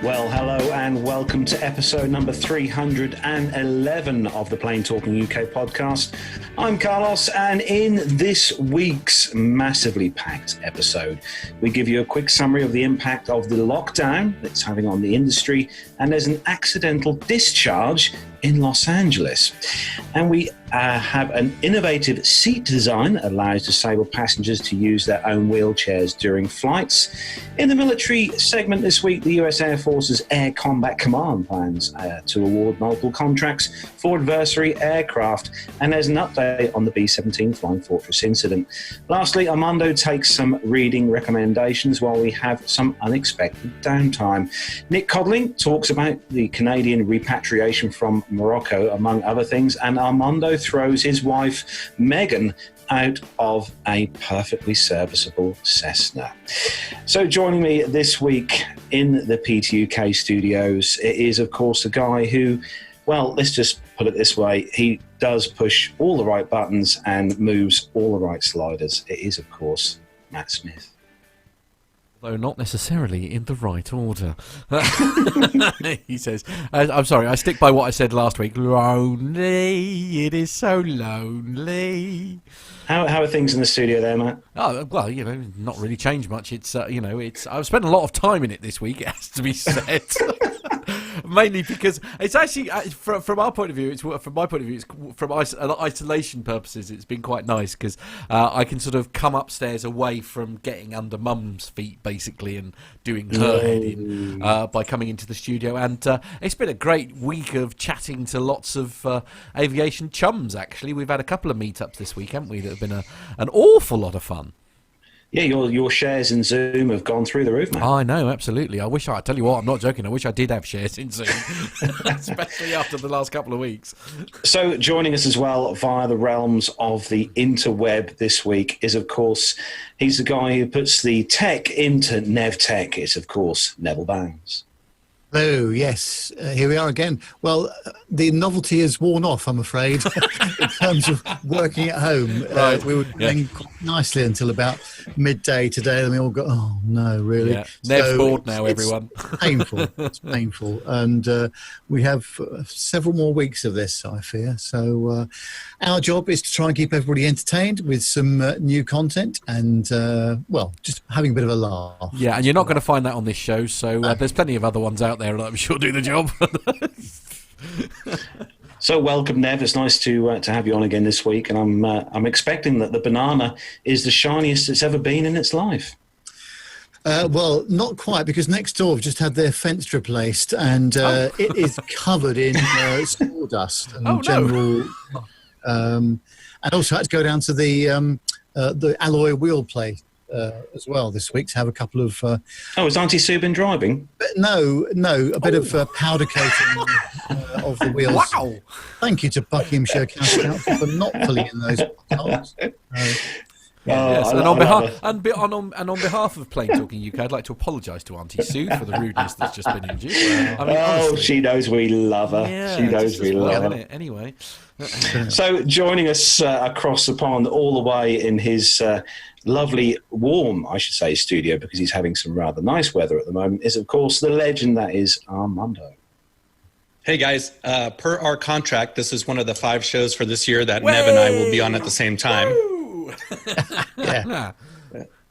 Well, hello and welcome to episode number 311 of the Plain Talking UK podcast. I'm Carlos, and in this week's massively packed episode, we give you a quick summary of the impact of the lockdown it's having on the industry, and there's an accidental discharge in Los Angeles. And we have an innovative seat design that allows disabled passengers to use their own wheelchairs during flights. In the military segment this week, the US Air Force's Air Combat Command plans to award multiple contracts for adversary aircraft, and there's an update on the B17 Flying Fortress incident. Lastly, Armando takes some reading recommendations while we have some unexpected downtime. Nik Codling talks about the Canadian repatriation from Morocco, among other things, and Armando throws his wife, Megan, out of a perfectly serviceable Cessna. So joining me this week in the PTUK studios is, of course, a guy who, well, let's just put it this way, he does push all the right buttons and moves all the right sliders. It is, of course, Matt Smith. Though not necessarily in the right order. He says, I'm sorry, I stick by what I said last week. Lonely, it is so lonely. How are things in the studio there, Matt? Oh, well, not really changed much. It's, I've spent a lot of time in it this week, it has to be said. Mainly because it's actually, from our point of view, from my point of view, it's from isolation purposes, it's been quite nice because I can sort of come upstairs away from getting under Mum's feet, basically, and doing her head in by coming into the studio. And it's been a great week of chatting to lots of aviation chums, actually. We've had a couple of meetups this week, haven't we, that have been an awful lot of fun. Yeah, your shares in Zoom have gone through the roof, man. I know, absolutely. I tell you what, I'm not joking. I wish I did have shares in Zoom, especially after the last couple of weeks. So joining us as well via the realms of the interweb this week is, of course, he's the guy who puts the tech into Nev Tech. It's, of course, Neville Bounds. Hello, yes, here we are again. Well, the novelty has worn off, I'm afraid, in terms of working at home. Right. We were doing quite nicely until about midday today, and we all go, oh, no, really? Yeah. Nev's bored now, everyone. Painful. It's painful. And we have several more weeks of this, I fear. So our job is to try and keep everybody entertained with some new content and, just having a bit of a laugh. Yeah, and you're not going to find that on this show, so there's plenty of other ones out there that I'm sure do the job. So welcome, Nev. It's nice to have you on again this week, and I'm expecting that the banana is the shiniest it's ever been in its life. Well, not quite, because next door have just had their fence replaced, and it is covered in sawdust and general. And also had to go down to the alloy wheel plate as well this week to have a couple of. Has Auntie Sue been driving? No, a bit of powder coating of the wheels. Wow! Thank you to Buckinghamshire County Council for not filling in those potholes. Yes, and on behalf of Plain Talking UK, I'd like to apologise to Auntie Sue for the rudeness that's just been induced. Honestly, she knows we love her. Yeah, she knows we love her. Anyway. So joining us across the pond, all the way in his lovely, warm, I should say, studio, because he's having some rather nice weather at the moment, is, of course, the legend that is Armando. Hey, guys. Per our contract, this is one of the 5 shows for this year that Nev and I will be on at the same time. Yeah.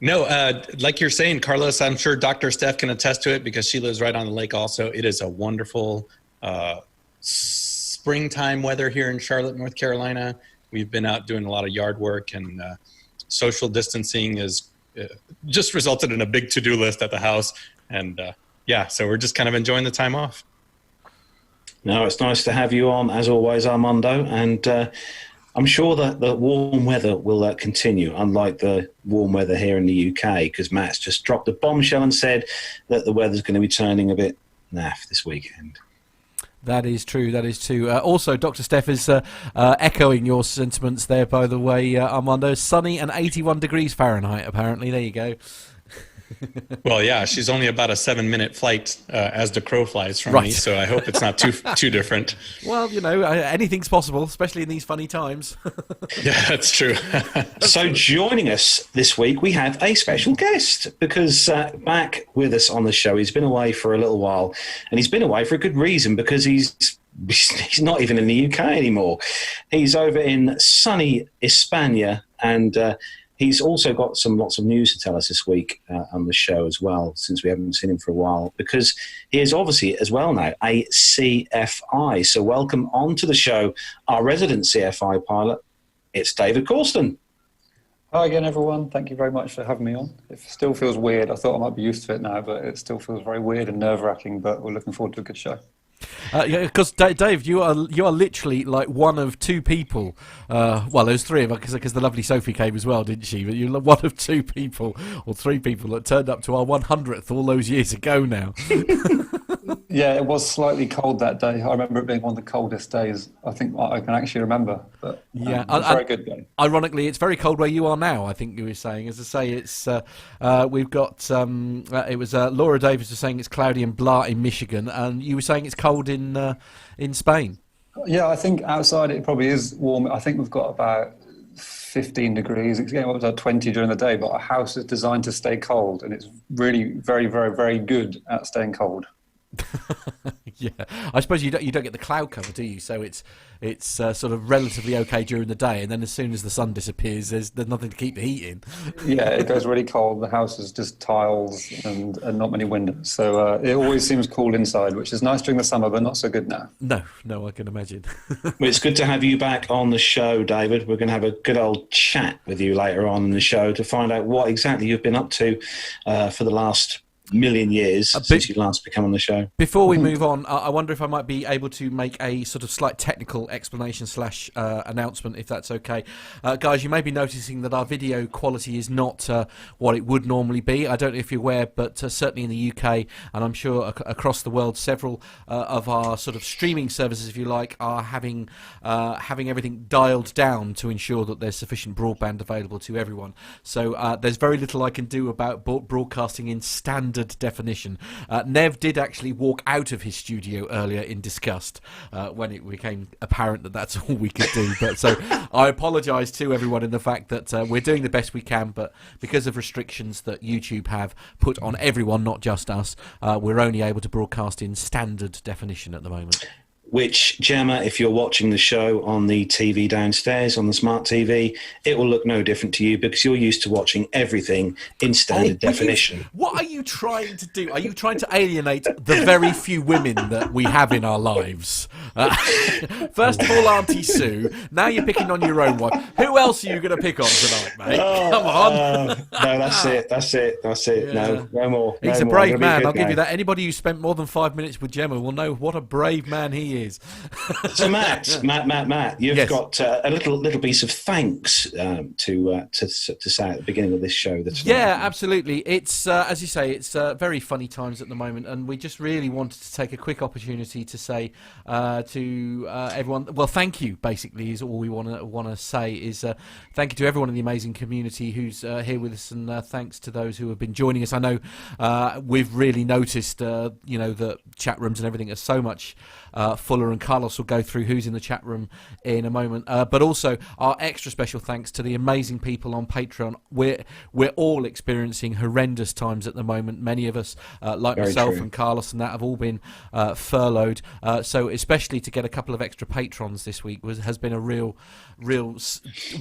No, like you're saying, Carlos, I'm sure Dr. Steph can attest to it because she lives right on the lake also. It is a wonderful springtime weather here in Charlotte, North Carolina. We've been out doing a lot of yard work, and social distancing is just resulted in a big to-do list at the house. And so we're just kind of enjoying the time off. No, it's nice to have you on, as always, Armando. And I'm sure that the warm weather will continue, unlike the warm weather here in the UK, because Matt's just dropped a bombshell and said that the weather's going to be turning a bit naff this weekend. That is true. Also, Dr. Steph is echoing your sentiments there, by the way, Armando. Sunny and 81 degrees Fahrenheit, apparently. There you go. Well, yeah, she's only about a 7-minute flight as the crow flies from me, so I hope it's not too different. Well, anything's possible, especially in these funny times. Yeah, that's true. So joining us this week, we have a special guest because back with us on the show, he's been away for a little while, and he's been away for a good reason because he's not even in the UK anymore. He's over in sunny España, and he's also got lots of news to tell us this week on the show as well, since we haven't seen him for a while, because he is obviously as well now a CFI. So welcome onto the show, our resident CFI pilot. It's David Corston. Hi again, everyone. Thank you very much for having me on. It still feels weird. I thought I might be used to it now, but it still feels very weird and nerve-wracking, but we're looking forward to a good show. Yeah, because Dave, you are literally like one of two people. Well, there's three of us because the lovely Sophie came as well, didn't she? But you're one of two people or three people that turned up to our 100th all those years ago now. Yeah, it was slightly cold that day. I remember it being one of the coldest days I think I can actually remember. But yeah, it was a very good day. Ironically, it's very cold where you are now. I think you were saying, as I say, it's we've got it was Laura Davis was saying it's cloudy and blah in Michigan, and you were saying it's cold in Spain. Yeah, I think outside it probably is warm. I think we've got about 15 degrees. It's getting up to 20 during the day, but our house is designed to stay cold, and it's really very, very, very good at staying cold. Yeah, I suppose you don't get the cloud cover, do you? So it's sort of relatively okay during the day, and then as soon as the sun disappears, there's nothing to keep the heat in. Yeah, it goes really cold. The house is just tiles and not many windows, so it always seems cool inside, which is nice during the summer, but not so good now. No, I can imagine. Well, it's good to have you back on the show, David. We're going to have a good old chat with you later on in the show to find out what exactly you've been up to for the last million years since you last become on the show. Before we move on, I wonder if I might be able to make a sort of slight technical explanation / announcement, if that's okay. Guys, you may be noticing that our video quality is not what it would normally be. I don't know if you're aware, but certainly in the UK, and I'm sure across the world, several of our sort of streaming services, if you like, are having everything dialed down to ensure that there's sufficient broadband available to everyone. So there's very little I can do about broadcasting in standard definition. Nev did actually walk out of his studio earlier in disgust when it became apparent that that's all we could do. But so I apologise to everyone in the fact that we're doing the best we can, but because of restrictions that YouTube have put on everyone, not just us, we're only able to broadcast in standard definition at the moment. Which, Gemma, if you're watching the show on the TV downstairs, on the smart TV, it will look no different to you because you're used to watching everything in standard definition. What are you trying to do? Are you trying to alienate the very few women that we have in our lives? First of all, Auntie Sue. Now you're picking on your own wife. Who else are you going to pick on tonight, mate? Come on. No, that's it. Yeah. No more. He's no a more. brave man, I'll guy. give you that. Anybody who spent more than 5 minutes with Gemma will know what a brave man he is. So Matt, you've got a little piece of thanks to say at the beginning of this show. Yeah, absolutely. It's as you say, it's very funny times at the moment, and we just really wanted to take a quick opportunity to say to everyone, well, thank you. Basically, is all we want to say is thank you to everyone in the amazing community who's here with us, and thanks to those who have been joining us. I know we've really noticed, the chat rooms and everything are so much fuller, and Carlos will go through who's in the chat room in a moment. But also our extra special thanks to the amazing people on Patreon. We're all experiencing horrendous times at the moment. Many of us, like Very myself true. and Carlos and that, have all been furloughed. So especially to get a couple of extra patrons this week has been a real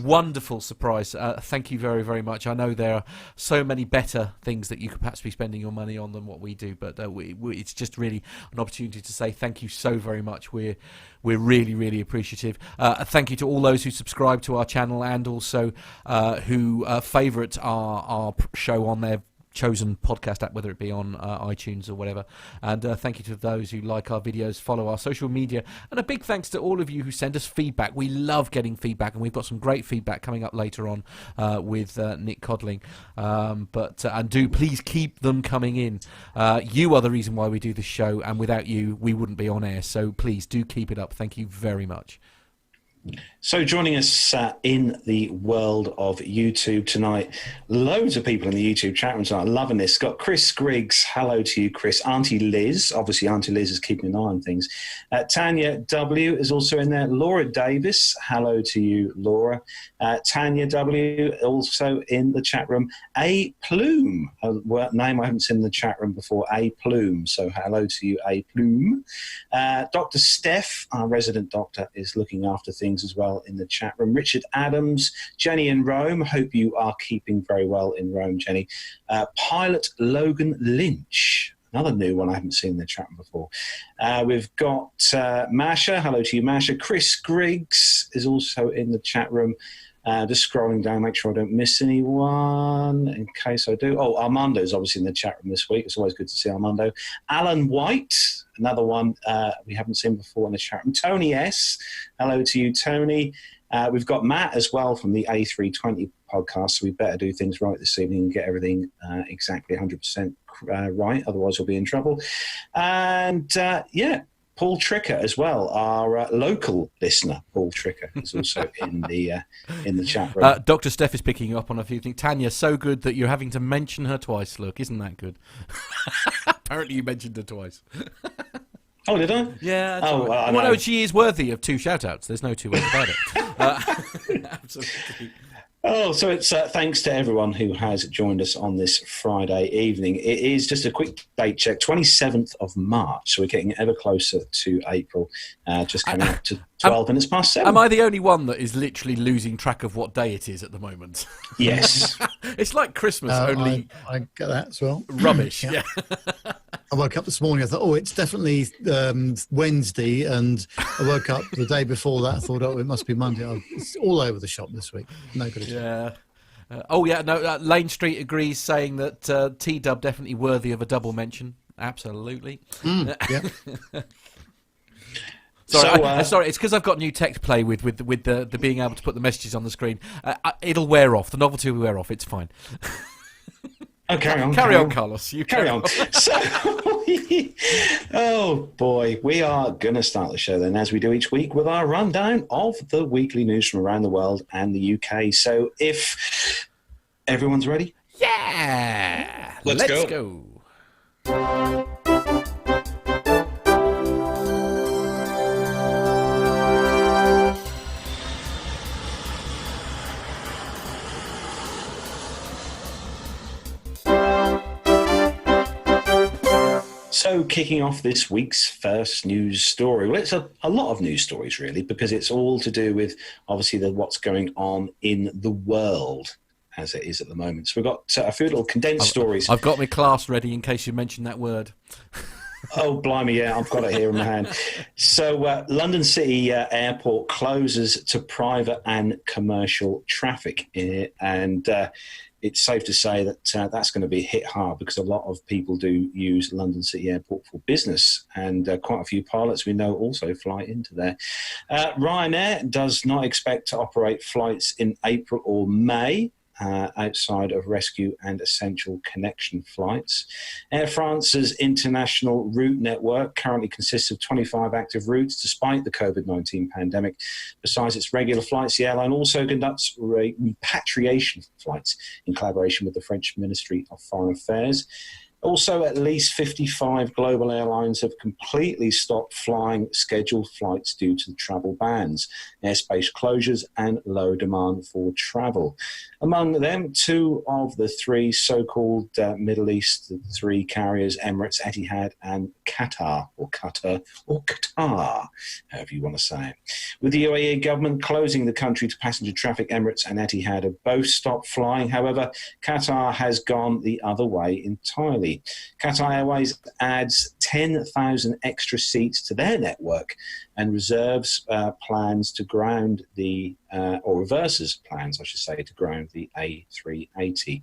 wonderful surprise. Thank you very, very much. I know there are so many better things that you could perhaps be spending your money on than what we do, but it's just really an opportunity to say thank you so very much. We're really, really appreciative. Thank you to all those who subscribe to our channel and also who favourite our show on their chosen podcast app, whether it be on iTunes or whatever. And thank you to those who like our videos, follow our social media, and a big thanks to all of you who send us feedback. We love getting feedback, and we've got some great feedback coming up later on with Nik Codling. And do please keep them coming in. You are the reason why we do this show, and without you we wouldn't be on air, so please do keep it up. Thank you very much. So joining us in the world of YouTube tonight, loads of people in the YouTube chat room tonight, loving this. Got Chris Griggs, hello to you, Chris. Auntie Liz, obviously Auntie Liz is keeping an eye on things. Tanya W is also in there. Laura Davis, hello to you, Laura. Tanya W also in the chat room. A Plume, a name I haven't seen in the chat room before, A Plume. So hello to you, A Plume. Dr. Steph, our resident doctor, is looking after things as well in the chat room. Richard Adams, Jenny in Rome. Hope you are keeping very well in Rome, Jenny. Pilot Logan Lynch, another new one I haven't seen in the chat room before. We've got Masha. Hello to you, Masha. Chris Griggs is also in the chat room. Just scrolling down, make sure I don't miss anyone in case I do. Oh, Armando's obviously in the chat room this week. It's always good to see Armando. Alan White, another one we haven't seen before in the chat room. Tony S, hello to you, Tony. We've got Matt as well from the A320 podcast, so we better do things right this evening and get everything exactly 100% right, otherwise we'll be in trouble. And Paul Tricker as well, our local listener. Paul Tricker is also in the chat room. Dr. Steph is picking up on a few things. Tanya, so good that you're having to mention her twice. Look, isn't that good? Apparently you mentioned her twice. Oh, did I? Yeah. Well, no, she is worthy of 2 shout-outs. There's no 2 ways about it. Absolutely. Oh, so it's thanks to everyone who has joined us on this Friday evening. It is just a quick date check, 27th of March. So we're getting ever closer to April, just coming up to 12 minutes past 7. Am I the only one that is literally losing track of what day it is at the moment? Yes. It's like Christmas, only... I get that as well. Rubbish, yeah. I woke up this morning, I thought, it's definitely Wednesday, and I woke up the day before that, I thought, it must be Monday. It's all over the shop this week. No good. Yeah. Lane Street agrees, saying that T-Dub definitely worthy of a double mention. Absolutely. Yeah. Sorry, it's because I've got new tech to play with the being able to put the messages on the screen. It'll wear off. The novelty will wear off. It's fine. Oh, carry on, Carlos. You carry on. So, oh boy, we are going to start the show then, as we do each week, with our rundown of the weekly news from around the world and the UK. So, if everyone's ready, yeah, let's go. So kicking off this week's first news story. Well, it's a lot of news stories, really, because it's all to do with, obviously, what's going on in the world as it is at the moment. So we've got a few little condensed stories. I've got my class ready in case you mention that word. Oh, blimey, yeah, I've got it here in my hand. So London City Airport closes to private and commercial traffic. And it's safe to say that that's going to be hit hard because a lot of people do use London City Airport for business, and quite a few pilots we know also fly into there. Ryanair does not expect to operate flights in April or May outside of rescue and essential connection flights. Air France's international route network currently consists of 25 active routes despite the COVID-19 pandemic. Besides its regular flights, the airline also conducts repatriation flights in collaboration with the French Ministry of Foreign Affairs. Also, at least 55 global airlines have completely stopped flying scheduled flights due to travel bans, airspace closures, and low demand for travel. Among them, 2 of the 3 so-called Middle East 3 carriers, Emirates, Etihad, and Qatar, however you want to say it. With the UAE government closing the country to passenger traffic, Emirates and Etihad have both stopped flying. However, Qatar has gone the other way entirely. Qatar Airways adds 10,000 extra seats to their network and reserves plans to ground or reverses plans, I should say, to ground the A380.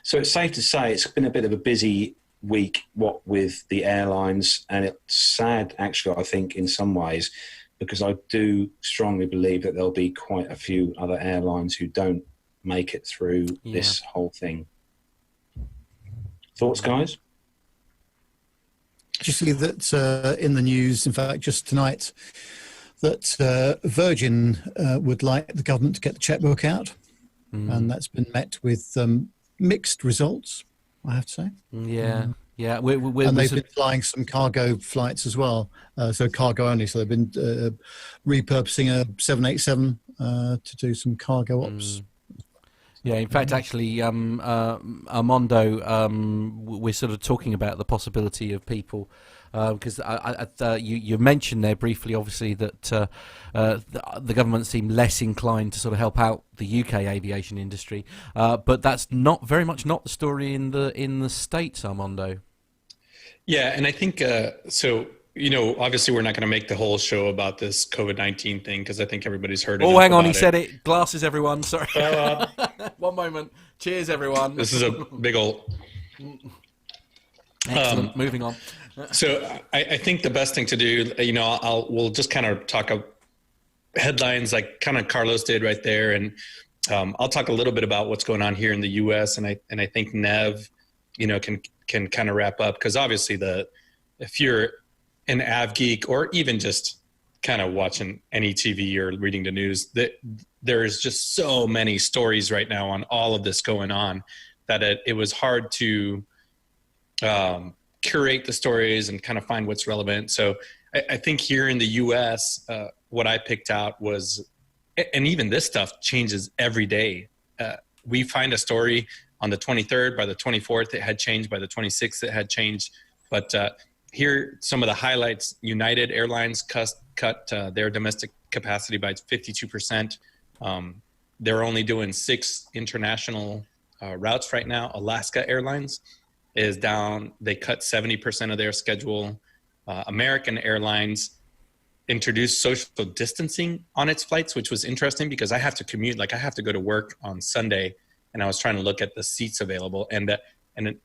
So it's safe to say it's been a bit of a busy week, what with the airlines, and it's sad, actually, I think, in some ways, because I do strongly believe that there'll be quite a few other airlines who don't make it through this whole thing. Thoughts, guys? Did you see that in the news, in fact, just tonight, that Virgin would like the government to get the checkbook out, and that's been met with mixed results, I have to say. Yeah. Yeah, and they've been flying some cargo flights as well, so cargo only. So they've been repurposing a 787 to do some cargo ops. Yeah, in fact, actually, Armando, we're sort of talking about the possibility of people, because you mentioned there briefly, obviously, that the government seemed less inclined to sort of help out the UK aviation industry, but that's not very much not the story in the States, Armando. Yeah, and I think so. Obviously, we're not going to make the whole show about this COVID-19 thing because I think everybody's heard it. Oh, hang on, he said it. Glasses, everyone. Sorry. One moment. Cheers, everyone. This is a big old. Excellent. Moving on. So I think the best thing to do, we'll just kind of talk about headlines like kind of Carlos did right there, and I'll talk a little bit about what's going on here in the U.S. and I think Nev, can kind of wrap up, because obviously if you're an av geek or even just kind of watching any TV or reading the news, that there's just so many stories right now on all of this going on that it was hard to curate the stories and kind of find what's relevant. So I think here in the US, what I picked out was, and even this stuff changes every day. We find a story on the 23rd, by the 24th, it had changed, by the 26th, it had changed. But here, some of the highlights: United Airlines cut their domestic capacity by 52%. They're only doing 6 international routes right now. Alaska Airlines is down. They cut 70% of their schedule. American Airlines introduced social distancing on its flights, which was interesting because I have to commute. Like, I have to go to work on Sunday, and I was trying to look at the seats available, and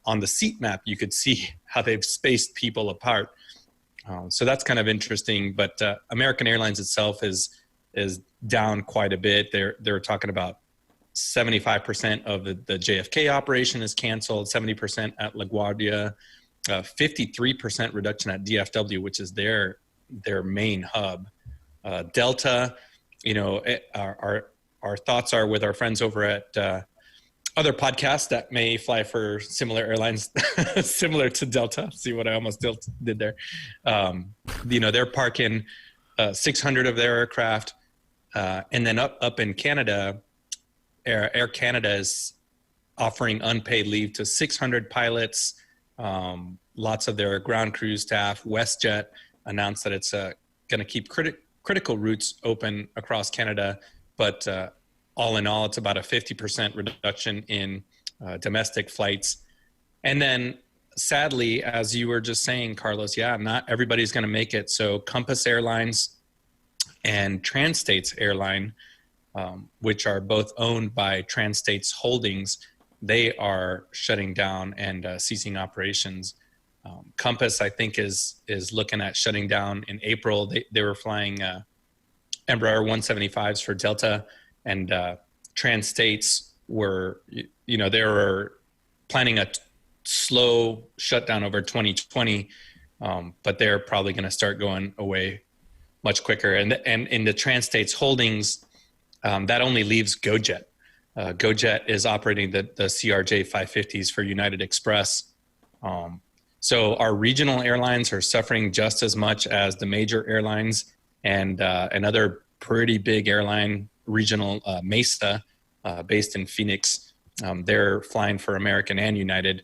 on the seat map, you could see how they've spaced people apart. So that's kind of interesting. But American Airlines itself is down quite a bit. They're talking about 75% of the JFK operation is canceled, 70% at LaGuardia, 53% reduction at DFW, which is their main hub. Delta, our thoughts are with our friends over at other podcasts that may fly for similar airlines, similar to Delta. See what I almost did there. They're parking 600 of their aircraft. And then up in Canada, Air Canada is offering unpaid leave to 600 pilots, lots of their ground crew staff. WestJet announced that it's going to keep critical routes open across Canada, but all in all, it's about a 50% reduction in domestic flights. And then, sadly, as you were just saying, Carlos, not everybody's going to make it. So Compass Airlines and Transstates Airline, which are both owned by Transstates Holdings, they are shutting down and ceasing operations. Compass, I think, is looking at shutting down in April. They were flying Embraer 175s for Delta, and Transstates were, they were planning a slow shutdown over 2020, but they're probably going to start going away much quicker. And in the Transstates Holdings, that only leaves GoJet. GoJet is operating the CRJ 550s for United Express. So our regional airlines are suffering just as much as the major airlines, and another pretty big airline, regional Mesa, based in Phoenix. They're flying for American and United.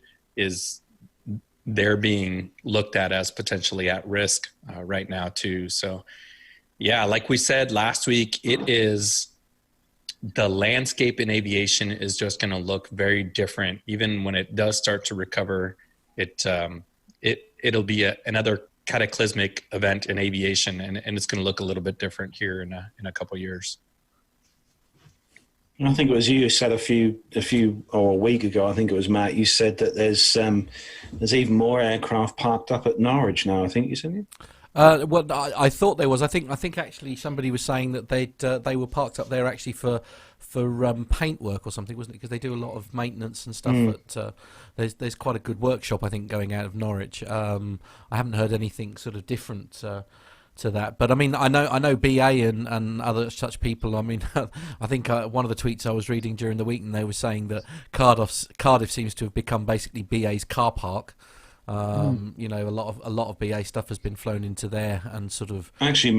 They're being looked at as potentially at risk right now too. So like we said last week, the landscape in aviation is just going to look very different. Even when it does start to recover, it'll be another cataclysmic event in aviation, and it's going to look a little bit different here in a couple of years. I think it was you who said a week ago, I think it was Matt, you said that there's even more aircraft parked up at Norwich now, I think you said it? Well, I thought there was. I think actually somebody was saying that they were parked up there actually for paint work or something, wasn't it? Because they do a lot of maintenance and stuff. There's quite a good workshop, I think, going out of Norwich. I haven't heard anything sort of different that. But I mean, I know BA and other such people. I mean, I think one of the tweets I was reading during the week, and they were saying that Cardiff seems to have become basically BA's car park. You know, a lot of BA stuff has been flown into there and sort of actually,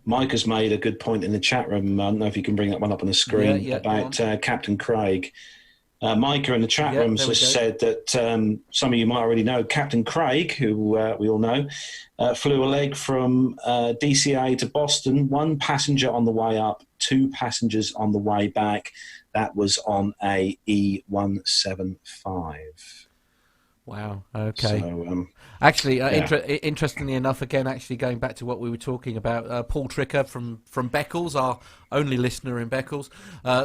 Mike has made a good point in the chat room. I don't know if you can bring that one up on the screen about Captain Craig. Micah in the chat room has said that some of you might already know Captain Craig, who we all know, flew a leg from DCA to Boston, 1 passenger on the way up, 2 passengers on the way back. That was on a E175. Wow. Okay. So, actually, interestingly enough, again, actually going back to what we were talking about, Paul Tricker from Beccles, our only listener in Beccles,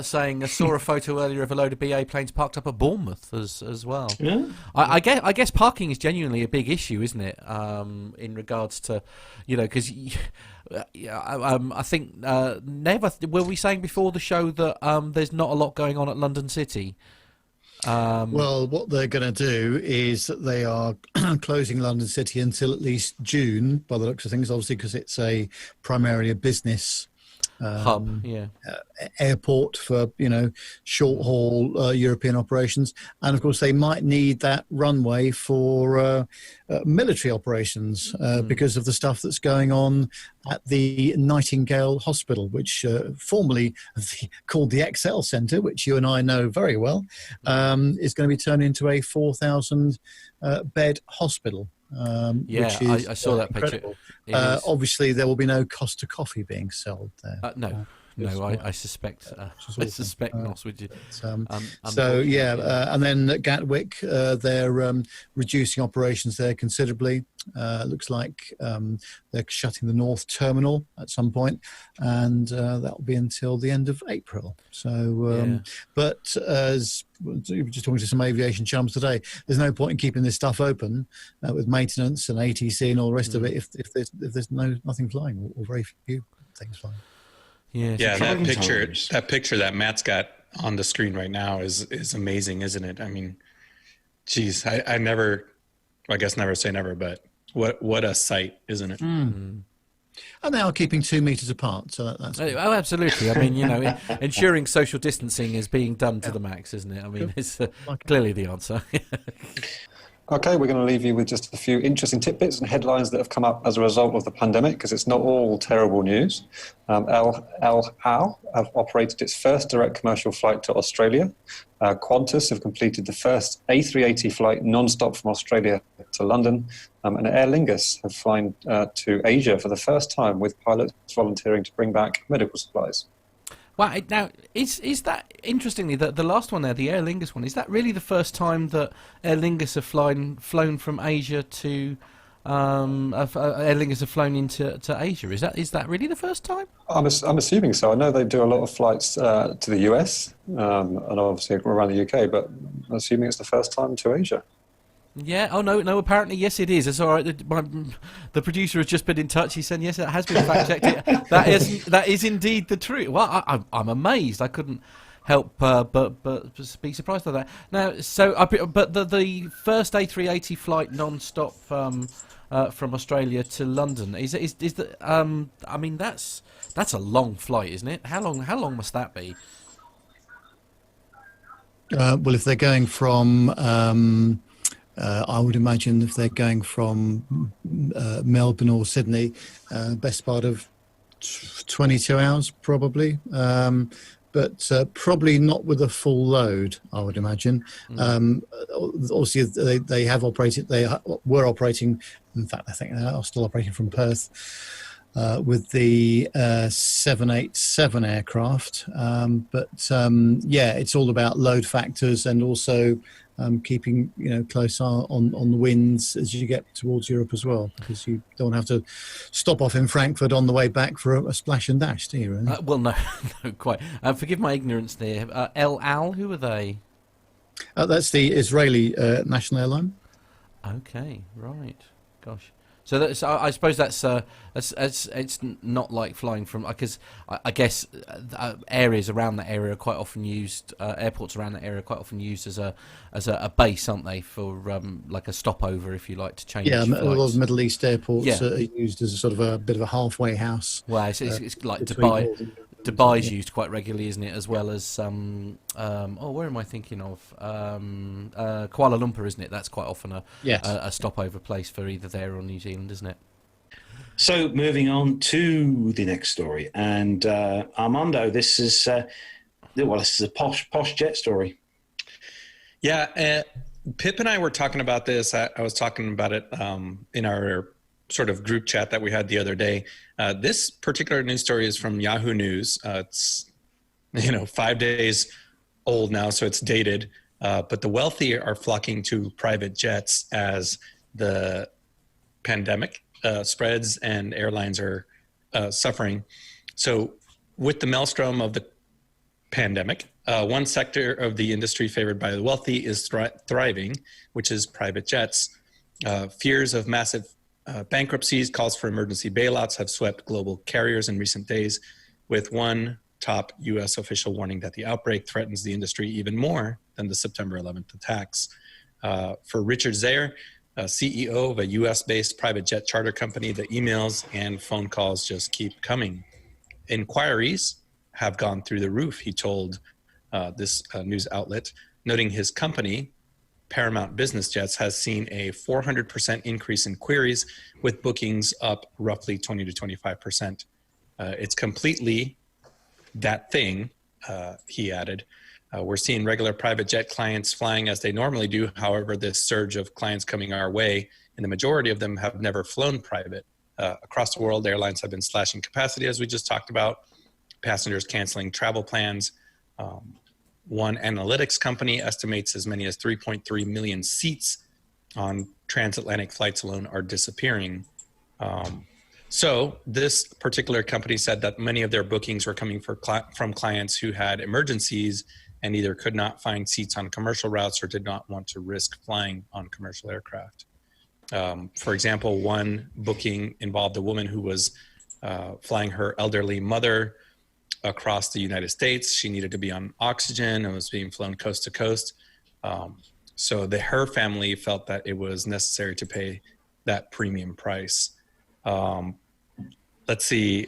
saying I saw a photo earlier of a load of BA planes parked up at Bournemouth as well. Yeah. I guess parking is genuinely a big issue, isn't it? In regards to, you know, because I think were we saying before the show that there's not a lot going on at London City? Well, what they're going to do is that they are closing London City until at least June, by the looks of things, obviously, because it's primarily a business hub, airport for, you know, short haul European operations, and of course they might need that runway for military operations because of the stuff that's going on at the Nightingale Hospital, which formerly called the XL Centre, which you and I know very well, is going to be turned into a 4,000 bed hospital. Which is, I saw that picture. Obviously, there will be no Costa coffee being sold there. I suspect. I suspect not. Would you? And then at Gatwick, they're reducing operations there considerably. Looks like they're shutting the North Terminal at some point, and that will be until the end of April. So, but as we were just talking to some aviation chums today, there's no point in keeping this stuff open with maintenance and ATC and all the rest of it if there's nothing flying or very few things flying. Yeah, that picture that Matt's got on the screen right now is amazing, isn't it? I mean, geez, I guess never say never, but what a sight, isn't it? And they are keeping 2 meters apart, so that's good. Oh, absolutely. I mean, you know, ensuring social distancing is being done to the max, isn't it? I mean, it's clearly the answer. Okay, we're going to leave you with just a few interesting tidbits and headlines that have come up as a result of the pandemic, because it's not all terrible news. El Al have operated its first direct commercial flight to Australia. Qantas have completed the first A380 flight non-stop from Australia to London. And Aer Lingus have flown to Asia for the first time, with pilots volunteering to bring back medical supplies. Wow, now, is that, interestingly, the last one there, the Aer Lingus one, is that really the first time that Aer Lingus have flown from Asia to, Aer Lingus have flown into Asia? Is that really the first time? I'm assuming so. I know they do a lot of flights to the US and obviously around the UK, but I'm assuming it's the first time to Asia. Yeah. Oh no. Apparently, yes, it is. It's all right. The producer has just been in touch. He said yes, it has been fact checked. That is indeed the truth. Well, I'm amazed. I couldn't help but be surprised by that. Now, but the first A380 flight non-stop from Australia to London is the I mean that's a long flight, isn't it? How long must that be? Well, if they're going from I would imagine if they're going from Melbourne or Sydney, best part of 22 hours probably, but probably not with a full load, I would imagine. Obviously, they have operated, they were operating, in fact, I think they are still operating from Perth with the 787 aircraft. But it's all about load factors and also keeping close eye on the winds as you get towards Europe as well, because you don't have to stop off in Frankfurt on the way back for a splash and dash, do you? Really? Well, no, quite. Forgive my ignorance there. El Al, who are they? That's the Israeli national airline. Okay, right. Gosh. So I suppose that's it's not like flying from, because I guess areas around that area are quite often used, airports around that area are quite often used as a base, aren't they, for like a stopover, if you like, to change flights. A lot of Middle East airports are used as a sort of a bit of a halfway house. Well, it's like Dubai's used quite regularly, isn't it? As well as where am I thinking of? Kuala Lumpur, isn't it? That's quite often a stopover place for either there or New Zealand, isn't it? So moving on to the next story, and Armando, this is a posh jet story. Yeah, Pip and I were talking about this. I was talking about it in our sort of group chat that we had the other day. This particular news story is from Yahoo News. It's 5 days old now, so it's dated. But the wealthy are flocking to private jets as the pandemic spreads and airlines are suffering. So with the maelstrom of the pandemic, one sector of the industry favored by the wealthy is thriving, which is private jets. Fears of massive bankruptcies, calls for emergency bailouts have swept global carriers in recent days, with one top U.S. official warning that the outbreak threatens the industry even more than the September 11th attacks. For Richard Zayer, CEO of a U.S.-based private jet charter company, the emails and phone calls just keep coming. Inquiries have gone through the roof, he told this news outlet, noting his company, Paramount Business Jets, has seen a 400% increase in queries, with bookings up roughly 20 to 25%. It's completely that thing, he added. We're seeing regular private jet clients flying as they normally do. However, this surge of clients coming our way, and the majority of them have never flown private. Across the world, airlines have been slashing capacity, as we just talked about, passengers canceling travel plans. One analytics company estimates as many as 3.3 million seats on transatlantic flights alone are disappearing. So this particular company said that many of their bookings were coming from clients who had emergencies and either could not find seats on commercial routes or did not want to risk flying on commercial aircraft. For example, one booking involved a woman who was flying her elderly mother across the United States. She needed to be on oxygen and was being flown coast to coast. So her family felt that it was necessary to pay that premium price. Let's see.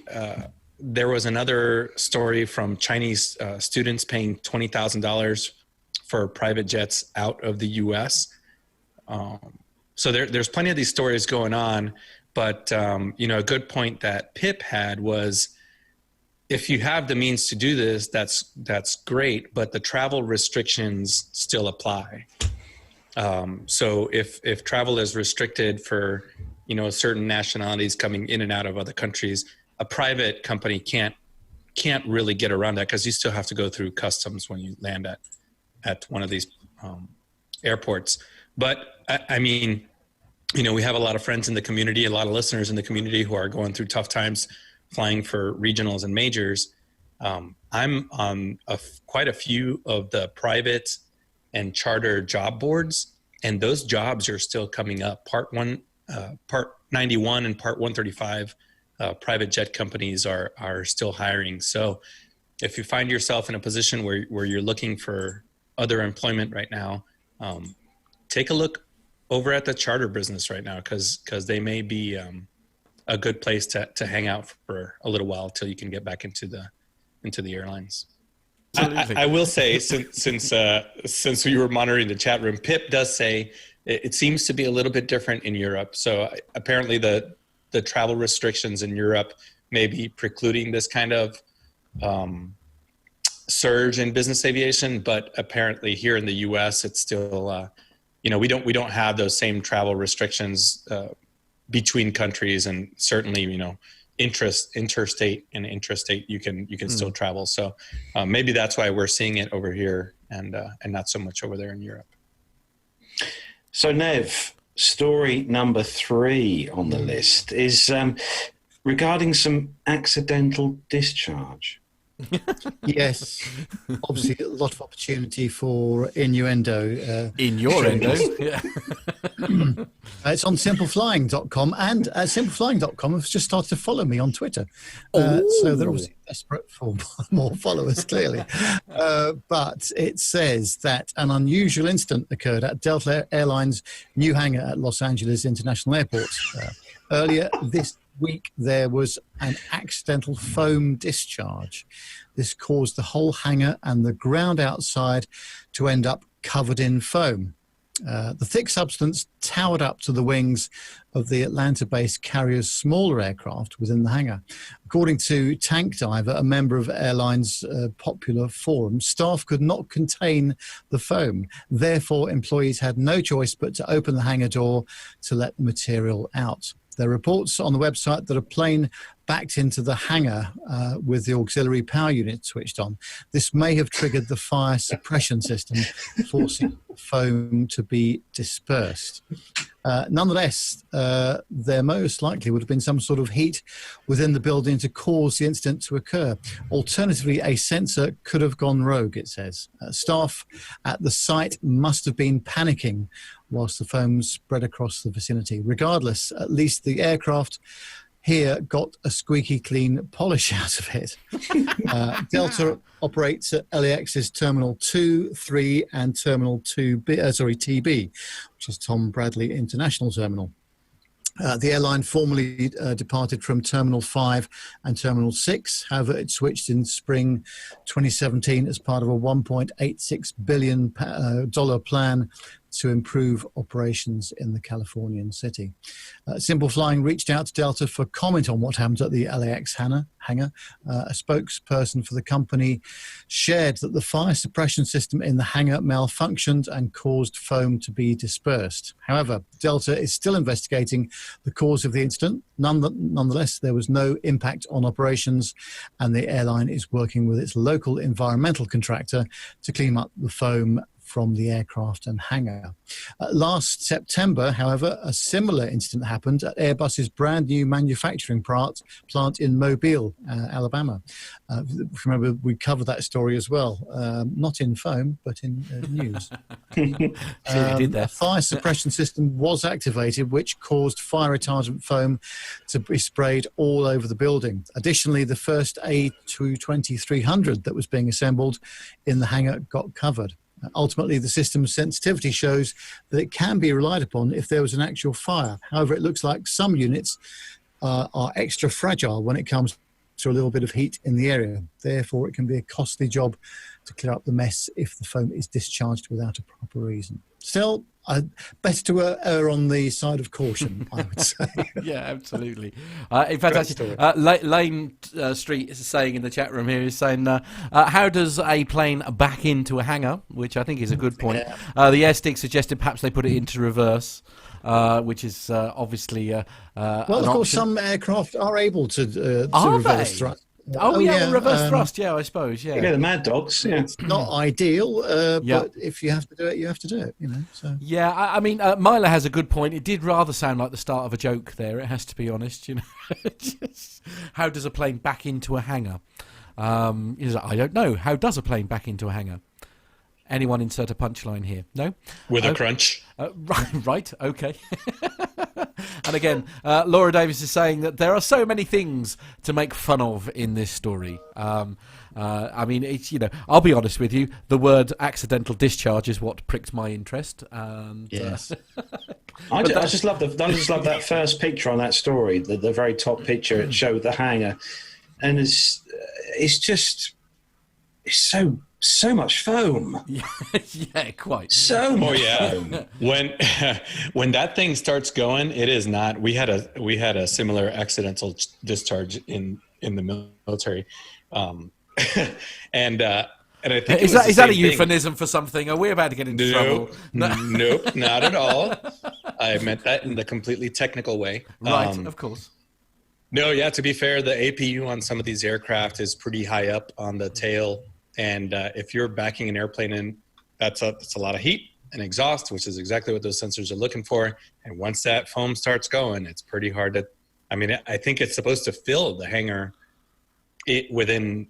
There was another story from Chinese students paying $20,000 for private jets out of the U.S. So there's plenty of these stories going on, but a good point that Pip had was, if you have the means to do this, that's great, but the travel restrictions still apply. So if travel is restricted for certain nationalities coming in and out of other countries, a private company can't really get around that, because you still have to go through customs when you land at one of these airports. But I mean, we have a lot of friends in the community, a lot of listeners in the community who are going through tough times flying for regionals and majors. I'm on quite a few of the private and charter job boards, and those jobs are still coming up. Part 91 and Part 135 private jet companies are still hiring. So if you find yourself in a position where you're looking for other employment right now, take a look over at the charter business right now, because they may be a good place to hang out for a little while till you can get back into the airlines. I will say, since we were monitoring the chat room, Pip does say it seems to be a little bit different in Europe. So apparently the travel restrictions in Europe may be precluding this kind of surge in business aviation, but apparently here in the U.S. it's still we don't have those same travel restrictions between countries, and certainly interstate and intrastate you can still travel. So maybe that's why we're seeing it over here and not so much over there in Europe. So Nev, story number 3 on the list is regarding some accidental discharge. Yes, obviously a lot of opportunity for innuendo. In your endo, yeah. It's on simpleflying.com, and simpleflying.com has just started to follow me on Twitter. So they're obviously desperate for more followers, clearly. But it says that an unusual incident occurred at Delta Airlines' new hangar at Los Angeles International Airport. Earlier this week, there was an accidental foam discharge. This caused the whole hangar and the ground outside to end up covered in foam. The thick substance towered up to the wings of the Atlanta-based carrier's smaller aircraft within the hangar. According to Tank Diver, a member of airline's popular forum, staff could not contain the foam. Therefore, employees had no choice but to open the hangar door to let the material out. There are reports on the website that a plane backed into the hangar with the auxiliary power unit switched on. This may have triggered the fire suppression system, forcing the foam to be dispersed. Nonetheless, there most likely would have been some sort of heat within the building to cause the incident to occur. Alternatively, a sensor could have gone rogue, it says. Staff at the site must have been panicking whilst the foam spread across the vicinity. Regardless, at least the aircraft here got a squeaky clean polish out of it. Delta operates at LAX's Terminal 2, 3 and Terminal TB, which is Tom Bradley International Terminal. The airline formerly departed from Terminal 5 and Terminal 6. However, it switched in spring 2017 as part of a $1.86 billion plan to improve operations in the Californian city. Simple Flying reached out to Delta for comment on what happened at the LAX hangar. A spokesperson for the company shared that the fire suppression system in the hangar malfunctioned and caused foam to be dispersed. However, Delta is still investigating the cause of the incident. Nonetheless, there was no impact on operations, and the airline is working with its local environmental contractor to clean up the foam from the aircraft and hangar. Last September, however, a similar incident happened at Airbus's brand new manufacturing plant in Mobile, Alabama. Remember, we covered that story as well, not in foam, but in news. A fire suppression system was activated, which caused fire retardant foam to be sprayed all over the building. Additionally, the first A220-300 that was being assembled in the hangar got covered. Ultimately, the system's sensitivity shows that it can be relied upon if there was an actual fire. However, it looks like some units are extra fragile when it comes to a little bit of heat in the area. Therefore, it can be a costly job to clear up the mess if the foam is discharged without a proper reason. Still, better to err on the side of caution, I would say. Yeah, absolutely. In fact, actually, Lane Street is saying in the chat room here, is saying, how does a plane back into a hangar? Which I think is a good point. Yeah. The airstick suggested perhaps they put it into reverse. Which is obviously well, of course, some aircraft are able to reverse thrust. Reverse thrust. Yeah, I suppose. Yeah, the Mad Dogs. Yeah, it's not ideal, but if you have to do it, you have to do it. You know. So. Yeah, I mean, Myla has a good point. It did rather sound like the start of a joke there. It has to be honest. You know, how does a plane back into a hangar? I don't know. How does a plane back into a hangar? Anyone insert a punchline here? No? With a crunch. Right, okay. And again, Laura Davis is saying that there are so many things to make fun of in this story. I mean, it's, you know, I'll be honest with you, the word accidental discharge is what pricked my interest. And, yes. I just love that first picture on that story, the very top picture. It showed the hangar. And it's so much foam. Yeah, quite. So much. Oh yeah. When that thing starts going, it is not. We had a similar accidental discharge in the military, and I think is that a euphemism for something? Are we about to get into trouble? Nope, not at all. I meant that in the completely technical way. Right, of course. No, yeah. To be fair, the APU on some of these aircraft is pretty high up on the tail. And if you're backing an airplane in, that's a lot of heat and exhaust, which is exactly what those sensors are looking for. And once that foam starts going, it's pretty hard to. I mean, I think it's supposed to fill the hangar within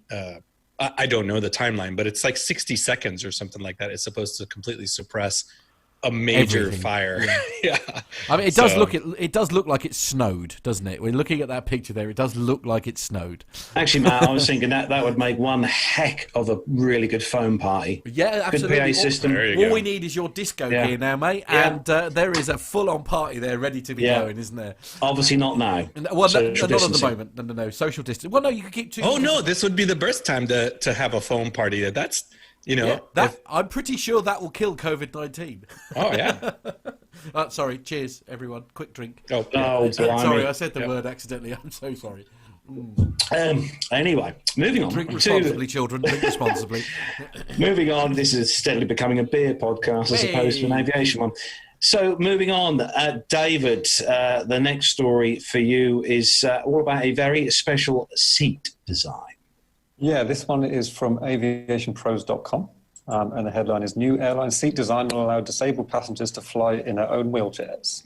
I don't know the timeline, but it's like 60 seconds or something like that. It's supposed to completely suppress a major Everything. fire. Yeah. I mean, it does look like it snowed, doesn't it? We're looking at that picture there. It does look like it snowed. Actually, Matt, I was thinking that would make one heck of a really good foam party. Yeah, absolutely. Good PA system. All we need is your disco gear now, mate. Yeah. And there is a full-on party there ready to be going, isn't there? Obviously not now. Well, Social not at the distancing. moment. No. Social distance. Well, no, you could keep two. Oh no, this would be the best time to have a foam party. That's, you know, I'm pretty sure that will kill COVID-19. Oh yeah. Sorry. Cheers, everyone. Quick drink. Oh, Sorry, I said the word accidentally. I'm so sorry. Anyway, moving on. Drink responsibly, children. Drink responsibly. Moving on. This is steadily becoming a beer podcast as opposed to an aviation one. So moving on, David, the next story for you is all about a very special seat design. Yeah, this one is from aviationpros.com, and the headline is New Airline Seat Design Will Allow Disabled Passengers to Fly in Their Own Wheelchairs.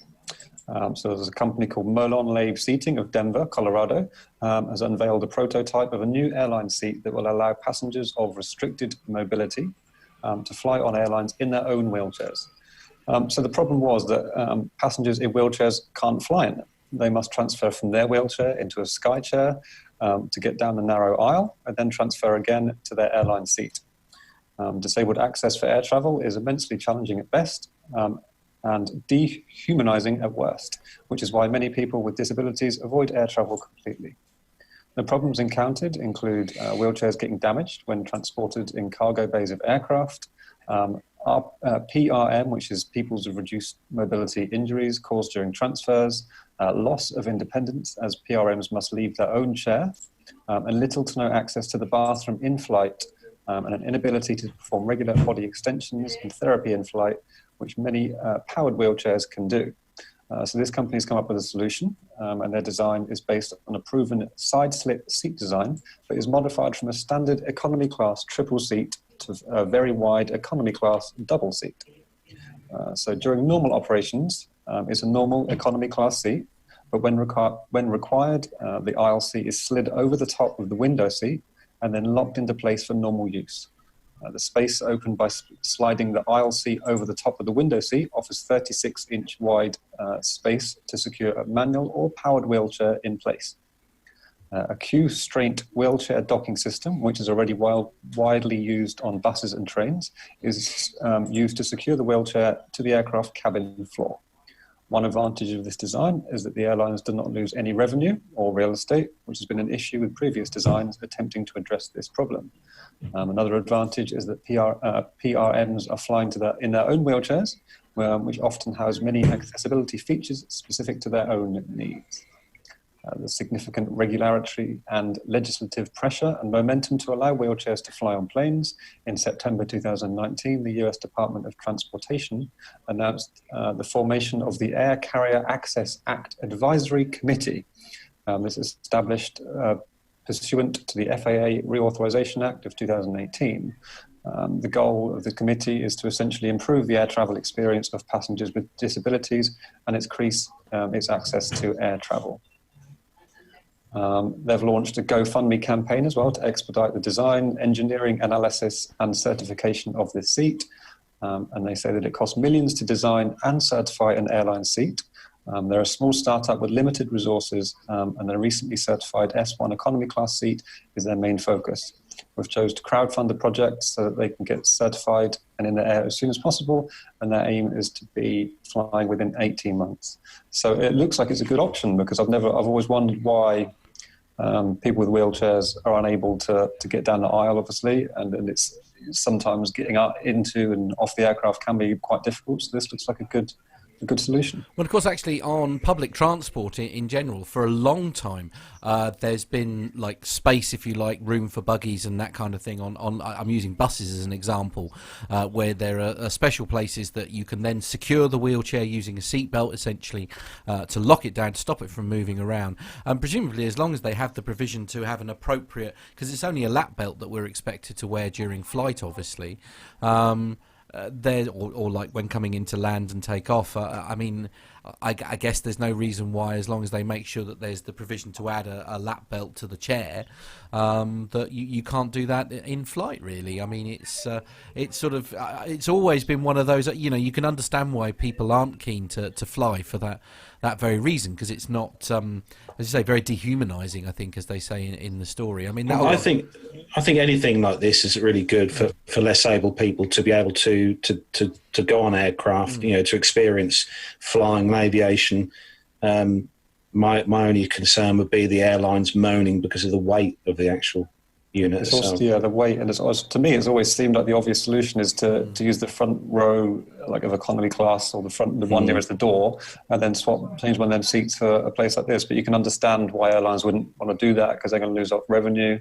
So there's a company called Merlon Lave Seating of Denver, Colorado, has unveiled a prototype of a new airline seat that will allow passengers of restricted mobility to fly on airlines in their own wheelchairs. So the problem was that passengers in wheelchairs can't fly in them. They must transfer from their wheelchair into a sky chair to get down the narrow aisle and then transfer again to their airline seat. Disabled access for air travel is immensely challenging at best and dehumanizing at worst, which is why many people with disabilities avoid air travel completely. The problems encountered include wheelchairs getting damaged when transported in cargo bays of aircraft, PRM, which is people's with reduced mobility injuries caused during transfers, loss of independence as PRMs must leave their own chair, and little to no access to the bathroom in flight, and an inability to perform regular body extensions and therapy in flight, which many powered wheelchairs can do. So this company has come up with a solution, and their design is based on a proven side-slip seat design, but is modified from a standard economy class triple seat to a very wide economy class double seat. So during normal operations, it's a normal economy class seat, but when required, the aisle seat is slid over the top of the window seat and then locked into place for normal use. The space opened by sliding the aisle seat over the top of the window seat offers 36-inch wide space to secure a manual or powered wheelchair in place. A Q-straint wheelchair docking system, which is already widely used on buses and trains, is used to secure the wheelchair to the aircraft cabin floor. One advantage of this design is that the airlines do not lose any revenue or real estate, which has been an issue with previous designs attempting to address this problem. Another advantage is that PRMs are flying in their own wheelchairs, which often house many accessibility features specific to their own needs. There's significant regulatory and legislative pressure and momentum to allow wheelchairs to fly on planes. In September 2019, the US Department of Transportation announced the formation of the Air Carrier Access Act Advisory Committee. This is established pursuant to the FAA Reauthorization Act of 2018. The goal of the committee is to essentially improve the air travel experience of passengers with disabilities and increase its access to air travel. They've launched a GoFundMe campaign as well to expedite the design, engineering, analysis, and certification of this seat. And they say that it costs millions to design and certify an airline seat. They're a small startup with limited resources, and their recently certified S1 economy class seat is their main focus. We've chosen to crowdfund the project so that they can get certified and in the air as soon as possible, and their aim is to be flying within 18 months. So it looks like it's a good option, because I've always wondered why people with wheelchairs are unable to get down the aisle, obviously, and it's sometimes getting out into and off the aircraft can be quite difficult. So this looks like a good solution. Well, of course, actually, on public transport in general, for a long time, there's been like space, if you like, room for buggies and that kind of thing. On I'm using buses as an example, where there are special places that you can then secure the wheelchair using a seatbelt, essentially, to lock it down, to stop it from moving around. And presumably, as long as they have the provision to have an appropriate, because it's only a lap belt that we're expected to wear during flight, obviously. Or like when coming into land and take off. I mean, I guess there's no reason why, as long as they make sure that there's the provision to add a lap belt to the chair, that you can't do that in flight, really. I mean, it's sort of it's always been one of those, you can understand why people aren't keen to fly for that very reason, because it's not, as you say, very dehumanizing, I think, as they say in the story. I mean, I think anything like this is really good for less able people to be able to go on aircraft, to experience flying and aviation. My only concern would be the airlines moaning because of the weight of the actual unit. It's also, the weight, and to me, it's always seemed like the obvious solution is to use the front row, like of economy class, or the one nearest the door, and then change one of them seats for a place like this. But you can understand why airlines wouldn't want to do that, because they're going to lose off revenue.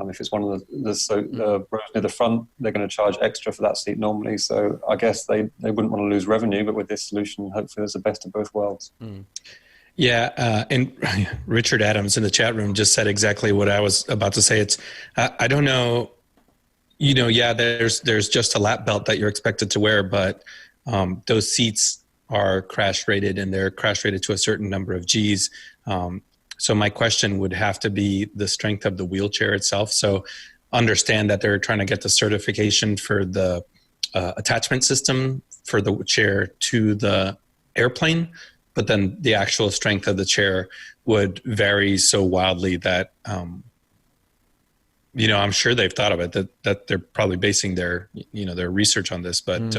If it's one of the rows near the front, they're going to charge extra for that seat normally. So I guess they wouldn't want to lose revenue, but with this solution, hopefully there's the best of both worlds. Yeah, and Richard Adams in the chat room just said exactly what I was about to say. It's, I don't know, there's just a lap belt that you're expected to wear, but those seats are crash rated, and they're crash rated to a certain number of Gs. So my question would have to be the strength of the wheelchair itself. So understand that they're trying to get the certification for the attachment system for the chair to the airplane, but then the actual strength of the chair would vary so wildly that, I'm sure they've thought of it, that they're probably basing their research on this. But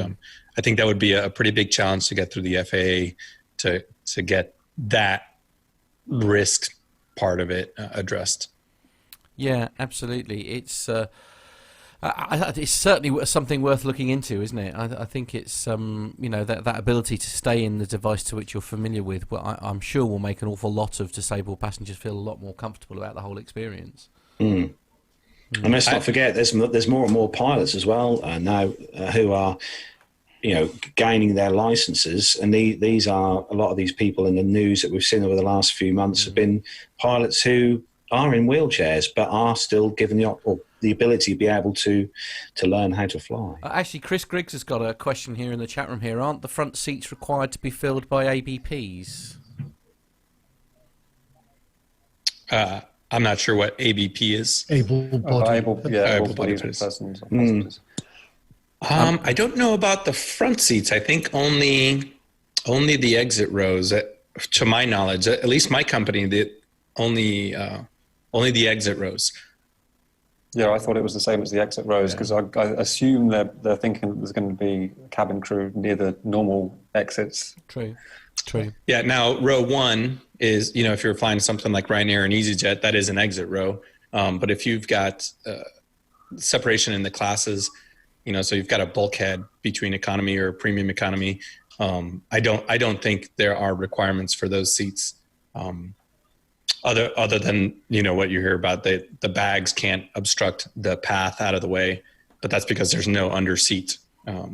I think that would be a pretty big challenge to get through the FAA to get that risk part of it addressed. Yeah, absolutely. It's certainly something worth looking into, isn't it? I think it's that ability to stay in the device to which you're familiar with, I'm sure will make an awful lot of disabled passengers feel a lot more comfortable about the whole experience. And let's not forget, there's more and more pilots as well now who are gaining their licenses, and these are a lot of these people in the news that we've seen over the last few months have been pilots who are in wheelchairs but are still given the ability to be able to learn how to fly. Actually, Chris Griggs has got a question here in the chat room here. Aren't the front seats required to be filled by ABPs? I'm not sure what ABP is. Able-bodied persons. I don't know about the front seats. I think only the exit rows, to my knowledge. At least my company, only the exit rows. Yeah, I thought it was the same as the exit rows, because I assume they're thinking that there's going to be cabin crew near the normal exits. True. Yeah, now row one is, if you're flying something like Ryanair and EasyJet, that is an exit row. But if you've got separation in the classes, so you've got a bulkhead between economy or premium economy, I don't think there are requirements for those seats. Other than what you hear about, the bags can't obstruct the path out of the way, but that's because there's no under seat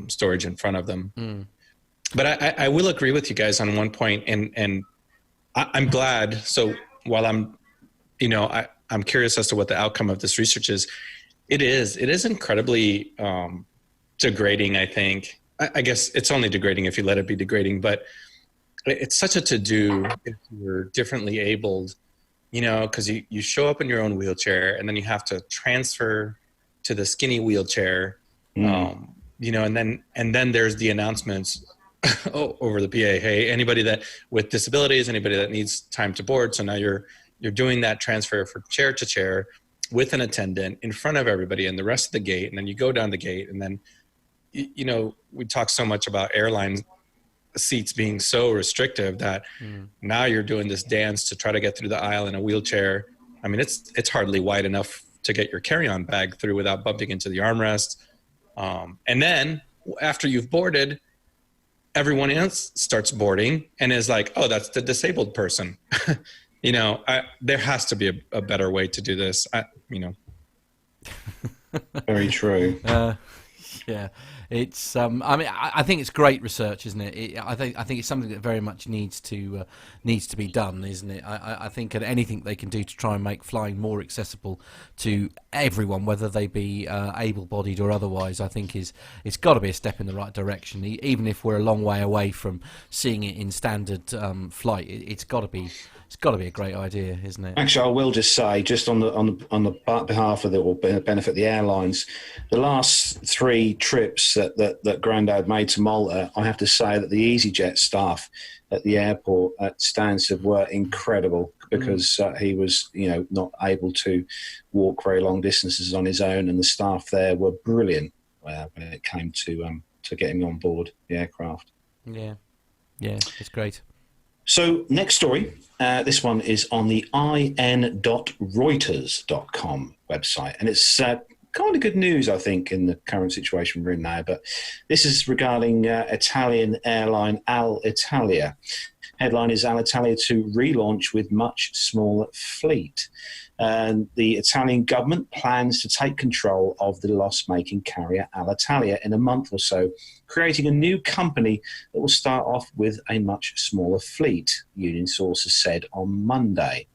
storage in front of them. But I will agree with you guys on one point, and I'm glad. So while I'm curious as to what the outcome of this research is. It is incredibly degrading. I think. I guess it's only degrading if you let it be degrading, but it's such a to-do if you're differently abled. Because you show up in your own wheelchair, and then you have to transfer to the skinny wheelchair, and then there's the announcements over the PA. Hey, anybody that with disabilities, anybody that needs time to board. So now you're doing that transfer from chair to chair with an attendant in front of everybody and the rest of the gate, and then you go down the gate, and then we talk so much about airline seats being so restrictive that now you're doing this dance to try to get through the aisle in a wheelchair. I mean, it's hardly wide enough to get your carry-on bag through without bumping into the armrest. And then after you've boarded, everyone else starts boarding and is like, oh, that's the disabled person. There has to be a better way to do this. Very true. Yeah. It's I mean, I think it's great research, isn't it? I think it's something that very much needs to be done, isn't it? I think anything they can do to try and make flying more accessible to everyone, whether they be able-bodied or otherwise, I think it's got to be a step in the right direction. Even if we're a long way away from seeing it in standard flight, it's got to be a great idea, isn't it? Actually, I will just say, just on the behalf of or benefit of the airlines, the last 3 trips that Grandad made to Malta, I have to say that the EasyJet staff at the airport at Stansted were incredible, because he was, not able to walk very long distances on his own, and the staff there were brilliant when it came to getting on board the aircraft. Yeah, it's great. So, next story. This one is on the in.reuters.com website. And it's kind of good news, I think, in the current situation we're in now. But this is regarding Italian airline Alitalia. Headline is Alitalia to relaunch with much smaller fleet. And the Italian government plans to take control of the loss-making carrier Alitalia in a month or so, creating a new company that will start off with a much smaller fleet, union sources said on Monday.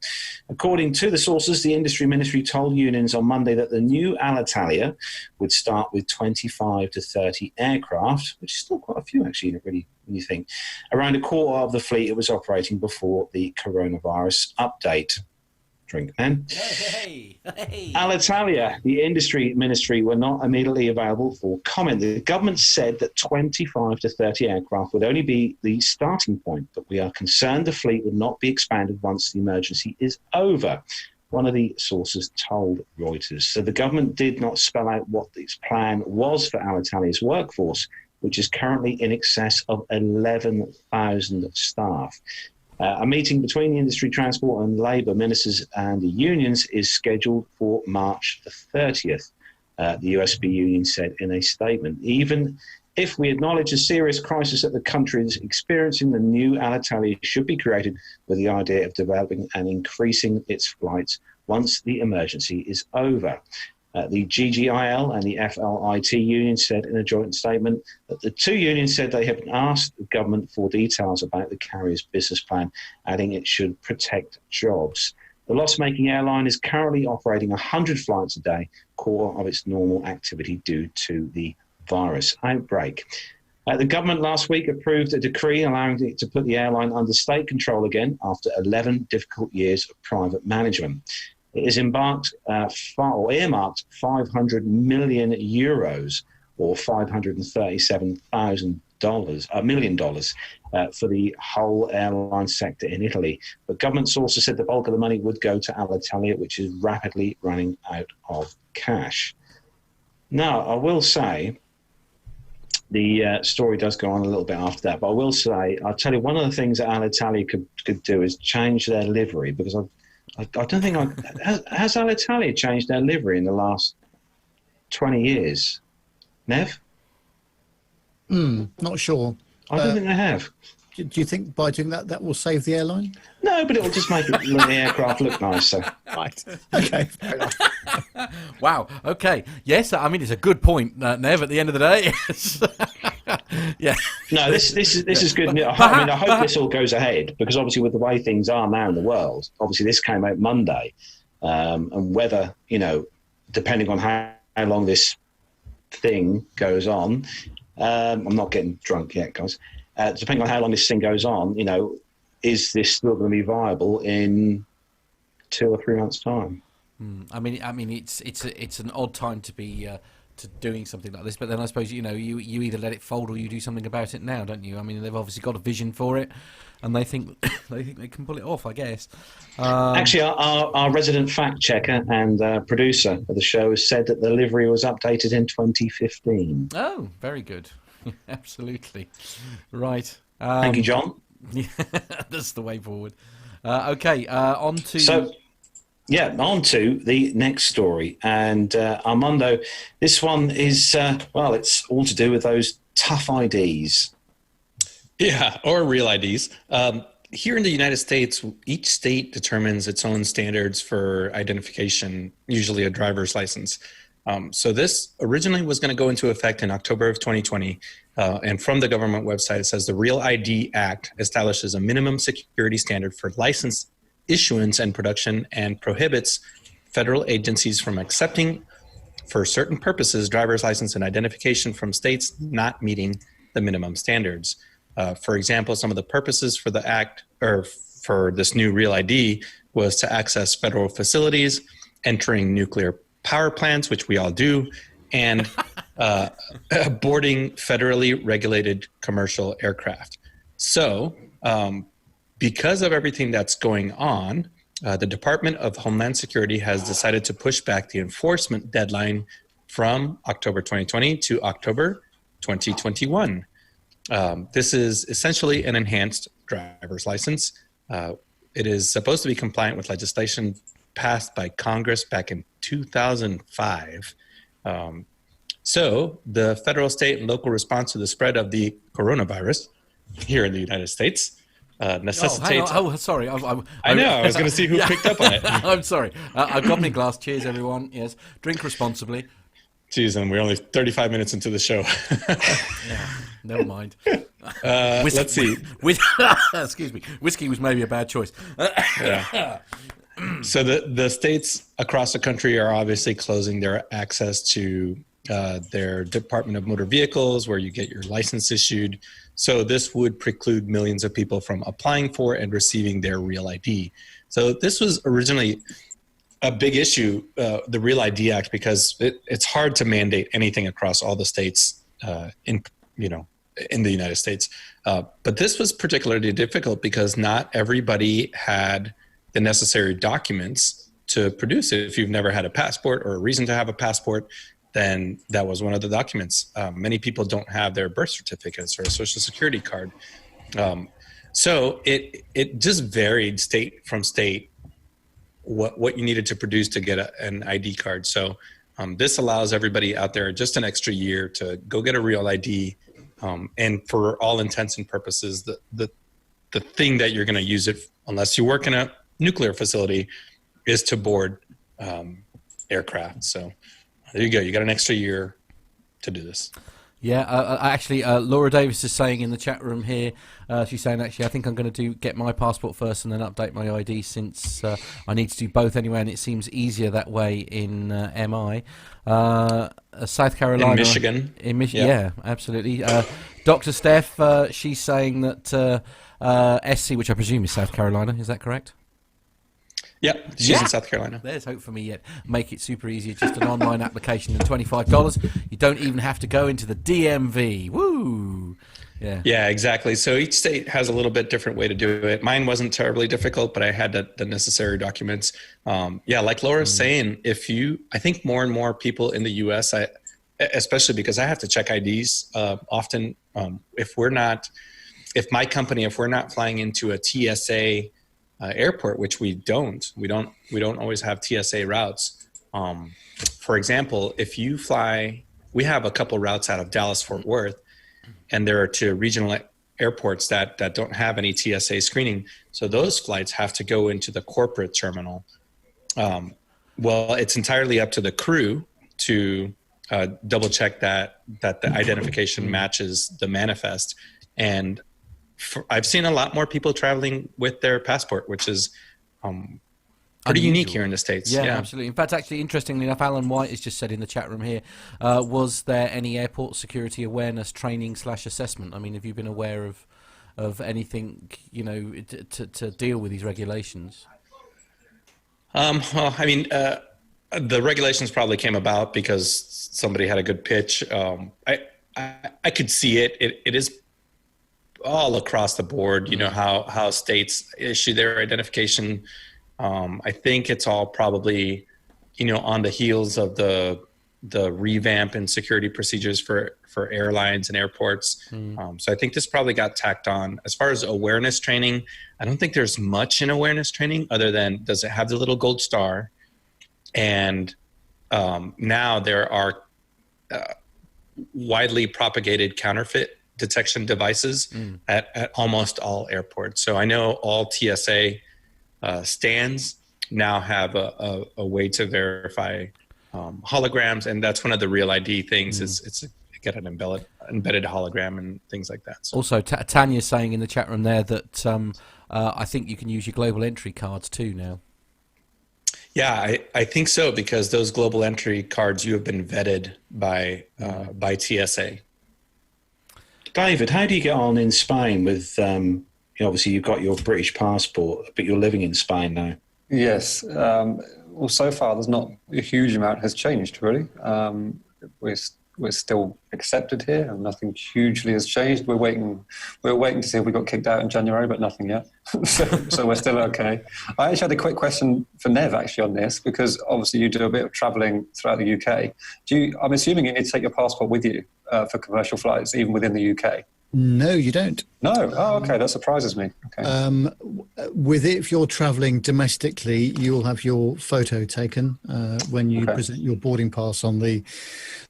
According to the sources, the industry ministry told unions on Monday that the new Alitalia would start with 25 to 30 aircraft, which is still quite a few, actually, really, when you think. Around a quarter of the fleet it was operating before the coronavirus update. Drink, man. Hey. Alitalia, the industry ministry, were not immediately available for comment. The government said that 25 to 30 aircraft would only be the starting point, but we are concerned the fleet would not be expanded once the emergency is over, one of the sources told Reuters. So the government did not spell out what its plan was for Alitalia's workforce, which is currently in excess of 11,000 staff. A meeting between the industry, transport and labour ministers and the unions is scheduled for March the 30th, the USB union said in a statement. Even if we acknowledge a serious crisis that the country is experiencing, the new Alitalia should be created with the idea of developing and increasing its flights once the emergency is over. The GGIL and the FLIT union said in a joint statement that the two unions said they have asked the government for details about the carrier's business plan, adding it should protect jobs. The loss-making airline is currently operating 100 flights a day, core of its normal activity due to the virus outbreak. The government last week approved a decree allowing it to put the airline under state control again after 11 difficult years of private management. It is earmarked 500 million euros, or $537 million for the whole airline sector in Italy. But government sources said the bulk of the money would go to Alitalia, which is rapidly running out of cash. Now, I will say, the story does go on a little bit after that, but I'll tell you, one of the things that Alitalia could do is change their livery, because I don't think has Alitalia changed their livery in the last 20 years? Nev? Not sure. I don't think they have. Do you think by doing that will save the airline? No, but it will just make the aircraft look nicer. Right. Okay. Fair enough. Wow. Okay. Yes. I mean, it's a good point, Nev. At the end of the day. Yeah. No, this is good. I mean, I hope this all goes ahead, because obviously with the way things are now in the world, obviously this came out Monday, and whether, depending on how long this thing goes on, I'm not getting drunk yet, guys. Depending on how long this thing goes on, is this still going to be viable in 2 or 3 months' time? I mean, it's an odd time to be to doing something like this, but then I suppose you either let it fold or you do something about it now, don't you? I mean, they've obviously got a vision for it, and they think they can pull it off, I guess. Actually, our resident fact checker and producer of the show has said that the livery was updated in 2015. Oh, very good. Absolutely right. Thank you, John. Yeah, that's the way forward. Okay, on to... So, yeah, on to the next story. And Armando, this one is, it's all to do with those tough IDs. Yeah, or real IDs. Here in the United States, each state determines its own standards for identification, usually a driver's license. So this originally was going to go into effect in October of 2020. And from the government website, it says the Real ID Act establishes a minimum security standard for license issuance and production and prohibits federal agencies from accepting for certain purposes driver's license and identification from states not meeting the minimum standards. For example, some of the purposes for the act or for this new Real ID was to access federal facilities, entering nuclear power plants, which we all do, and boarding federally regulated commercial aircraft. So because of everything that's going on, the Department of Homeland Security has decided to push back the enforcement deadline from October 2020 to October 2021. This is essentially an enhanced driver's license. It is supposed to be compliant with legislation passed by Congress back in 2005. So the federal, state, and local response to the spread of the coronavirus here in the United States necessitates... Sorry. I know. I was going to see who picked up on it. I'm sorry. I've got my glass. Cheers, everyone. Yes. Drink responsibly. Geez, and we're only 35 minutes into the show. Yeah, never mind. Let's see. Excuse me. Whiskey was maybe a bad choice. Yeah. So the states across the country are obviously closing their access to their Department of Motor Vehicles, where you get your license issued. So this would preclude millions of people from applying for and receiving their Real ID. So this was originally a big issue, the Real ID Act, because it's hard to mandate anything across all the states in the United States. But this was particularly difficult because not everybody had the necessary documents to produce it. If you've never had a passport or a reason to have a passport, then that was one of the documents. Many people don't have their birth certificates or a social security card. So it just varied state from state what you needed to produce to get an ID card. So this allows everybody out there just an extra year to go get a Real ID. And for all intents and purposes, the thing that you're going to use it, unless you work in a nuclear facility, is to board aircraft. So there you go. You got an extra year to do this. Yeah, actually, Laura Davis is saying in the chat room here, she's saying, actually, I think I'm going to get my passport first and then update my ID, since I need to do both anyway, and it seems easier that way in MI. South Carolina. In Michigan. Yeah, absolutely. Dr. Steph, she's saying that SC, which I presume is South Carolina, is that correct? Yeah, she's in South Carolina. There's hope for me yet. Make it super easy. Just an online application and $25. You don't even have to go into the DMV. Woo! Yeah, exactly. So each state has a little bit different way to do it. Mine wasn't terribly difficult, but I had the necessary documents. Like Laura's saying, I think more and more people in the U.S., especially because I have to check IDs often. If we're not flying into a TSA airport, which we don't always have TSA routes. For example, if you fly, we have a couple routes out of Dallas Fort Worth, and there are two regional airports that don't have any TSA screening. So those flights have to go into the corporate terminal. Well, it's entirely up to the crew to double check that the identification matches the manifest. And I've seen a lot more people traveling with their passport, which is pretty unique here in the States. Yeah, absolutely. In fact, actually, interestingly enough, Alan White has just said in the chat room here, was there any airport security awareness training / assessment? I mean, have you been aware of anything, to deal with these regulations? Well, I mean, the regulations probably came about because somebody had a good pitch. I could see it. It is all across the board, how states issue their identification. I think it's all probably, on the heels of the revamp in security procedures for airlines and airports. So I think this probably got tacked on. As far as awareness training, I don't think there's much in awareness training other than, does it have the little gold star? And now there are widely propagated counterfeit detection devices at almost all airports. So I know all TSA stands now have a way to verify holograms, and that's one of the Real ID things. It's get an embedded hologram and things like that. So. Also, Tanya's saying in the chat room there that I think you can use your global entry cards too now. Yeah, I think so, because those global entry cards, you have been vetted by TSA. David, how do you get on in Spain with, obviously you've got your British passport, but you're living in Spain now? Yes. Well, so far there's not a huge amount has changed, really. We're still accepted here, and nothing hugely has changed. We're waiting to see if we got kicked out in January, but nothing yet. so we're still okay. I actually had a quick question for Nev actually on this, because obviously you do a bit of travelling throughout the UK. I'm assuming you need to take your passport with you for commercial flights, even within the UK. No, you don't. No? Oh, okay. That surprises me. Okay. With it, if you're travelling domestically, you will have your photo taken when you present your boarding pass on these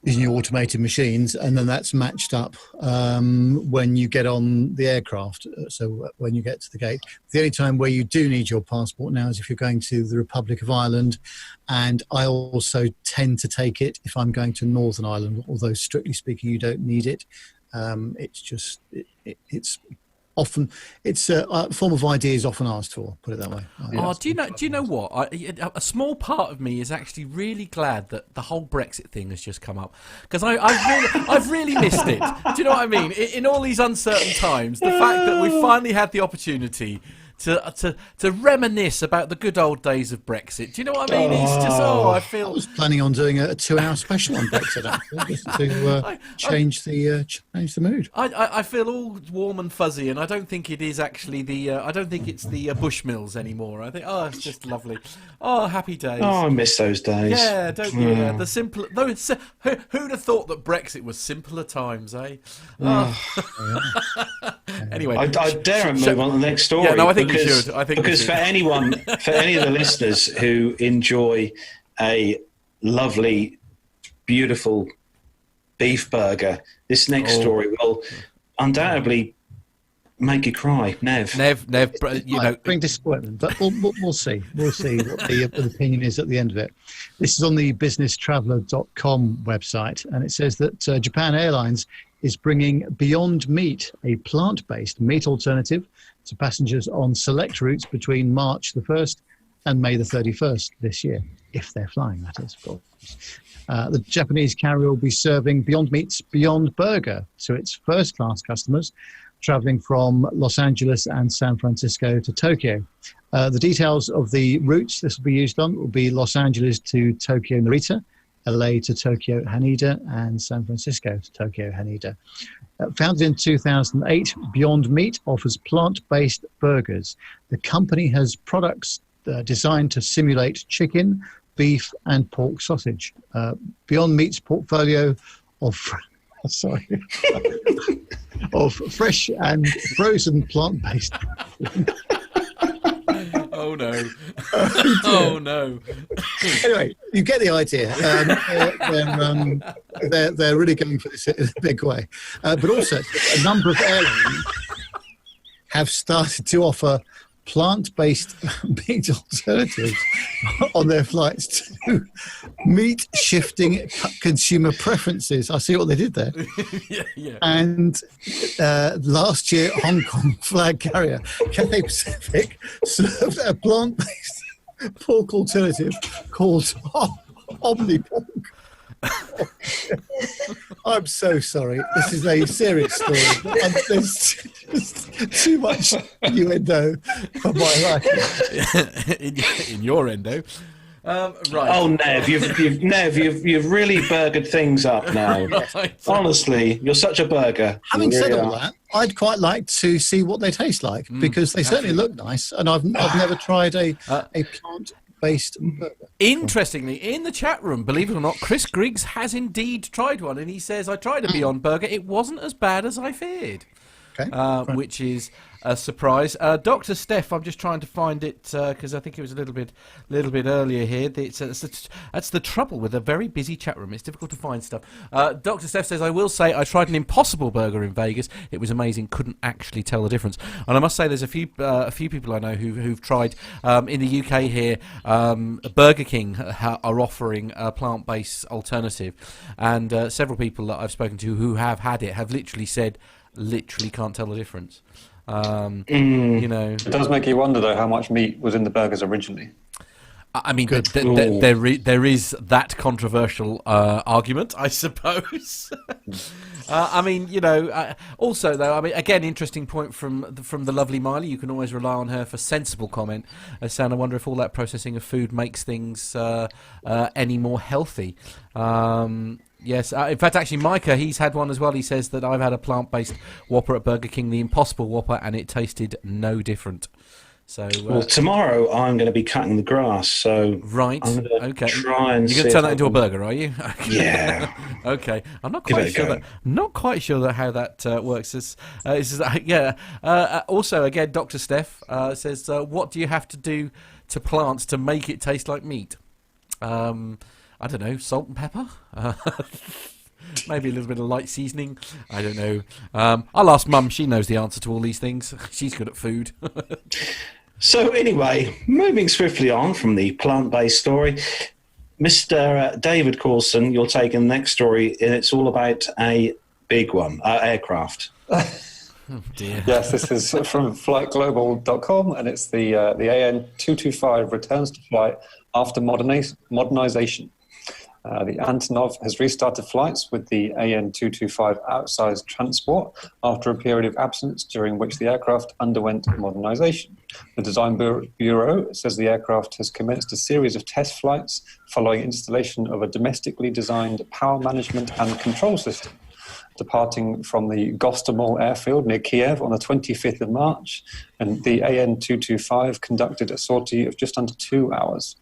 new automated machines, and then that's matched up when you get on the aircraft. So when you get to the gate, the only time where you do need your passport now is if you're going to the Republic of Ireland, and I also tend to take it if I'm going to Northern Ireland, although strictly speaking, you don't need it. It's just it's often a form of ID is often asked for. Put it that way. Do you know what? A small part of me is actually really glad that the whole Brexit thing has just come up, because I've really missed it. Do you know what I mean? In all these uncertain times, the fact that we finally had the opportunity to reminisce about the good old days of Brexit. Do you know what I mean? It's just I was planning on doing a 2-hour special on Brexit actually, just to change the mood. I feel all warm and fuzzy, and I don't think it is actually I don't think it's the Bushmills anymore. I think it's just lovely. Happy days. I miss those days. Yeah, don't you? Yeah. The simple. Who'd have thought that Brexit was simpler times, eh? Anyway, I daren't move on to the next story. Yeah, no, I think we should. Because for any of the listeners who enjoy a lovely, beautiful beef burger, this next story will undoubtedly make you cry. Nev, bring disappointment, but we'll see. We'll see what the opinion is at the end of it. This is on the businesstraveller.com website, and it says that Japan Airlines is bringing Beyond Meat, a plant-based meat alternative, to passengers on select routes between March the 1st and May the 31st this year, if they're flying, that is, of course. The Japanese carrier will be serving Beyond Meat's Beyond Burger to its first-class customers traveling from Los Angeles and San Francisco to Tokyo. The details of the routes this will be used on will be Los Angeles to Tokyo Narita, LA to Tokyo Haneda, and San Francisco to Tokyo Haneda. Founded in 2008, Beyond Meat offers plant-based burgers. The company has products designed to simulate chicken, beef, and pork sausage. Beyond Meat's portfolio of of fresh and frozen plant-based. Oh no! Oh no! Anyway, you get the idea. They're really going for this in a big way, but also a number of airlines have started to offer plant-based meat alternatives on their flights to meat shifting consumer preferences. I see what they did there. Yeah. And last year, Hong Kong flag carrier Cathay Pacific served a plant-based pork alternative called Omni Pork. I'm so sorry. This is a serious story. There's just too much innuendo for my life. in your endo. Right. Oh, Nev, you've really burgered things up now. Right. Honestly, you're such a burger. Having said all that, I'd quite like to see what they taste like, because they certainly look nice, and I've never tried a plant-based burger. Interestingly, in the chat room, believe it or not, Chris Griggs has indeed tried one, and he says, I tried a Beyond Burger. It wasn't as bad as I feared. Okay. Which is a surprise. Dr. Steph, I'm just trying to find it because I think it was a little bit earlier here. That's the trouble with a very busy chat room. It's difficult to find stuff. Dr. Steph says, I will say I tried an Impossible Burger in Vegas. It was amazing. Couldn't actually tell the difference. And I must say there's a few people I know who've tried in the UK here. Burger King are offering a plant-based alternative, and several people that I've spoken to who have had it have literally said can't tell the difference. You know, it does make you wonder though how much meat was in the burgers originally. I mean, there is that controversial argument, I suppose. I mean, you know, also though, I mean, again, interesting point from the lovely Miley. You can always rely on her for sensible comment. Saying, I wonder if all that processing of food makes things any more healthy. Yes, in fact, actually, Micah, he's had one as well. He says that I've had a plant-based Whopper at Burger King, the Impossible Whopper, and it tasted no different. So, well, tomorrow I'm going to be cutting the grass, so right, I'm going to try and. You're going to turn that into a burger, are you? Yeah. Okay, I'm not quite sure that how that works. Also, again, Dr. Steph says, what do you have to do to plants to make it taste like meat? I don't know, salt and pepper. Maybe a little bit of light seasoning. I don't know. I'll ask Mum. She knows the answer to all these things. She's good at food. So anyway, moving swiftly on from the plant-based story, Mr. David Coulson, you're taking the next story, and it's all about a big one, aircraft. Oh dear. Yes, this is from flightglobal.com, and it's the AN225 returns to flight after modernization. The Antonov has restarted flights with the AN225 outsized transport after a period of absence during which the aircraft underwent modernization. The Design Bureau says the aircraft has commenced a series of test flights following installation of a domestically designed power management and control system. Departing from the Gostomel airfield near Kiev on the 25th of March, and the AN225 conducted a sortie of just under 2 hours.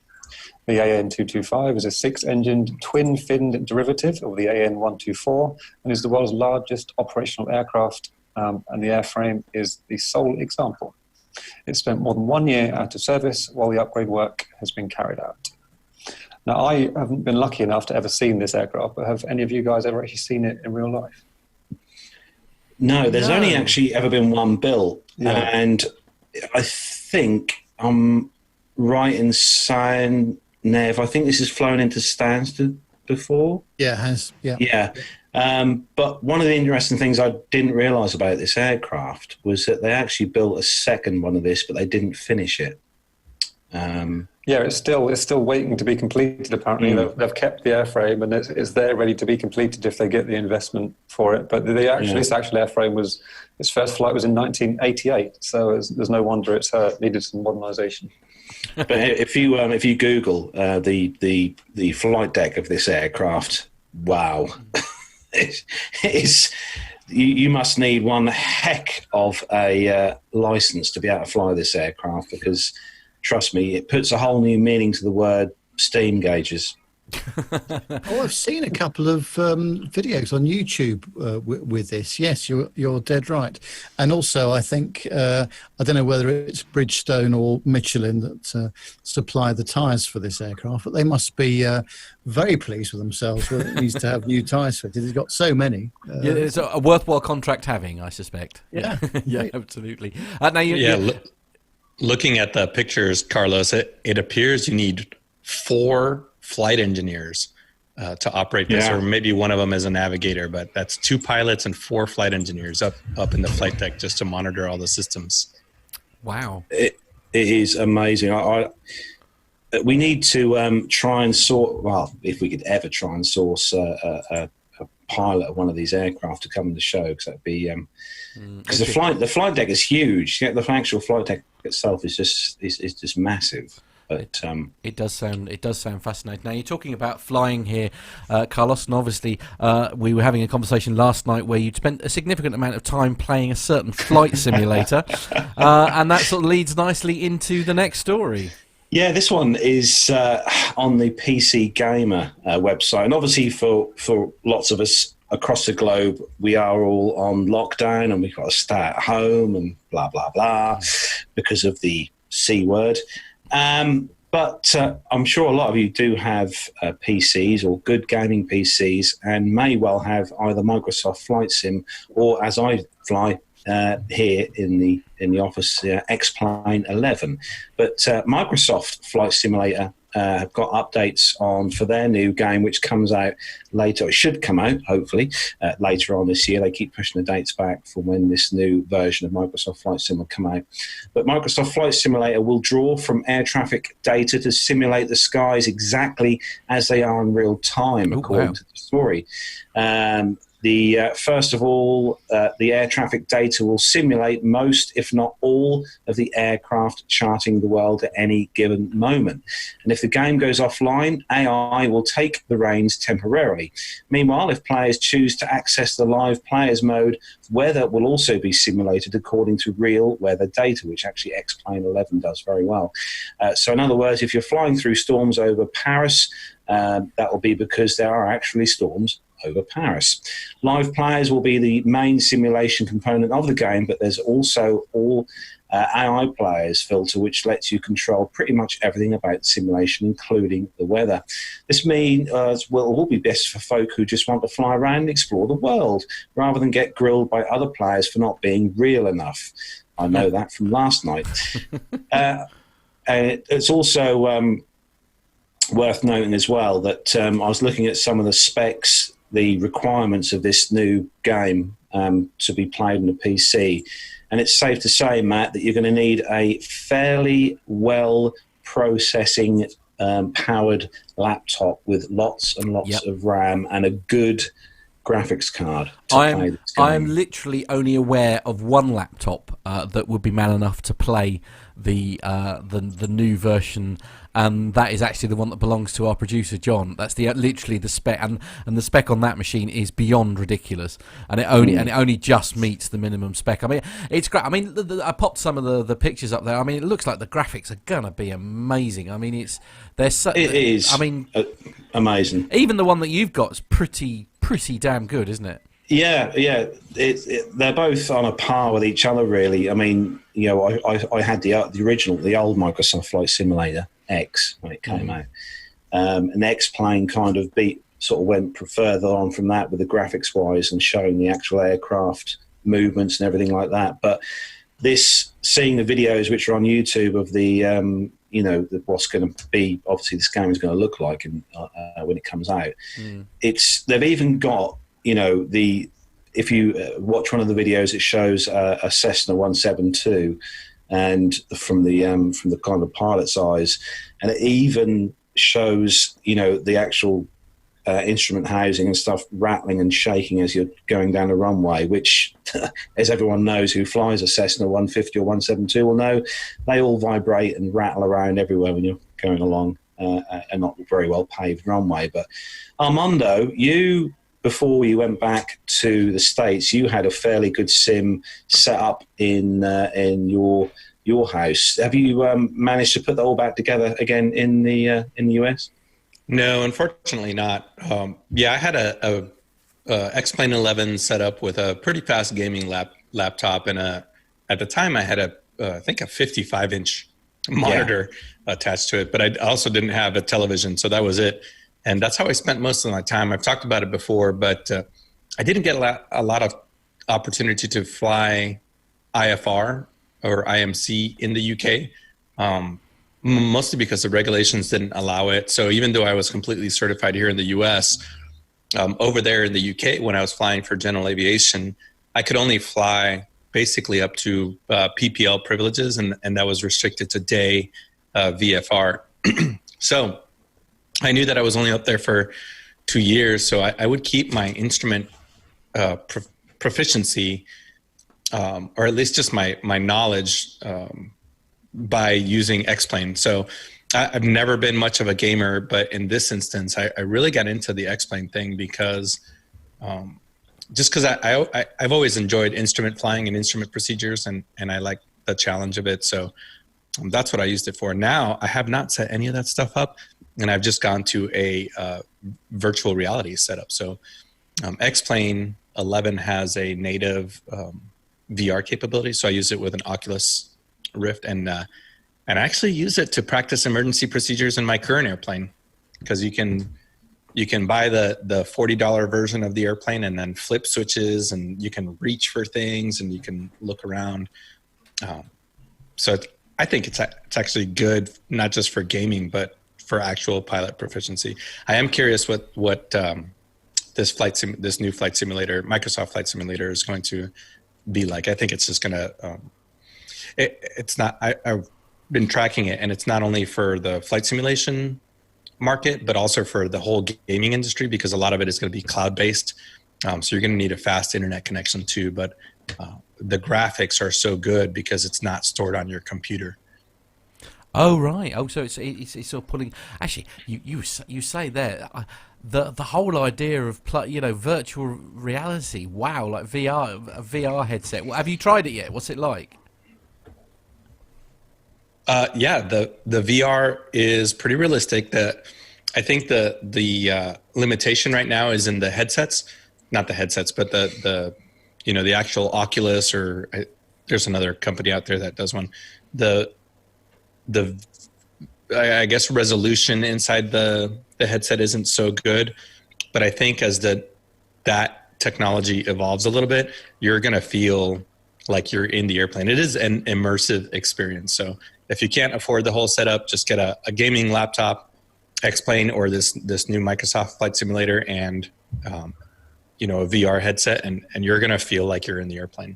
The AN225 is a 6-engined, twin-finned derivative of the AN124 and is the world's largest operational aircraft, and the airframe is the sole example. It spent more than 1 year out of service while the upgrade work has been carried out. Now, I haven't been lucky enough to ever seen this aircraft, but have any of you guys ever actually seen it in real life? No, there's only actually ever been one built, and I think I'm right in saying, Nev, I think this has flown into Stansted before. Yeah, it has. Yeah. Yeah. But one of the interesting things I didn't realise about this aircraft was that they actually built a second one of this, but they didn't finish it. Yeah, it's still waiting to be completed. Apparently, they've kept the airframe, and it's there ready to be completed if they get the investment for it. But this actual airframe its first flight was in 1988, so there's no wonder it's needed some modernisation. But if you Google the flight deck of this aircraft, wow, you must need one heck of a license to be able to fly this aircraft, because trust me, it puts a whole new meaning to the word steam gauges. I've seen a couple of videos on YouTube with this. Yes, you're dead right. And also, I think I don't know whether it's Bridgestone or Michelin that supply the tyres for this aircraft, but they must be very pleased with themselves when it needs to have new tyres fitted. It's got so many. Yeah, it's a worthwhile contract having, I suspect. Yeah, yeah, absolutely. Looking at the pictures, Carlos, it appears you need 4 flight engineers to operate this, or maybe one of them as a navigator, but that's 2 pilots and 4 flight engineers up in the flight deck just to monitor all the systems. Wow. It is amazing. We need to try and if we could ever try and source a pilot of one of these aircraft to come on the show, because that'd be because the flight deck is huge. Yeah, the actual flight deck itself is just massive. But it does sound fascinating. Now, you're talking about flying here, Carlos, and obviously we were having a conversation last night where you'd spent a significant amount of time playing a certain flight simulator, and that sort of leads nicely into the next story. Yeah, this one is on the PC Gamer website, and obviously for lots of us across the globe, we are all on lockdown and we've got to stay at home and blah, blah, blah because of the C word. But I'm sure a lot of you do have PCs or good gaming PCs and may well have either Microsoft Flight Sim or, as I fly here in the office, X-Plane 11. But Microsoft Flight Simulator have got updates on for their new game, which comes out later. It should come out, hopefully, later on this year. They keep pushing the dates back for when this new version of Microsoft Flight Sim will come out. But Microsoft Flight Simulator will draw from air traffic data to simulate the skies exactly as they are in real time, according to the story. First of all, the air traffic data will simulate most, if not all, of the aircraft charting the world at any given moment. And if the game goes offline, AI will take the reins temporarily. Meanwhile, if players choose to access the live players mode, weather will also be simulated according to real weather data, which actually X-Plane 11 does very well. So in other words, if you're flying through storms over Paris, that will be because there are actually storms over Paris. Live players will be the main simulation component of the game, but there's also all AI players filter, which lets you control pretty much everything about the simulation, including the weather. This means will be best for folk who just want to fly around and explore the world, rather than get grilled by other players for not being real enough. I know that from last night. And it's also worth noting as well that I was looking at some of the specs, the requirements of this new game to be played on a PC. And it's safe to say, Matt, that you're going to need a fairly well processing powered laptop with lots and lots of RAM and a good graphics card to play this game. I am literally only aware of one laptop that would be man enough to play the new version, and that is actually the one that belongs to our producer John. That's literally the spec, and the spec on that machine is beyond ridiculous, and it only just meets the minimum spec. I mean, it's great. I mean, I popped some of the pictures up there. I mean, it looks like the graphics are gonna be amazing. I mean, it is. I mean, amazing. Even the one that you've got is pretty damn good, isn't it? Yeah. They're both on a par with each other, really. I mean, you know, I had the original, the old Microsoft Flight Simulator X when it came out. And X-Plane kind of went further on from that with the graphics wise and showing the actual aircraft movements and everything like that. But seeing the videos which are on YouTube of the what's going to be, obviously this game is going to look like when it comes out. They've even got, if you watch one of the videos, it shows a Cessna 172 and from the kind of pilot's eyes, and it even shows the actual instrument housing and stuff rattling and shaking as you're going down the runway, which, as everyone knows who flies a Cessna 150 or 172 will know, they all vibrate and rattle around everywhere when you're going along a not very well paved runway. But Armando, before you went back to the States, you had a fairly good sim set up in your house. Have you managed to put that all back together again in the US? No, unfortunately not. I had a X-Plane 11 set up with a pretty fast gaming laptop, and at the time I had I think a 55-inch monitor attached to it, but I also didn't have a television, so that was it. And that's how I spent most of my time. I've talked about it before, but I didn't get a lot of opportunity to fly IFR or IMC in the UK. Mostly because the regulations didn't allow it. So even though I was completely certified here in the US, over there in the UK, when I was flying for general aviation, I could only fly basically up to PPL privileges, and that was restricted to day VFR. So I knew that I was only up there for 2 years, so I would keep my instrument proficiency, or at least just my knowledge, by using X-Plane. So I've never been much of a gamer, but in this instance, I really got into the X-Plane thing because I've always enjoyed instrument flying and instrument procedures, and I like the challenge of it. So that's what I used it for. Now I have not set any of that stuff up, and I've just gone to a virtual reality setup. So X-Plane 11 has a native VR capability, so I use it with an Oculus Rift, and I actually use it to practice emergency procedures in my current airplane, because you can buy the $40 version of the airplane and then flip switches, and you can reach for things and you can look around. So I think it's actually good, not just for gaming, but for actual pilot proficiency. I am curious what this new flight simulator, Microsoft Flight Simulator, is going to be like. I think it's just going to. It's not. I've been tracking it, and it's not only for the flight simulation market, but also for the whole gaming industry, because a lot of it is going to be cloud-based. So you're going to need a fast internet connection too. But the graphics are so good because it's not stored on your computer. Oh right. Oh, so it's sort of pulling. Actually, you say there the whole idea of virtual reality. Wow, like a VR headset. Have you tried it yet? What's it like? Yeah, the VR is pretty realistic. I think the limitation right now is in the headsets, not the headsets, but the actual Oculus, or there's another company out there that does one. I guess resolution inside the headset isn't so good, but I think as that technology evolves a little bit, you're gonna feel like you're in the airplane. It is an immersive experience. So if you can't afford the whole setup, just get a gaming laptop, X-Plane, or this new Microsoft Flight Simulator, and a VR headset, and you're gonna feel like you're in the airplane.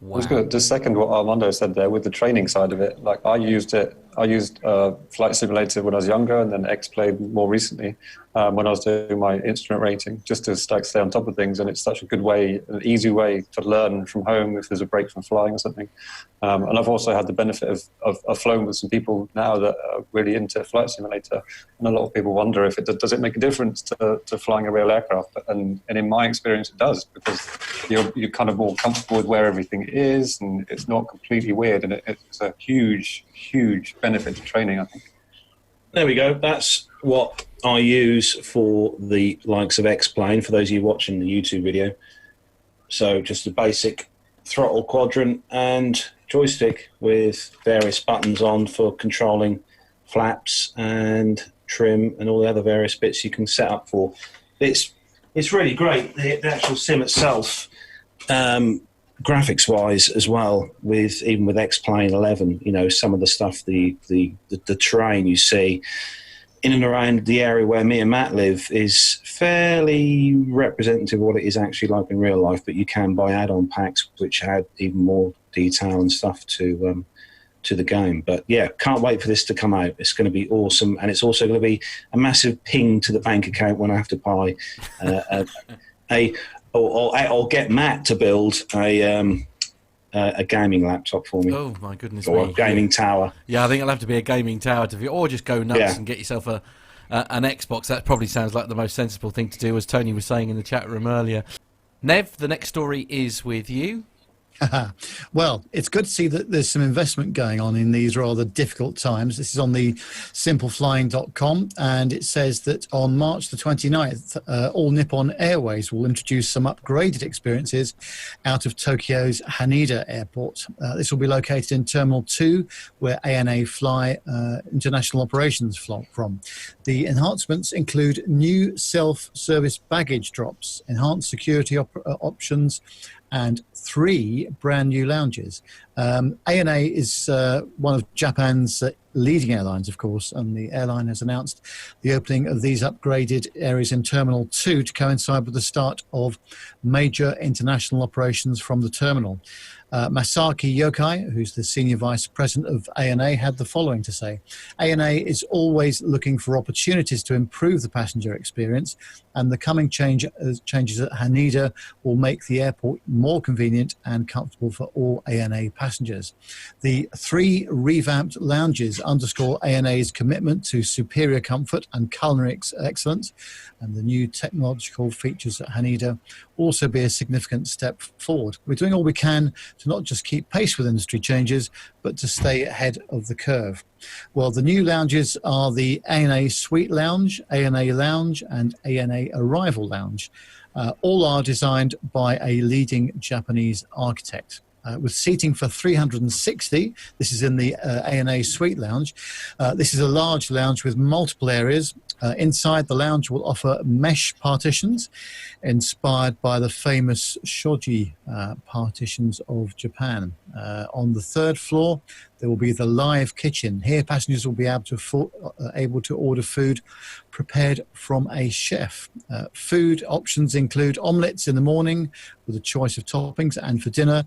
Wow. I was going to second what Armando said there with the training side of it. Like I used Flight Simulator when I was younger, and then X-Plane more recently when I was doing my instrument rating, just to stay on top of things. And it's such a good way, an easy way to learn from home if there's a break from flying or something. And I've also had the benefit of flown with some people now that are really into Flight Simulator. And a lot of people wonder if does it make a difference to flying a real aircraft? And in my experience, it does, because you're kind of more comfortable with where everything is, and it's not completely weird. And it's a huge, huge benefit to training, I think. There we go. That's what I use for the likes of X-Plane, for those of you watching the YouTube video. So just a basic throttle quadrant and joystick with various buttons on for controlling flaps and trim and all the other various bits you can set up for. It's really great. The actual sim itself, graphics-wise as well, even with X-Plane 11, some of the stuff, the terrain you see in and around the area where me and Matt live is fairly representative of what it is actually like in real life, but you can buy add-on packs which add even more detail and stuff to the game. But yeah, can't wait for this to come out. It's going to be awesome, and it's also going to be a massive ping to the bank account when I have to buy or get Matt to build a gaming laptop for me. Oh my goodness or me! A gaming tower. Yeah, I think it'll have to be a gaming tower or just go nuts and get yourself an Xbox. That probably sounds like the most sensible thing to do, as Tony was saying in the chat room earlier. Nev, the next story is with you. Well, it's good to see that there's some investment going on in these rather difficult times. This is on the simpleflying.com, and it says that on March the 29th, All Nippon Airways will introduce some upgraded experiences out of Tokyo's Haneda Airport. This will be located in Terminal 2, where ANA fly international operations from. The enhancements include new self-service baggage drops, enhanced security options, and 3 brand new lounges. ANA is one of Japan's leading airlines, of course, and the airline has announced the opening of these upgraded areas in Terminal 2 to coincide with the start of major international operations from the terminal. Masaki Yokai, who's the Senior Vice President of ANA, had the following to say. ANA is always looking for opportunities to improve the passenger experience, and the coming changes at Haneda will make the airport more convenient and comfortable for all ANA passengers. The 3 revamped lounges underscore ANA's commitment to superior comfort and culinary excellence, and the new technological features at Haneda will also be a significant step forward. We're doing all we can to not just keep pace with industry changes, but to stay ahead of the curve. Well, the new lounges are the ANA Suite Lounge, ANA Lounge, and ANA Arrival Lounge. All are designed by a leading Japanese architect. With seating for 360. This is in the ANA Suite Lounge. This is a large lounge with multiple areas. Inside the lounge will offer mesh partitions inspired by the famous shoji partitions of Japan. On the third floor, there will be the live kitchen. Here, passengers will be able to order food prepared from a chef. Food options include omelettes in the morning with a choice of toppings, and for dinner,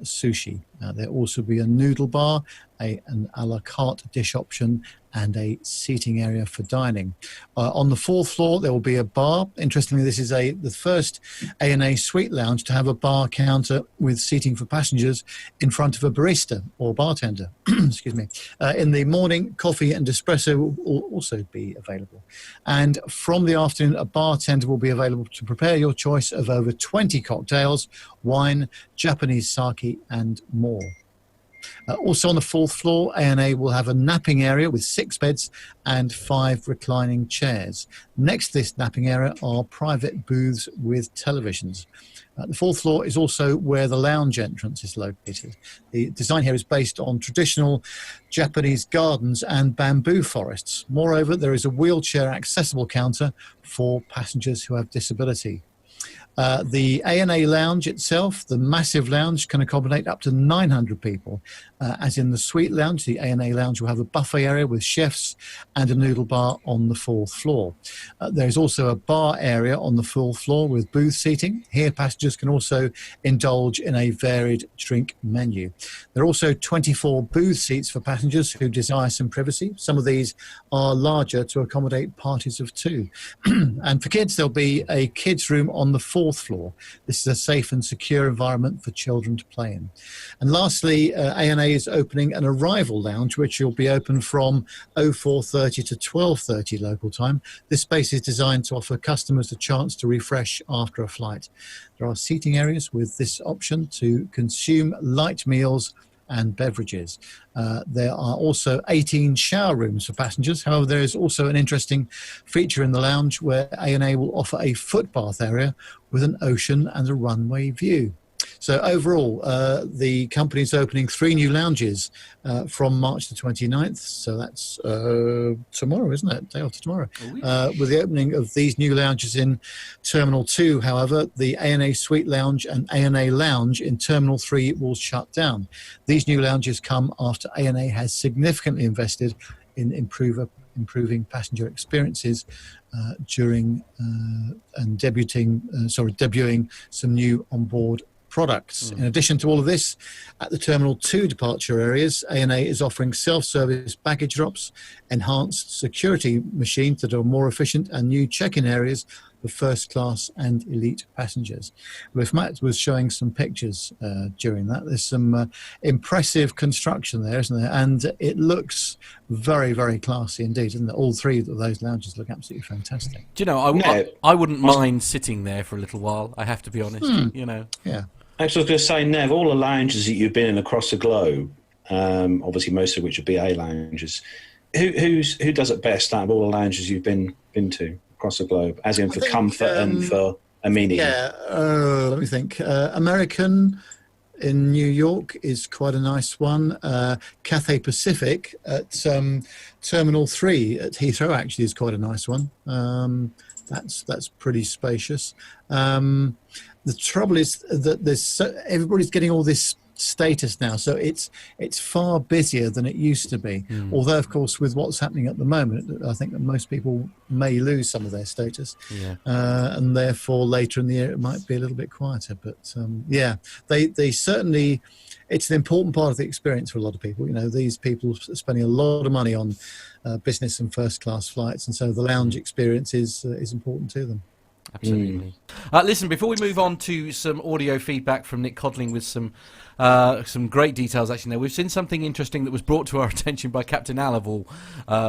sushi. There'll also be a noodle bar, an a la carte dish option, and a seating area for dining. On the fourth floor, there will be a bar. Interestingly, this is the first ANA Suite Lounge to have a bar counter with seating for passengers in front of a barista or bartender. Excuse me. In the morning, coffee and espresso will also be available. And from the afternoon, a bartender will be available to prepare your choice of over 20 cocktails, wine, Japanese sake, and more. Also on the fourth floor, ANA will have a napping area with 6 beds and 5 reclining chairs. Next to this napping area are private booths with televisions. The fourth floor is also where the lounge entrance is located. The design here is based on traditional Japanese gardens and bamboo forests. Moreover, there is a wheelchair accessible counter for passengers who have disability. The ANA Lounge itself, the massive lounge, can accommodate up to 900 people. As in the Suite Lounge, the ANA Lounge will have a buffet area with chefs and a noodle bar on the fourth floor. There is also a bar area on the fourth floor with booth seating. Here, passengers can also indulge in a varied drink menu. There are also 24 booth seats for passengers who desire some privacy. Some of these are larger to accommodate parties of 2. And for kids, there'll be a kids' room on the fourth floor. This is a safe and secure environment for children to play in. And lastly, ANA is opening an arrival lounge, which will be open from 04:30 to 12:30 local time. This space is designed to offer customers a chance to refresh after a flight. There are seating areas with this option to consume light meals and beverages. There are also 18 shower rooms for passengers. However, there is also an interesting feature in the lounge where ANA will offer a footbath area with an ocean and a runway view. So overall, the company is opening 3 new lounges from March the 29th. So that's tomorrow, isn't it? Day after tomorrow. With the opening of these new lounges in Terminal 2, however, the ANA Suite Lounge and ANA Lounge in Terminal 3 will shut down. These new lounges come after ANA has significantly invested in improving passenger experiences during and debuting some new onboard products. In addition to all of this, at the Terminal 2 departure areas, ANA is offering self-service baggage drops, enhanced security machines that are more efficient, and new check-in areas for first class and elite passengers. Well, if Matt was showing some pictures during that, there's some impressive construction there, isn't there? And it looks very, very classy indeed, isn't it? All 3 of those lounges look absolutely fantastic. Do you know, I wouldn't mind sitting there for a little while, I have to be honest, you know. Yeah. Actually, I was going to say, Nev, all the lounges that you've been in across the globe, obviously most of which are BA lounges, who does it best out of all the lounges you've been to across the globe, as in for comfort and for amenity? Yeah, let me think. American in New York is quite a nice one. Cathay Pacific at Terminal 3 at Heathrow actually is quite a nice one. That's pretty spacious. The trouble is that everybody's getting all this status now, so it's far busier than it used to be. Although, of course, with what's happening at the moment, I think that most people may lose some of their status, and therefore later in the year it might be a little bit quieter. But they certainly, it's an important part of the experience for a lot of people. You know, these people are spending a lot of money on business and first class flights, and so the lounge experience is important to them. Absolutely. Listen, before we move on to some audio feedback from Nik Codling with some great details, actually, now we've seen something interesting that was brought to our attention by Captain Al of all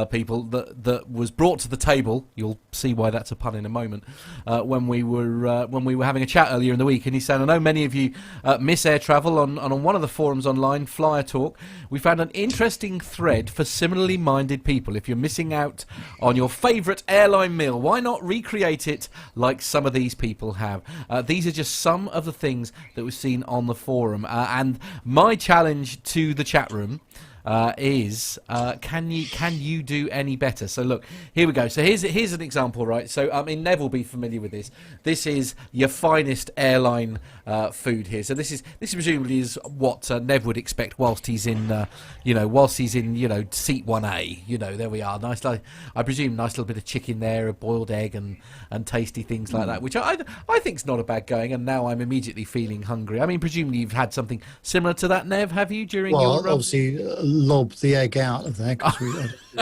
people that was brought to the table. You'll see why that's a pun in a moment. When we were having a chat earlier in the week, and he said, I know many of you miss air travel. On one of the forums online, Flyer Talk, we found an interesting thread for similarly minded people. If you're missing out on your favourite airline meal, why not recreate it like like some of these people have. These are just some of the things that we've seen on the forum. And my challenge to the chat room is can you do any better? So look, here we go. So here's an example, right? So Nev will be familiar with this. This is your finest airline food here. So this presumably is what Nev would expect whilst he's in seat 1A. There we are. I presume nice little bit of chicken there, a boiled egg and tasty things like that, which I think's not a bad going. And now I'm immediately feeling hungry. I mean, presumably you've had something similar to that, Nev, have you, during your obviously lob the egg out of there because we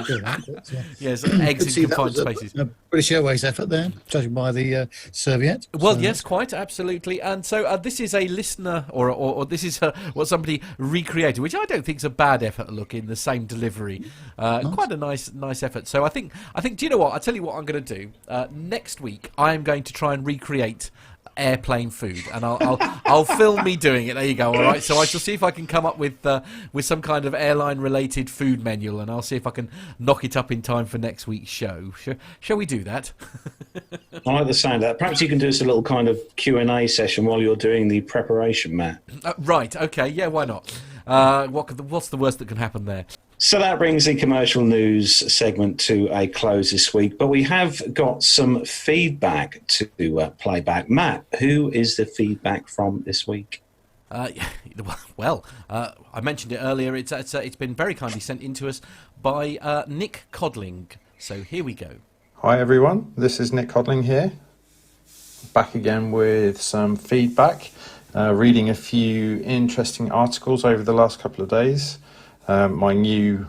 do that. But, yes, eggs in confined spaces. A British Airways effort there, judging by the serviette. Well, yes, quite absolutely. And so this is a listener, or this is what somebody recreated, which I don't think is a bad effort. Look, in the same delivery, nice. Quite a nice effort. So I think. Do you know what? I tell you what I'm going to do next week. I am going to try and recreate airplane food, and I'll film me doing it. There you go. All right, so I shall see if I can come up with some kind of airline related food manual, and I'll see if I can knock it up in time for next week's show. Shall we do that? I like the sound of that. Perhaps you can do us a little kind of Q&A session while you're doing the preparation, Matt. Right, okay, yeah, why not? What's the worst that can happen there? So that brings the commercial news segment to a close this week, but we have got some feedback to play back. Matt, who is the feedback from this week? Well, I mentioned it earlier. It's been very kindly sent in to us by Nik Codling. So here we go. Hi everyone, this is Nik Codling here, back again with some feedback, reading a few interesting articles over the last couple of days. My new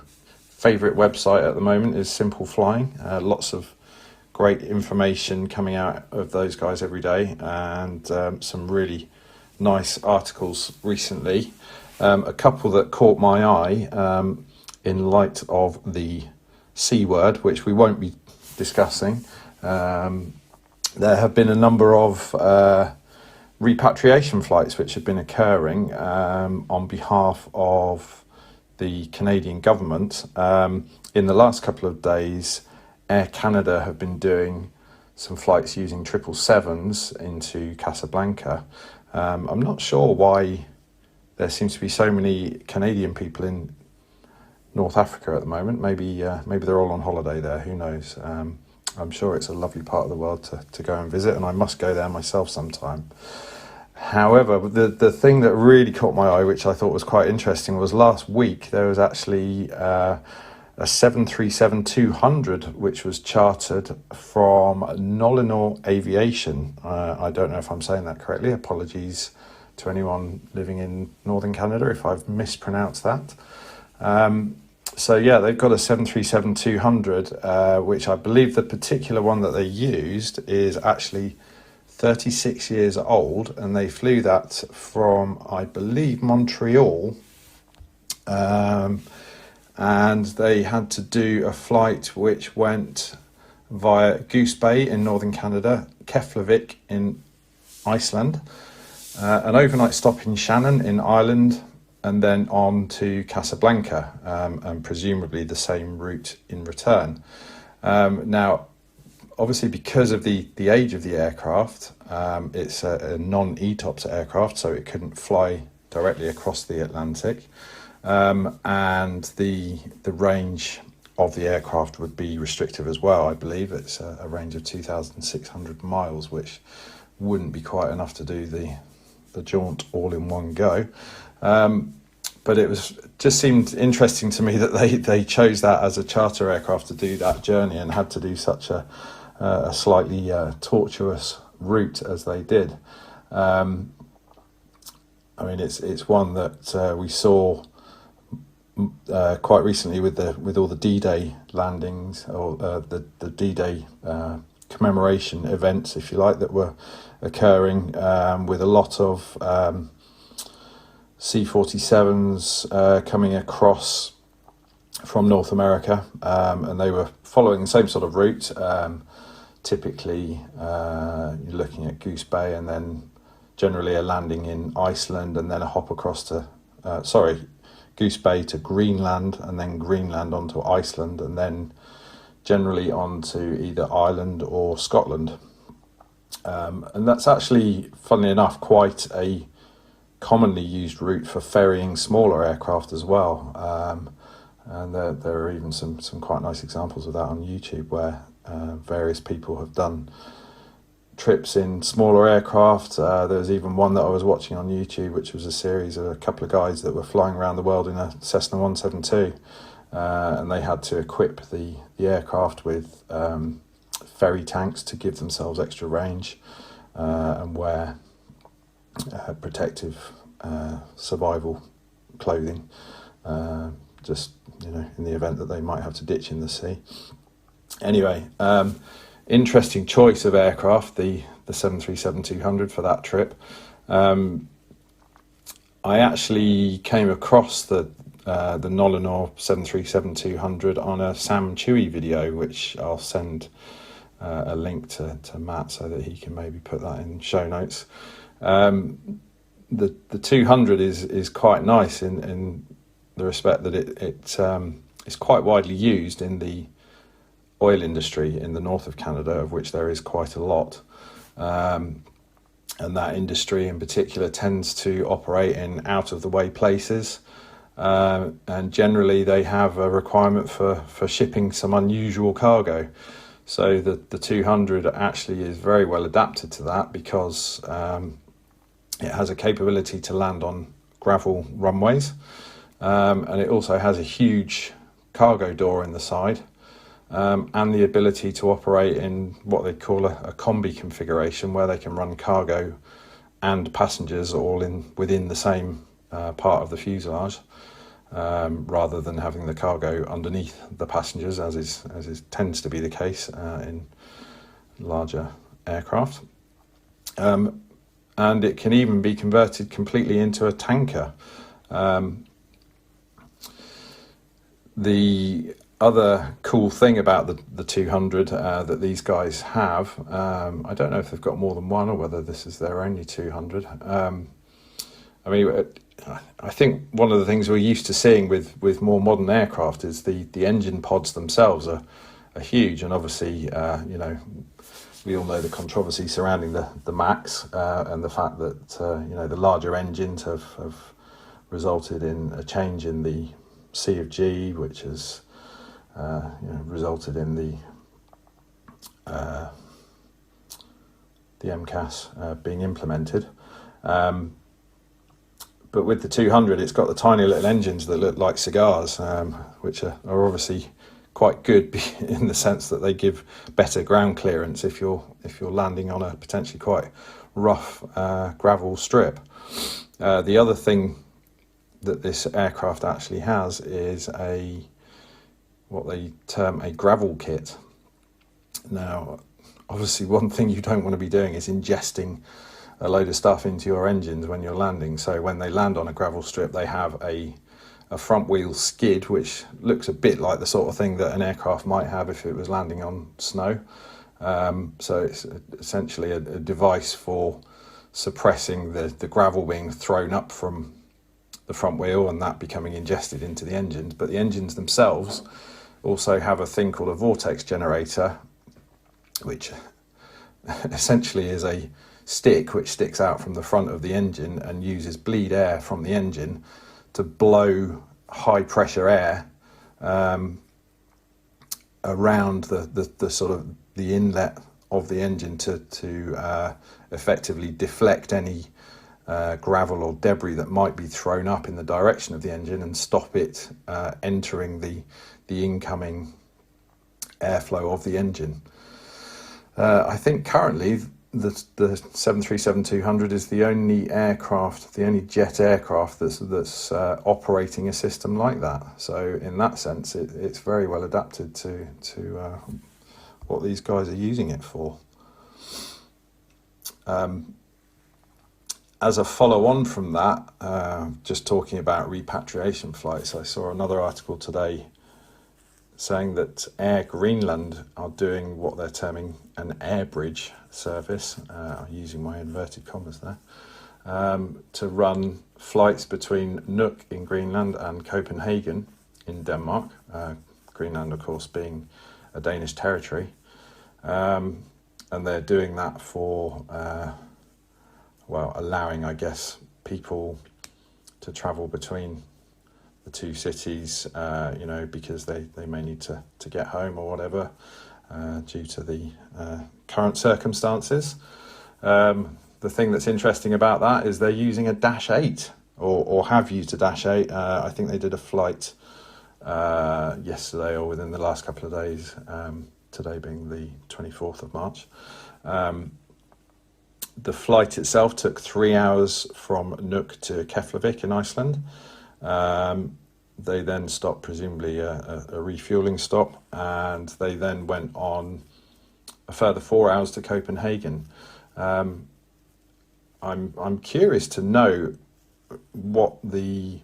favourite website at the moment is Simple Flying. Lots of great information coming out of those guys every day, and some really nice articles recently. A couple that caught my eye in light of the C word, which we won't be discussing. There have been a number of repatriation flights which have been occurring on behalf of the Canadian government. In the last couple of days, Air Canada have been doing some flights using 777s into Casablanca. I'm not sure why there seems to be so many Canadian people in North Africa at the moment. Maybe they're all on holiday there, who knows. I'm sure it's a lovely part of the world to go and visit, and I must go there myself sometime. However, the thing that really caught my eye, which I thought was quite interesting, was last week there was actually a 737-200 which was chartered from Nolinor Aviation. I don't know if I'm saying that correctly. Apologies to anyone living in Northern Canada if I've mispronounced that. So yeah, they've got a 737-200, which I believe the particular one that they used is actually 36 years old, and they flew that from, I believe, Montreal, and they had to do a flight which went via Goose Bay in northern Canada, Keflavik in Iceland, an overnight stop in Shannon in Ireland, and then on to Casablanca, and presumably the same route in return. Now, obviously, because of the age of the aircraft, it's a non-ETOPS aircraft, so it couldn't fly directly across the Atlantic, and the range of the aircraft would be restrictive as well. I believe it's a range of 2,600 miles, which wouldn't be quite enough to do the jaunt all in one go. But it just seemed interesting to me that they chose that as a charter aircraft to do that journey and had to do such a slightly tortuous route as they did. I mean, it's one that we saw quite recently with all the D-Day landings, or the D-Day commemoration events, if you like, that were occurring, with a lot of C-47s coming across from North America, and they were following the same sort of route. Typically, you're looking at Goose Bay, and then generally a landing in Iceland, and then a hop across to Goose Bay to Greenland, and then Greenland onto Iceland, and then generally onto either Ireland or Scotland. And that's actually, funnily enough, quite a commonly used route for ferrying smaller aircraft as well. And there are even some quite nice examples of that on YouTube, where various people have done trips in smaller aircraft. There was even one that I was watching on YouTube, which was a series of a couple of guys that were flying around the world in a Cessna 172, and they had to equip the aircraft with ferry tanks to give themselves extra range, and wear protective survival clothing, just in the event that they might have to ditch in the sea. Anyway, interesting choice of aircraft, the 737-200 for that trip. I actually came across the Nolinor 737-200 on a Sam Chewy video, which I'll send a link to Matt so that he can maybe put that in show notes. The 200 is quite nice in the respect that it's quite widely used in the oil industry in the north of Canada, of which there is quite a lot. And that industry in particular tends to operate in out-of-the-way places. And generally they have a requirement for shipping some unusual cargo. So the 200 actually is very well adapted to that, because it has a capability to land on gravel runways. And it also has a huge cargo door in the side, and the ability to operate in what they call a combi configuration, where they can run cargo and passengers all within the same part of the fuselage, rather than having the cargo underneath the passengers, as tends to be the case in larger aircraft. And it can even be converted completely into a tanker. The other cool thing about the 200 that these guys have, I don't know if they've got more than one or whether this is their only 200. I mean, I think one of the things we're used to seeing with more modern aircraft is the engine pods themselves are huge, and obviously we all know the controversy surrounding the Max, and the fact that the larger engines have resulted in a change in the C of G, which has resulted in the MCAS being implemented. But with the 200, it's got the tiny little engines that look like cigars, which are obviously quite good in the sense that they give better ground clearance if you're landing on a potentially quite rough gravel strip. The other thing that this aircraft actually has is what they term a gravel kit. Now, obviously, one thing you don't want to be doing is ingesting a load of stuff into your engines when you're landing. So when they land on a gravel strip, they have a front wheel skid, which looks a bit like the sort of thing that an aircraft might have if it was landing on snow. So it's essentially a device for suppressing the gravel being thrown up from the front wheel and that becoming ingested into the engines. But the engines themselves also have a thing called a vortex generator, which essentially is a stick which sticks out from the front of the engine and uses bleed air from the engine to blow high pressure air around the sort of the inlet of the engine to effectively deflect any gravel or debris that might be thrown up in the direction of the engine and stop it entering the incoming airflow of the engine. I think currently the 737-200 is the only jet aircraft that's operating a system like that. So in that sense, it's very well adapted to what these guys are using it for. As a follow-on from that, just talking about repatriation flights, I saw another article today saying that Air Greenland are doing what they're terming an air bridge service, using my inverted commas there, to run flights between Nuuk in Greenland and Copenhagen in Denmark, Greenland of course being a Danish territory, they're doing that for, allowing, I guess, people to travel between the two cities, because they may need to get home or whatever, due to the current circumstances. The thing that's interesting about that is they're using a Dash 8, or have used a Dash 8. I think they did a flight yesterday or within the last couple of days, today being the 24th of March. The flight itself took 3 hours from Nuuk to Keflavik in Iceland. They then stopped, presumably a refueling stop, and they then went on a further 4 hours to Copenhagen. I'm curious to know what the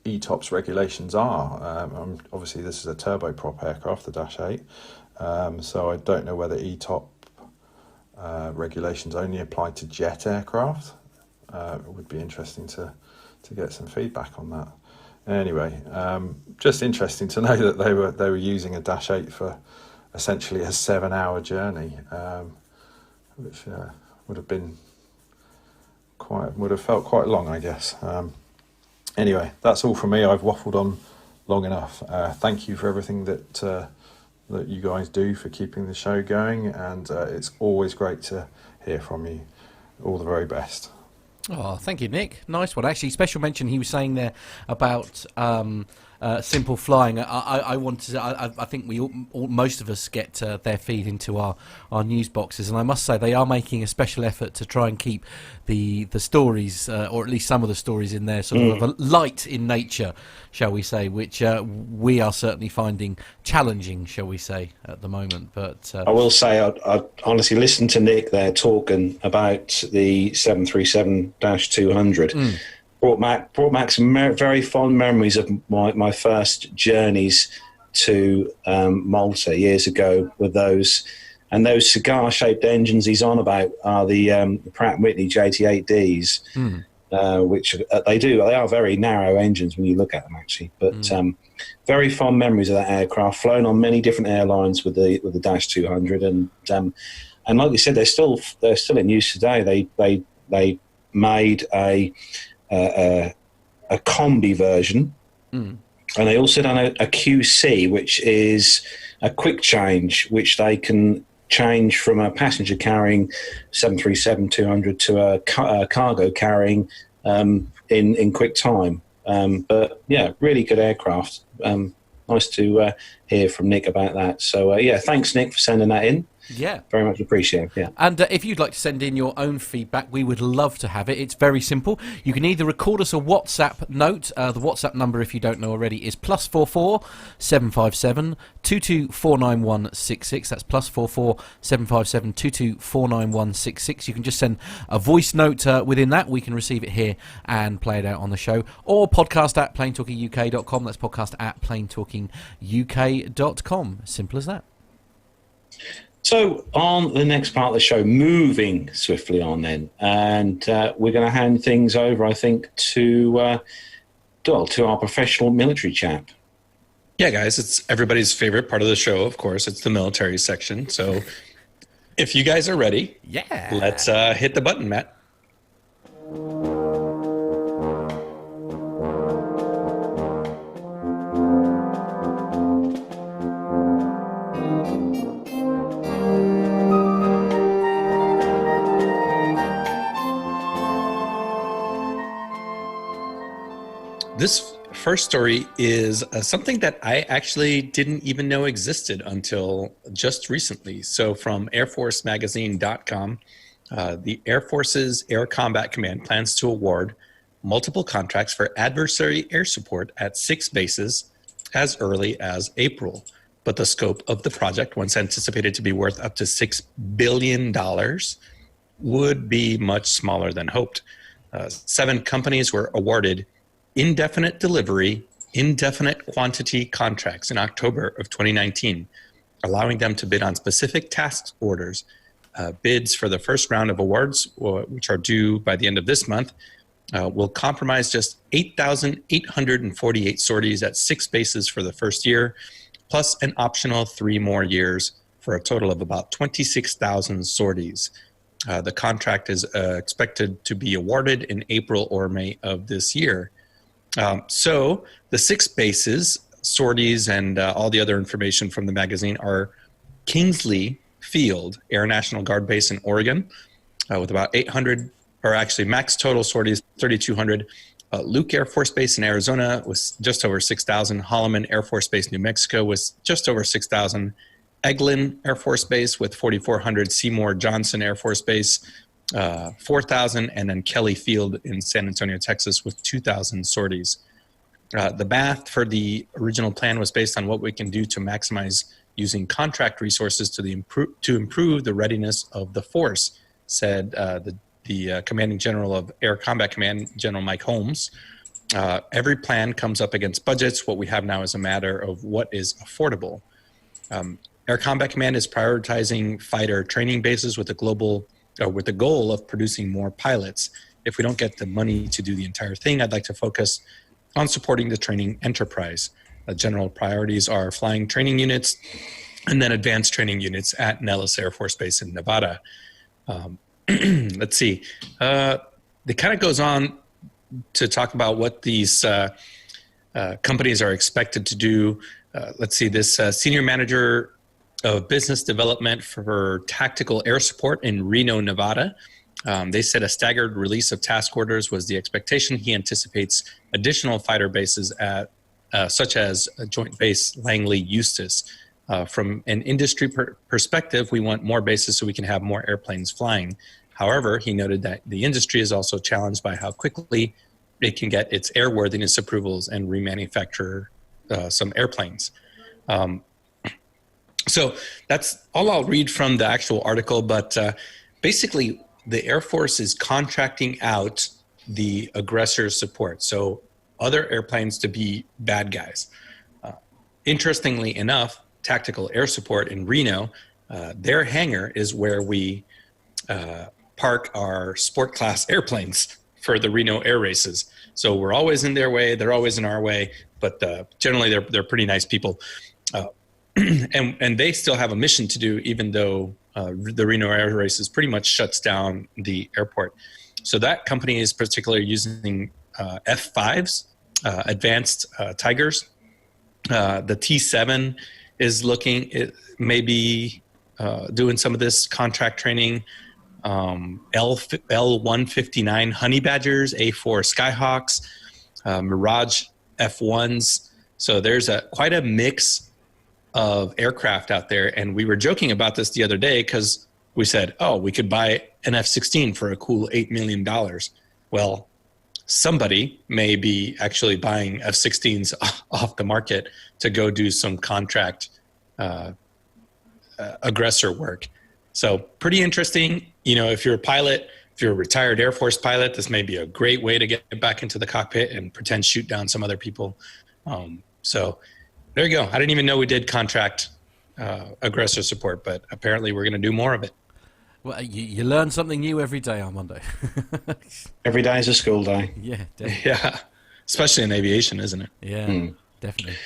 ETOPS regulations are. Obviously, this is a turboprop aircraft, the Dash 8, so I don't know whether ETOP regulations only apply to jet aircraft. It would be interesting to get some feedback on that. Anyway, just interesting to know that they were using a Dash 8 for essentially a 7-hour journey, which would have felt quite long, I guess. Anyway, that's all from me. I've waffled on long enough. Thank you for everything that you guys do for keeping the show going, and it's always great to hear from you. All the very best. Oh, thank you, Nick. Nice one. Actually, special mention he was saying there about simple flying. I think most of us get their feed into our news boxes, and I must say they are making a special effort to try and keep the stories, or at least some of the stories in there, sort of light in nature, shall we say, which we are certainly finding challenging, shall we say, at the moment. But I will say, I honestly listened to Nick there talking about the 737-200. Brought back some very fond memories of my first journeys to Malta years ago with those. And those cigar-shaped engines he's on about are the Pratt & Whitney JT8Ds, which they are very narrow engines when you look at them, actually. But very fond memories of that aircraft. Flown on many different airlines with the Dash 200, and like you said, they're still in use today. They made a combi version, and they also done a QC, which is a quick change, which they can change from a passenger carrying 737-200 to a cargo carrying in quick time. But yeah, really good aircraft. Nice to hear from Nick about that. So thanks, Nick, for sending that in. Yeah, very much appreciated. Yeah, and if you'd like to send in your own feedback, we would love to have it. It's very simple. You can either record us a WhatsApp note. The WhatsApp number, if you don't know already, is +44 757 2249166. That's +44 757 2249166. You can just send a voice note within that. We can receive it here and play it out on the show, or podcast at planetalkinguk.com. That's podcast at planetalkinguk.com. Simple as that. So on the next part of the show, moving swiftly on then, and we're going to hand things over, I think, to our professional military chap. Yeah, guys, it's everybody's favorite part of the show, of course. It's the military section. So if you guys are ready, let's hit the button, Matt. This first story is something that I actually didn't even know existed until just recently. So from airforcemagazine.com, the Air Force's Air Combat Command plans to award multiple contracts for adversary air support at 6 bases as early as April. But the scope of the project, once anticipated to be worth up to $6 billion, would be much smaller than hoped. 7 companies were awarded indefinite delivery, indefinite quantity contracts in October of 2019, allowing them to bid on specific task orders. Bids for the first round of awards, which are due by the end of this month, will comprise just 8,848 sorties at 6 bases for the first year, plus an optional 3 more years for a total of about 26,000 sorties. The contract is expected to be awarded in April or May of this year. So the 6 bases, sorties, and all the other information from the magazine are Kingsley Field, Air National Guard Base in Oregon, with about 800, or actually max total sorties, 3,200. Luke Air Force Base in Arizona was just over 6,000. Holloman Air Force Base, New Mexico was just over 6,000. Eglin Air Force Base with 4,400, Seymour Johnson Air Force Base, 4,000, and then Kelly Field in San Antonio, Texas with 2,000 sorties. The math for the original plan was based on what we can do to maximize using contract resources to improve the readiness of the force, said the Commanding General of Air Combat Command, General Mike Holmes. Every plan comes up against budgets. What we have now is a matter of what is affordable. Air Combat Command is prioritizing fighter training bases with the goal of producing more pilots. If we don't get the money to do the entire thing, I'd like to focus on supporting the training enterprise. General priorities are flying training units and then advanced training units at Nellis Air Force Base in Nevada. Let's see. It kind of goes on to talk about what these companies are expected to do. Let's see, this senior manager of business development for tactical air support in Reno, Nevada. They said a staggered release of task orders was the expectation. He anticipates additional fighter bases at such as Joint Base Langley Eustis. From an industry perspective, we want more bases so we can have more airplanes flying. However, he noted that the industry is also challenged by how quickly it can get its airworthiness approvals and remanufacture some airplanes. So that's all I'll read from the actual article, but basically the Air Force is contracting out the aggressor support, so other airplanes to be bad guys. Interestingly enough, tactical air support in Reno, their hangar is where we park our sport class airplanes for the Reno air races. So we're always in their way, they're always in our way, but generally they're pretty nice people. And they still have a mission to do, even though the Reno air races pretty much shuts down the airport. So that company is particularly using F5s, advanced Tigers. The T7 is looking at maybe doing some of this contract training. L159 Honey Badgers, A4 Skyhawks, Mirage F1s. So there's quite a mix of aircraft out there. And we were joking about this the other day because we said, oh, we could buy an F-16 for a cool $8 million. Well, somebody may be actually buying F-16s off the market to go do some contract aggressor work. So pretty interesting. You know, if you're a pilot, if you're a retired Air Force pilot, this may be a great way to get back into the cockpit and pretend shoot down some other people. So there you go. I didn't even know we did contract aggressor support, but apparently we're going to do more of it. Well, you learn something new every day, Armando. Every day is a school day. Yeah, definitely. Yeah, especially in aviation, isn't it? Yeah, definitely.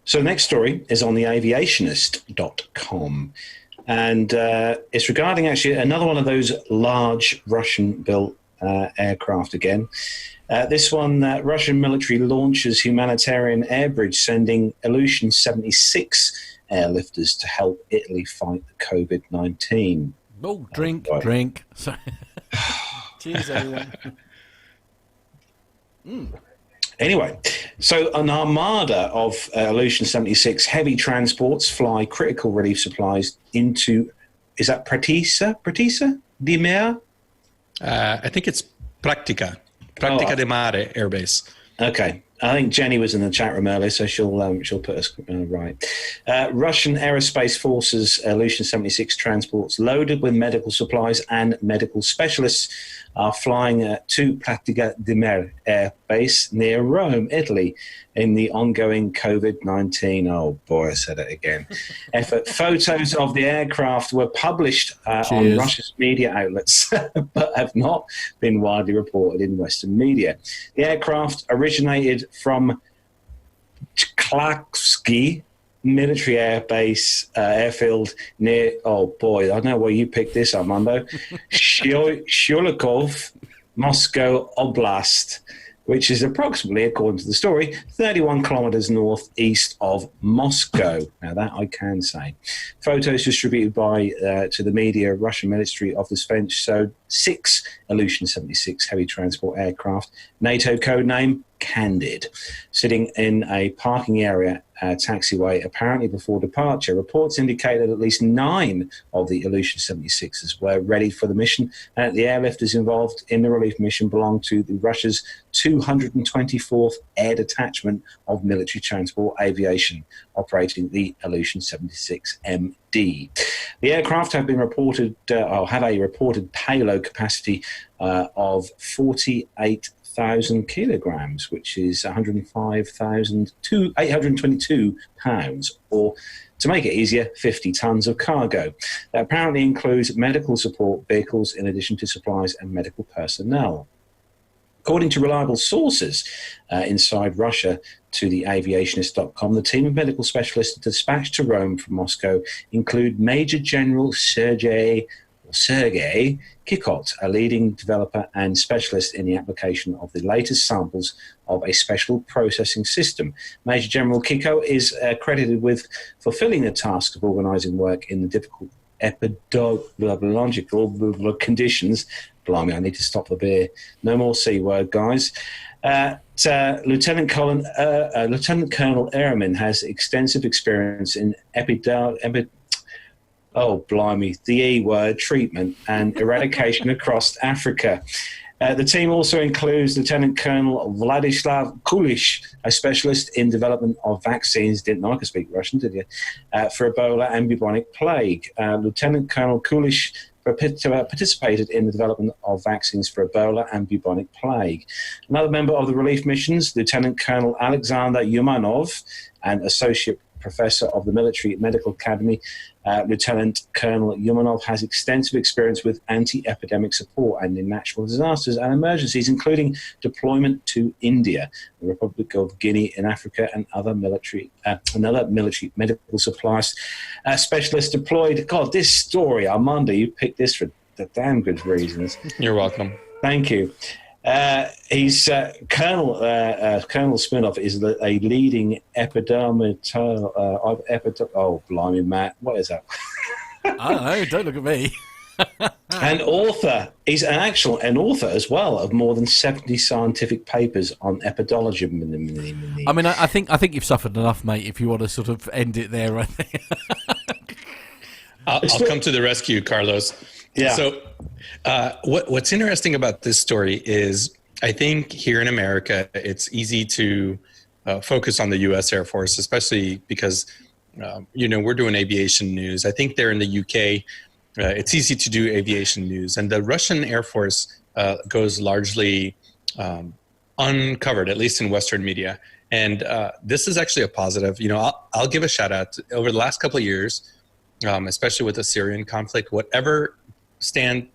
So the next story is on the aviationist.com. And it's regarding actually another one of those large Russian-built aircraft again. This one, Russian military launches humanitarian air bridge sending Ilyushin 76 airlifters to help Italy fight the COVID-19. Oh, drink. Sorry. Cheers, everyone. Anyway, so an armada of Ilyushin 76 heavy transports fly critical relief supplies into, is that Pratisa di Mare? I think it's Praktika de Mare Air Base. Okay. I think Jenny was in the chat room earlier, so she'll put us right. Russian Aerospace Forces Ilyushin 76 transports loaded with medical supplies and medical specialists are flying to Pratica di Mare Air Base near Rome, Italy, in the ongoing COVID-19. Oh boy, I said it again. Effort. Photos of the aircraft were published on Russia's media outlets, but have not been widely reported in Western media. The aircraft originated from Tchlaksky military airfield near, oh boy, I know where you picked this, Armando, Shulikov, Moscow Oblast, which is approximately, according to the story, 31 kilometers northeast of Moscow. Now, that I can say. Photos distributed by to the media, Russian Ministry of Defense showed 6 Ilyushin-76 heavy transport aircraft, NATO code name Candid, sitting in a parking area taxiway apparently before departure. Reports indicate that at least 9 of the Ilyushin-76s were ready for the mission, and that the airlifters involved in the relief mission belonged to the Russia's 224th Air Detachment of Military Transport Aviation, operating the Ilyushin-76MD. The aircraft have been reported, had a reported payload capacity of 48,000 kilograms, which is 822 pounds, or to make it easier, 50 tons of cargo. That apparently includes medical support vehicles in addition to supplies and medical personnel. According to reliable sources inside Russia to the aviationist.com, the team of medical specialists dispatched to Rome from Moscow include Major General Sergei Kikot, a leading developer and specialist in the application of the latest samples of a special processing system. Major General Kikot is credited with fulfilling the task of organizing work in the difficult epidemiological conditions. Blimey, I need to stop the beer. No more C word, guys. Lieutenant Colonel Ehrman has extensive experience in the E word, treatment and eradication across Africa. The team also includes Lieutenant Colonel Vladislav Kulish, a specialist in development of vaccines. Didn't know I could speak Russian, did you? For Ebola and bubonic plague. Lieutenant Colonel Kulish participated in the development of vaccines for Ebola and bubonic plague. Another member of the relief missions, Lieutenant Colonel Alexander Yumanov, an associate professor of the Military Medical Academy. Lieutenant Colonel Yumanov has extensive experience with anti-epidemic support and in natural disasters and emergencies, including deployment to India, the Republic of Guinea in Africa, and other military medical supplies. Specialists deployed. God, this story, Armando, you picked this for the damn good reasons. You're welcome. Thank you. He's Colonel Smirnov is a leading oh, blimey, Matt, what is that? I don't know. Don't look at me. An author. He's an author as well of more than 70 scientific papers on epidemiology. I mean, I think you've suffered enough, mate. If you want to sort of end it there, I think. I'll come to the rescue, Carlos. Yeah. So what's interesting about this story is I think here in America, it's easy to focus on the U.S. Air Force, especially because, we're doing aviation news. I think there in the UK, it's easy to do aviation news. And the Russian Air Force goes largely uncovered, at least in Western media. And this is actually a positive. I'll give a shout out. Over the last couple of years, especially with the Syrian conflict, whatever side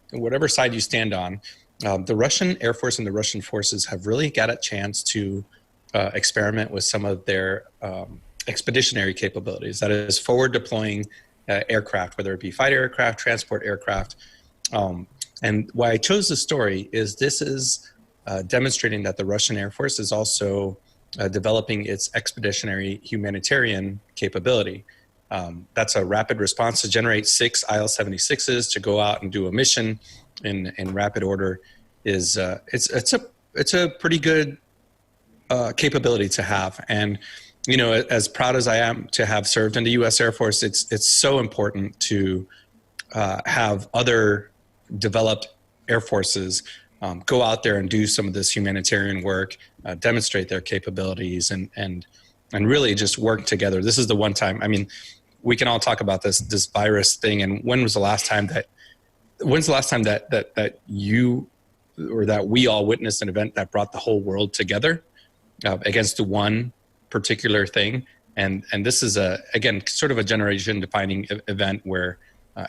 you stand on, the Russian Air Force and the Russian forces have really got a chance to experiment with some of their expeditionary capabilities. That is, forward deploying aircraft, whether it be fighter aircraft, transport aircraft. And why I chose this story is this is demonstrating that the Russian Air Force is also developing its expeditionary humanitarian capability. That's a rapid response to generate 6 IL-76s to go out and do a mission in rapid order. It's a pretty good capability to have. And as proud as I am to have served in the U.S. Air Force, it's so important to have other developed air forces go out there and do some of this humanitarian work, demonstrate their capabilities, and really just work together. This is the one time. I mean, we can all talk about this virus thing. And when's the last time that you or that we all witnessed an event that brought the whole world together against one particular thing? And this is again sort of a generation defining event where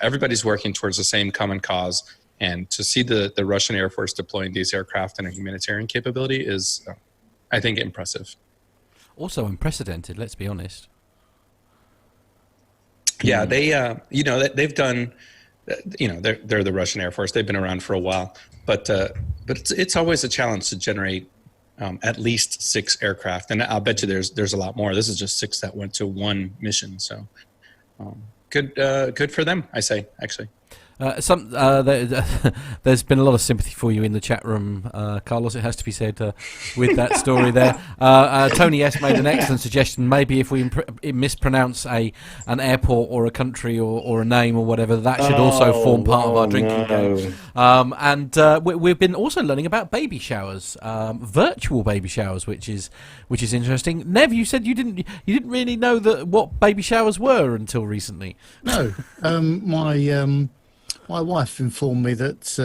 everybody's working towards the same common cause. And to see the Russian Air Force deploying these aircraft and a humanitarian capability is, I think, impressive. Also unprecedented, let's be honest. Yeah, they, they've done, they're the Russian Air Force. They've been around for a while, but it's always a challenge to generate at least 6 aircraft, and I'll bet you there's a lot more. This is just 6 that went to one mission, so good for them, I say, actually. There's been a lot of sympathy for you in the chat room, Carlos, it has to be said, with that story there. Tony S. made an excellent suggestion. Maybe if we mispronounce an airport or a country or a name or whatever, that should also form part of our drinking game. And we've been also learning about baby showers, virtual baby showers, which is interesting. Nev, you said you didn't really know what baby showers were until recently. No, my wife informed me that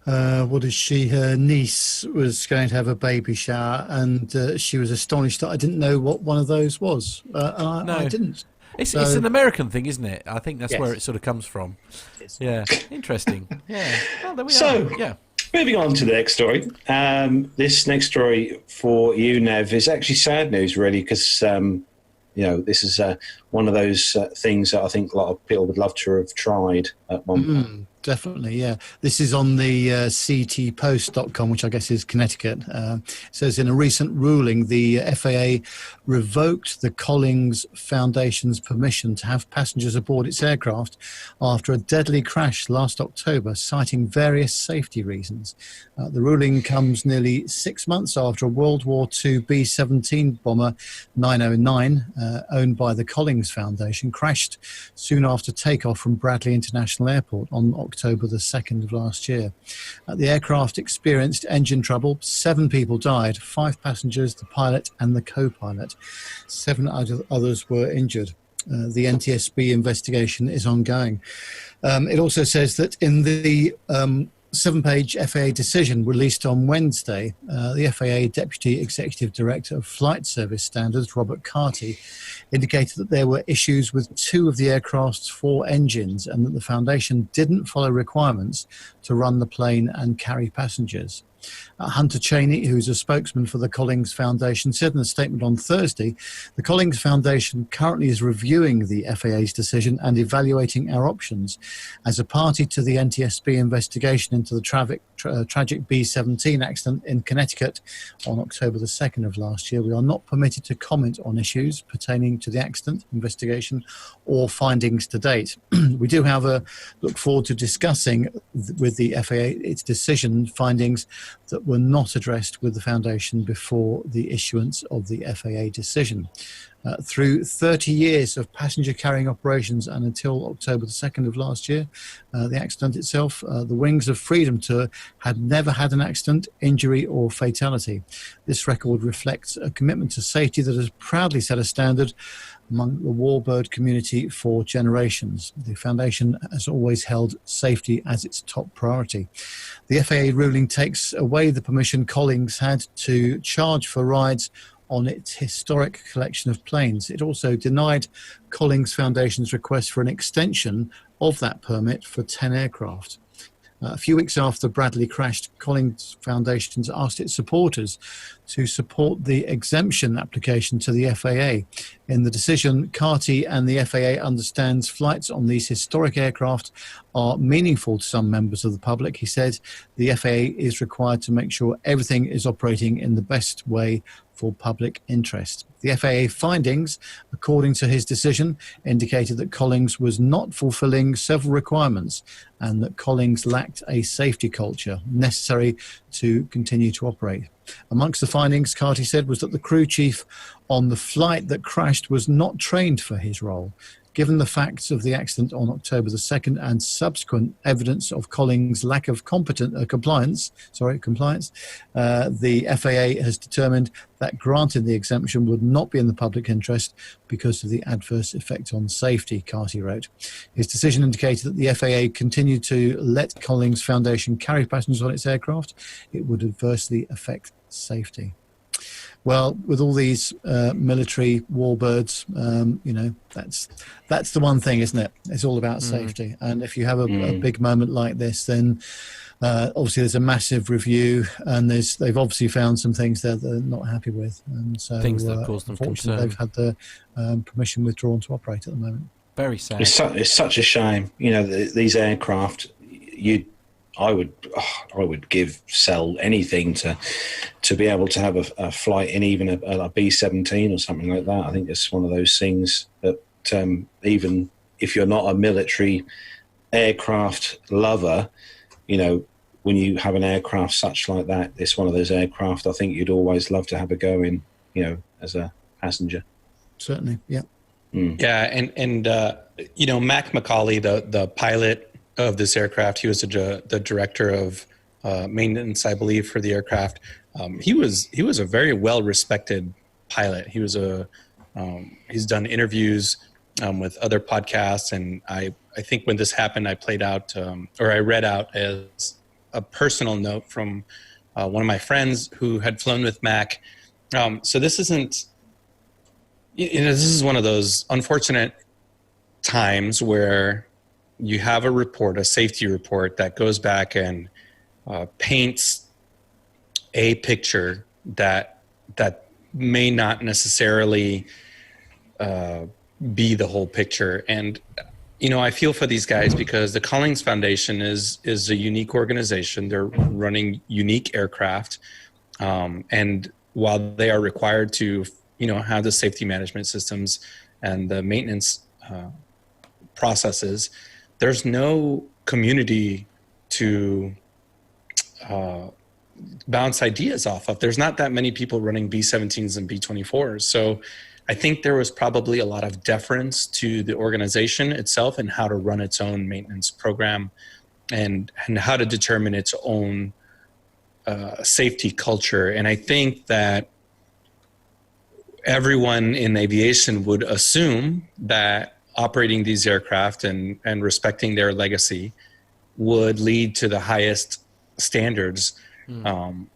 her niece was going to have a baby shower, and she was astonished that I didn't know what one of those was. I didn't. It's an American thing, isn't it? I think that's where it sort of comes from. Yeah, interesting. Yeah. Well, there we are. Yeah. Moving on to the next story. This next story for you, Nev, is actually sad news, really, because this is one of those things that I think a lot of people would love to have tried at one point. Definitely, yeah. This is on the ctpost.com, which I guess is Connecticut. It says in a recent ruling, the FAA revoked the Collins Foundation's permission to have passengers aboard its aircraft after a deadly crash last October, citing various safety reasons. The ruling comes nearly 6 months after a World War II B-17 bomber 909, owned by the Collins Foundation, crashed soon after takeoff from Bradley International Airport on October the 2nd of last year. The aircraft experienced engine trouble. 7 people died, 5 passengers, the pilot and the co-pilot. 7 others were injured. The NTSB investigation is ongoing. It also says that in the 7-page FAA decision released on Wednesday, the FAA Deputy Executive Director of Flight Service Standards, Robert Carty, indicated that there were issues with 2 of the aircraft's 4 engines and that the Foundation didn't follow requirements to run the plane and carry passengers. Hunter Cheney, who's a spokesman for the Collins Foundation, said in a statement on Thursday, the Collins Foundation currently is reviewing the FAA's decision and evaluating our options. As a party to the NTSB investigation into the tragic B-17 accident in Connecticut on October the 2nd of last year, we are not permitted to comment on issues pertaining to the accident investigation or findings to date. We do, however, look forward to discussing with the FAA its decision findings that were not addressed with the Foundation before the issuance of the FAA decision. Through 30 years of passenger carrying operations and until October the 2nd of last year, the accident itself, the Wings of Freedom Tour had never had an accident, injury or fatality. This record reflects a commitment to safety that has proudly set a standard among the warbird community for generations. The Foundation has always held safety as its top priority. The FAA ruling takes away the permission Collins had to charge for rides on its historic collection of planes. It also denied Collins Foundation's request for an extension of that permit for 10 aircraft. A few weeks after Bradley crashed, Collins Foundation asked its supporters to support the exemption application to the FAA. In the decision, Carty and the FAA understands flights on these historic aircraft are meaningful to some members of the public. He said the FAA is required to make sure everything is operating in the best way for public interest. The FAA findings, according to his decision, indicated that Collins was not fulfilling several requirements and that Collins lacked a safety culture necessary to continue to operate. Amongst the findings, Carty said, was that the crew chief on the flight that crashed was not trained for his role. Given the facts of the accident on October the 2nd and subsequent evidence of Collins' lack of compliance, the FAA has determined that granting the exemption would not be in the public interest because of the adverse effect on safety, Carty wrote. His decision indicated that the FAA continued to let Collins Foundation carry passengers on its aircraft. It would adversely affect safety. Well, with all these military warbirds, that's the one thing, isn't it? It's all about safety. And if you have a big moment like this, then obviously there's a massive review, and they've obviously found some things that they're not happy with, and so things that cause them unfortunately concern. they've had the permission withdrawn to operate at the moment. Very sad. It's such a shame. These aircraft, I would sell anything to be able to have a flight in even a B17 or something like that. I think it's one of those things that even if you're not a military aircraft lover, when you have an aircraft such like that, it's one of those aircraft I think you'd always love to have a go in, as a passenger. Certainly, yeah. Yeah, and Mac Macaulay, the pilot of this aircraft, he was the director of maintenance, I believe, for the aircraft. He was a very well respected pilot. He was he's done interviews with other podcasts, and I think when this happened, I read out as a personal note from one of my friends who had flown with Mac. So this isn't. This is one of those unfortunate times where you have a safety report that goes back and paints a picture that may not necessarily be the whole picture. And I feel for these guys because the Collings Foundation is a unique organization. They're running unique aircraft, and while they are required to have the safety management systems and the maintenance processes, there's no community to bounce ideas off of. There's not that many people running B-17s and B-24s. So I think there was probably a lot of deference to the organization itself and how to run its own maintenance program and how to determine its own safety culture. And I think that everyone in aviation would assume that operating these aircraft and respecting their legacy would lead to the highest standards. And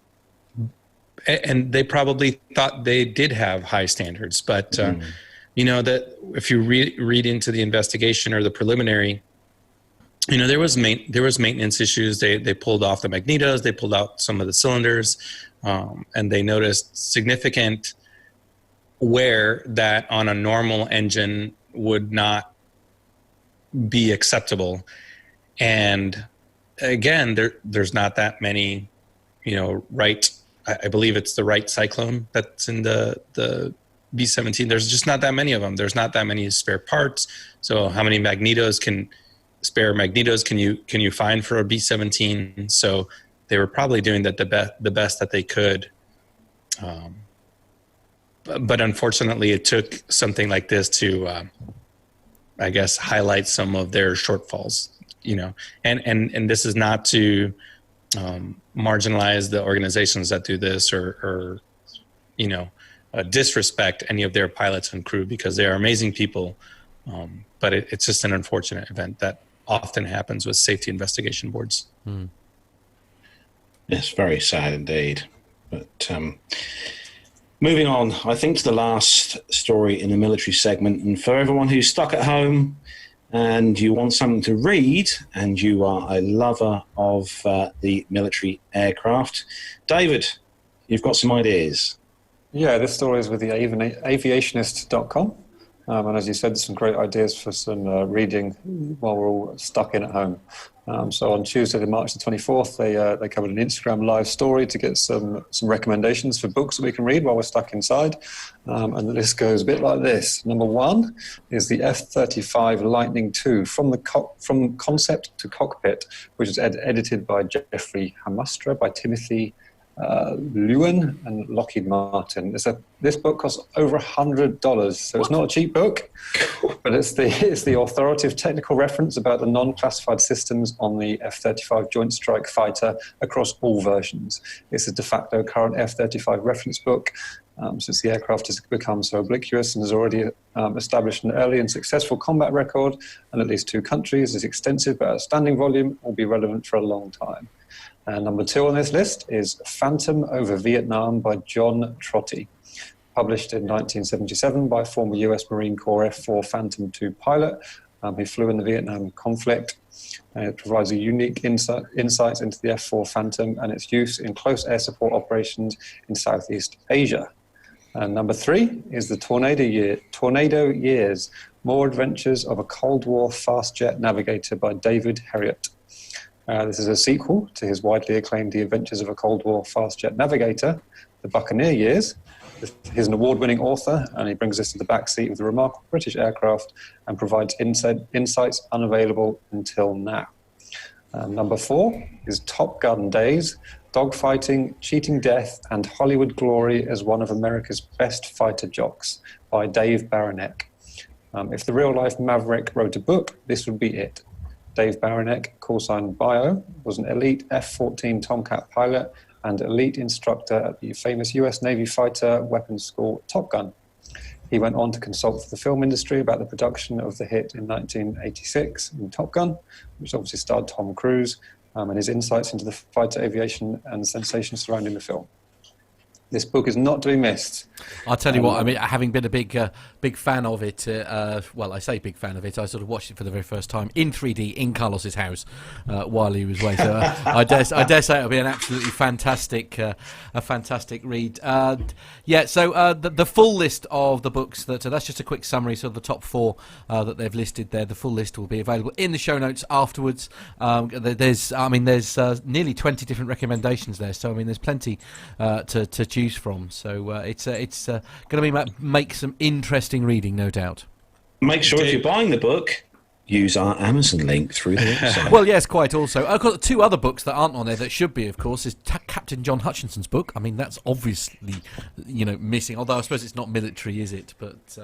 they probably thought they did have high standards, but that if you read into the investigation or the preliminary, there was maintenance issues. They pulled off the magnetos, they pulled out some of the cylinders, and they noticed significant wear that on a normal engine would not be acceptable. And again, there's not that many, I believe it's the Wright Cyclone that's in the B-17. There's just not that many of them. There's not that many spare parts. So how many spare magnetos can you find for a B-17? So they were probably doing that the best that they could. But unfortunately, it took something like this to, I guess, highlight some of their shortfalls. And this is not to marginalize the organizations that do this or disrespect any of their pilots and crew, because they are amazing people. But it's just an unfortunate event that often happens with safety investigation boards. Yes, very sad indeed. But moving on, I think, to the last story in the military segment. And for everyone who's stuck at home and you want something to read and you are a lover of the military aircraft, David, you've got some ideas. Yeah, this story is with the aviationist.com. And as you said, there's some great ideas for some reading while we're all stuck in at home. So on Tuesday, March the 24th, they covered an Instagram live story to get some recommendations for books that we can read while we're stuck inside. And the list goes a bit like this. Number 1 is the F-35 Lightning II, from concept to cockpit, which is edited by Jeffrey Hamustra, by Timothy Lewin and Lockheed Martin. This book costs over $100, so it's not a cheap book, but it's the authoritative technical reference about the non-classified systems on the F-35 Joint Strike Fighter across all versions. It's a de facto current F-35 reference book, since the aircraft has become so ubiquitous and has already established an early and successful combat record in at least 2 countries. This extensive but outstanding volume will be relevant for a long time. And number 2 on this list is Phantom Over Vietnam by John Trotty, published in 1977 by former US Marine Corps F-4 Phantom II pilot He flew in the Vietnam conflict. It provides a unique insight into the F-4 Phantom and its use in close air support operations in Southeast Asia. And number 3 is the Tornado Years, More Adventures of a Cold War Fast Jet Navigator by David Heriot. This is a sequel to his widely acclaimed The Adventures of a Cold War Fast Jet Navigator, The Buccaneer Years. He's an award-winning author, and he brings us to the backseat of the remarkable British aircraft and provides insights unavailable until now. Number 4 is Top Gun Days, Dogfighting, Cheating Death, and Hollywood Glory as one of America's best fighter jocks by Dave Baranek. If the real-life Maverick wrote a book, this would be it. Dave Baranek, call sign Bio, was an elite F-14 Tomcat pilot and elite instructor at the famous US Navy fighter weapons school Top Gun. He went on to consult for the film industry about the production of the hit in 1986 in Top Gun, which obviously starred Tom Cruise, and his insights into the fighter aviation and the sensations surrounding the film. This book is not to be missed. I'll tell you what, I mean, having been a big fan of it, well, I say big fan of it, I sort of watched it for the very first time in 3D in Carlos's house while he was away. So I dare say it'll be an absolutely fantastic read. So the full list of the books, that's just a quick summary, so the top 4 that they've listed there. The full list will be available in the show notes afterwards. There's nearly 20 different recommendations there, so I mean, there's plenty to choose from, so it's going to make some interesting reading, no doubt. Make sure if you're buying the book, use our Amazon link through the website. Well, yes, quite also. I've got 2 other books that aren't on there that should be, of course, is Captain John Hutchinson's book. I mean, that's obviously, missing, although I suppose it's not military, is it? But,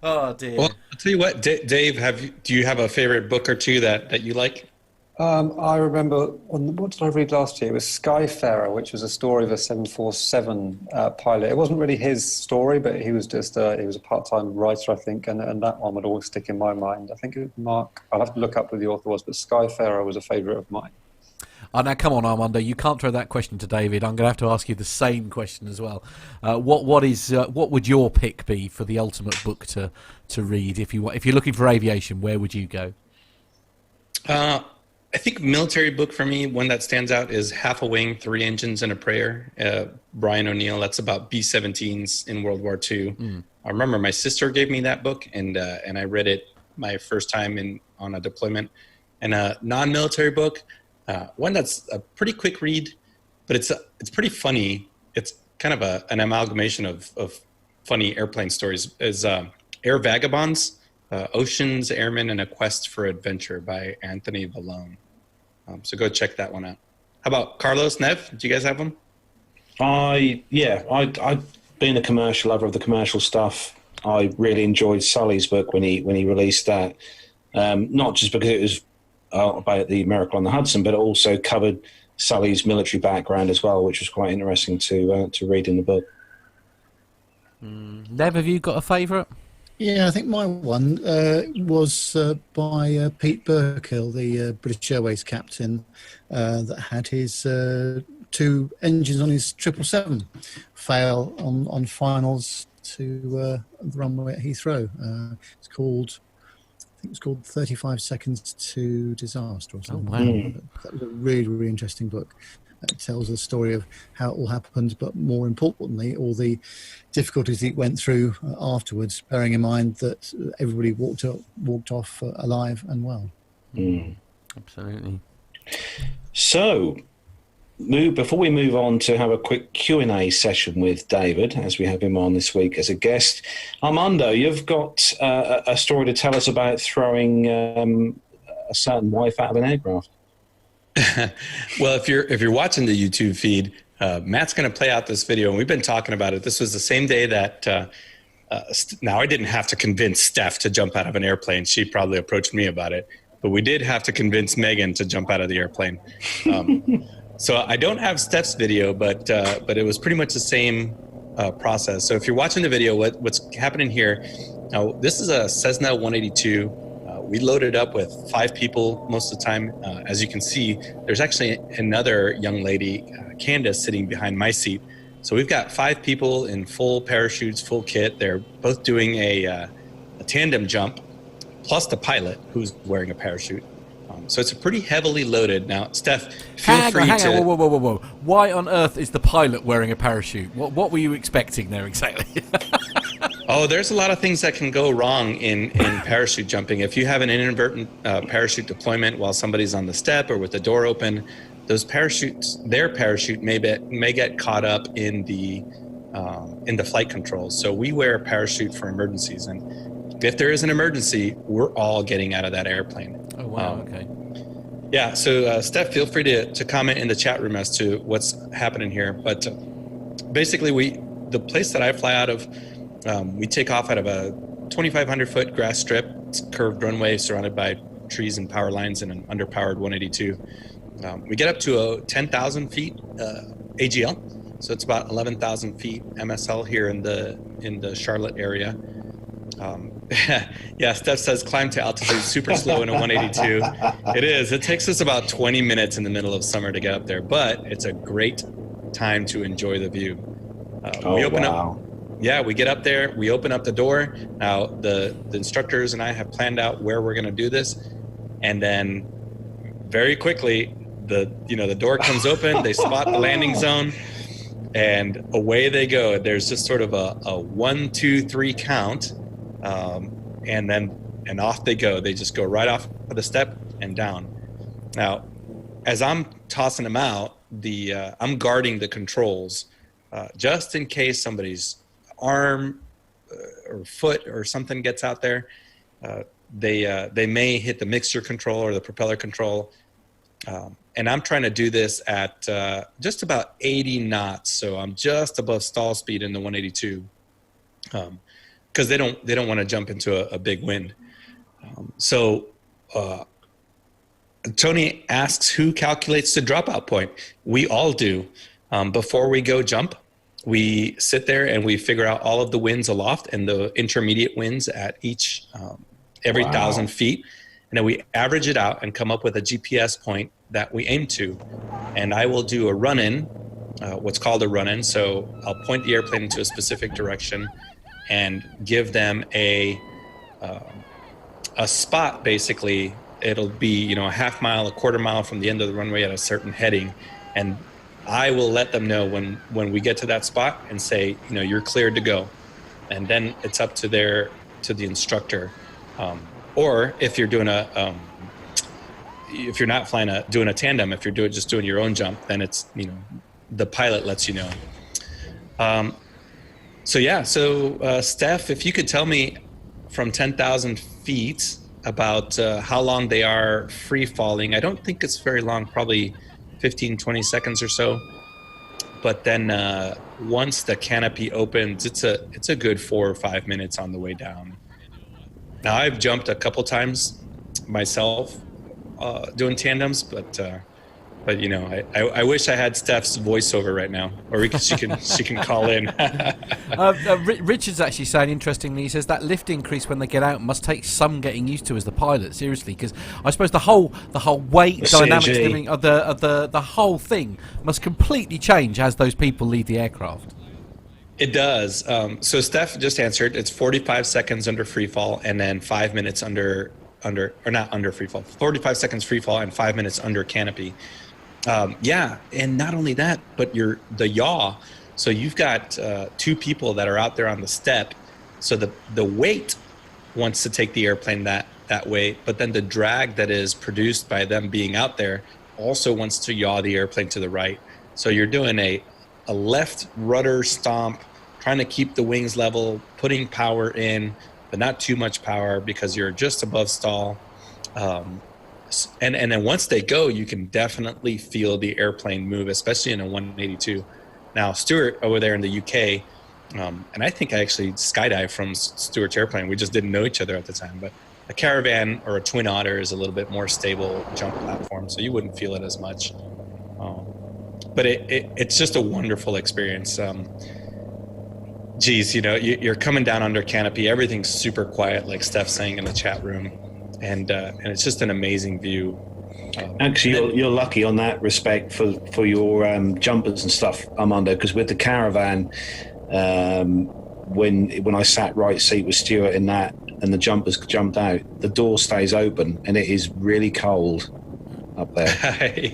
oh dear. Well, I'll tell you what, Dave, do you have a favorite book or 2 that you like? I remember, what did I read last year? It was Skyfarer, which was a story of a 747 pilot. It wasn't really his story, but he was just he was a part-time writer, I think, and that one would always stick in my mind. I think it was Mark. I'll have to look up who the author was, but Skyfarer was a favourite of mine. Oh, now come on, Armando, you can't throw that question to David. I'm going to have to ask you the same question as well. What would your pick be for the ultimate book to read if you're looking for aviation? Where would you go? I think military book for me, one that stands out is Half a Wing, 3 Engines and a Prayer. Brian O'Neill, that's about B-17s in World War II. I remember my sister gave me that book, and I read it my first time on a deployment. And a non-military book, one that's a pretty quick read, but it's pretty funny. It's kind of an amalgamation of funny airplane stories, is Air Vagabonds, Oceans, Airmen, and a Quest for Adventure by Anthony Vallone. So go check that one out. How about Carlos, Nev? Do you guys have one? I've been a commercial lover of the commercial stuff. I really enjoyed Sully's book when he released that. Not just because it was about the Miracle on the Hudson, but it also covered Sully's military background as well, which was quite interesting to read in the book. Nev, have you got a favourite? Yeah, I think my one was by Pete Burkill, the British Airways captain, that had his 2 engines on his 777 fail on finals to the runway at Heathrow. It's called 35 Seconds to Disaster or something. Oh, wow. That was a really, really interesting book. It tells the story of how it all happened, but more importantly, all the difficulties he went through afterwards, bearing in mind that everybody walked off alive and well. Absolutely. So, before we move on to have a quick Q&A session with David, as we have him on this week as a guest, Armando, you've got a story to tell us about throwing a certain wife out of an aircraft. Well, if you're watching the YouTube feed, Matt's going to play out this video, and we've been talking about it. This was the same day that now I didn't have to convince Steph to jump out of an airplane. She probably approached me about it, but we did have to convince Megan to jump out of the airplane. So I don't have Steph's video, but it was pretty much the same process. So if you're watching the video, what's happening here? Now this is a Cessna 182. We loaded up with 5 people most of the time. As you can see, there's actually another young lady, Candace, sitting behind my seat. So we've got 5 people in full parachutes, full kit. They're both doing a tandem jump. plus the pilot who's wearing a parachute. So it's a pretty heavily loaded. Now, Steph, hang on. Whoa. Why on earth is the pilot wearing a parachute? What were you expecting there exactly? Oh, there's a lot of things that can go wrong in parachute jumping. If you have an inadvertent parachute deployment while somebody's on the step or with the door open, their parachute may get caught up in the flight controls. So we wear a parachute for emergencies, and if there is an emergency, we're all getting out of that airplane. Oh wow! Okay. Yeah. So Steph, feel free to comment in the chat room as to what's happening here. But basically, the place that I fly out of, we take off out of a 2,500 foot grass strip. It's a curved runway surrounded by trees and power lines and an underpowered 182. We get up to 10,000 feet AGL, so it's about 11,000 feet MSL here in the Charlotte area. Yeah, Steph says climb to altitude super slow in a 182. It is. It takes us about 20 minutes in the middle of summer to get up there, but it's a great time to enjoy the view. We open up. Yeah, we get up there. We open up the door. Now the instructors and I have planned out where we're going to do this, and then very quickly the door comes open. They spot the landing zone, and away they go. There's just sort of a 1, 2, 3 count. And off they go. They just go right off of the step and down. Now, as I'm tossing them out, I'm guarding the controls just in case somebody's arm or foot or something gets out there. They may hit the mixture control or the propeller control. And I'm trying to do this at just about 80 knots. So I'm just above stall speed in the 182. Because they don't want to jump into a big wind. So Tony asks, who calculates the dropout point? We all do. Before we go jump, we sit there and we figure out all of the winds aloft and the intermediate winds at every 1,000 feet. And then we average it out and come up with a GPS point that we aim to. And I will do a run-in, what's called a run-in. So I'll point the airplane into a specific direction and give them a spot. Basically, it'll be a half mile, a quarter mile from the end of the runway at a certain heading, and I will let them know when we get to that spot and say, you're cleared to go, and then it's up to the instructor, or if you're doing if you're not doing a tandem, if you're just doing your own jump, then it's the pilot lets you know. So Steph, if you could tell me from 10,000 feet about how long they are free falling. I don't think it's very long, probably 15, 20 seconds or so. But then once the canopy opens, it's a good 4 or 5 minutes on the way down. Now I've jumped a couple times myself doing tandems, but I wish I had Steph's voiceover right now, or she can call in. Richard's actually saying, interestingly, he says that lift increase when they get out must take some getting used to as the pilot. Seriously, because I suppose the whole weight dynamics of the whole thing must completely change as those people leave the aircraft. It does. So Steph just answered. It's 45 seconds under free fall, and then 5 minutes under or not under free fall. 45 seconds free fall and 5 minutes under canopy. And not only that, but the yaw. So you've got 2 people that are out there on the step. So the weight wants to take the airplane that way, but then the drag that is produced by them being out there also wants to yaw the airplane to the right. So you're doing a left rudder stomp, trying to keep the wings level, putting power in, but not too much power because you're just above stall. And then once they go, you can definitely feel the airplane move, especially in a 182. Now, Stuart over there in the UK, and I think I actually skydived from Stuart's airplane. We just didn't know each other at the time. But a Caravan or a Twin Otter is a little bit more stable jump platform, so you wouldn't feel it as much. But it's just a wonderful experience. You're coming down under canopy. Everything's super quiet, like Steph's saying in the chat room. And it's just an amazing view. Actually, you're lucky on that respect for your jumpers and stuff, Armando, because with the Caravan, when I sat right seat with Stuart in that, and the jumpers jumped out, the door stays open and it is really cold up there.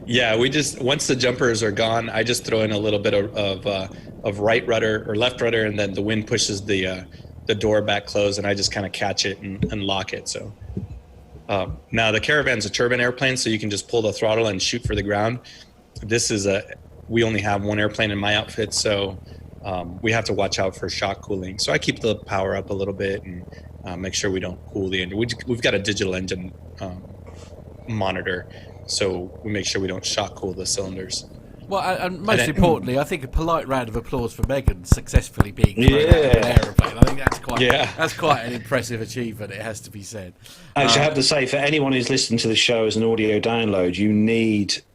Yeah, we just, once the jumpers are gone, I just throw in a little bit of right rudder or left rudder, and then the wind pushes the door back closed, and I just kind of catch it and lock it. So now the Caravan's a turbine airplane, so you can just pull the throttle and shoot for the ground. This is we only have one airplane in my outfit, so we have to watch out for shock cooling. So I keep the power up a little bit and make sure we don't cool the engine. We've got a digital engine monitor, so we make sure we don't shock cool the cylinders. Well, and most importantly, I think a polite round of applause for Megan successfully being thrown out of an aeroplane. I think that's quite an impressive achievement, it has to be said. Actually, I have to say, for anyone who's listening to the show as an audio download, you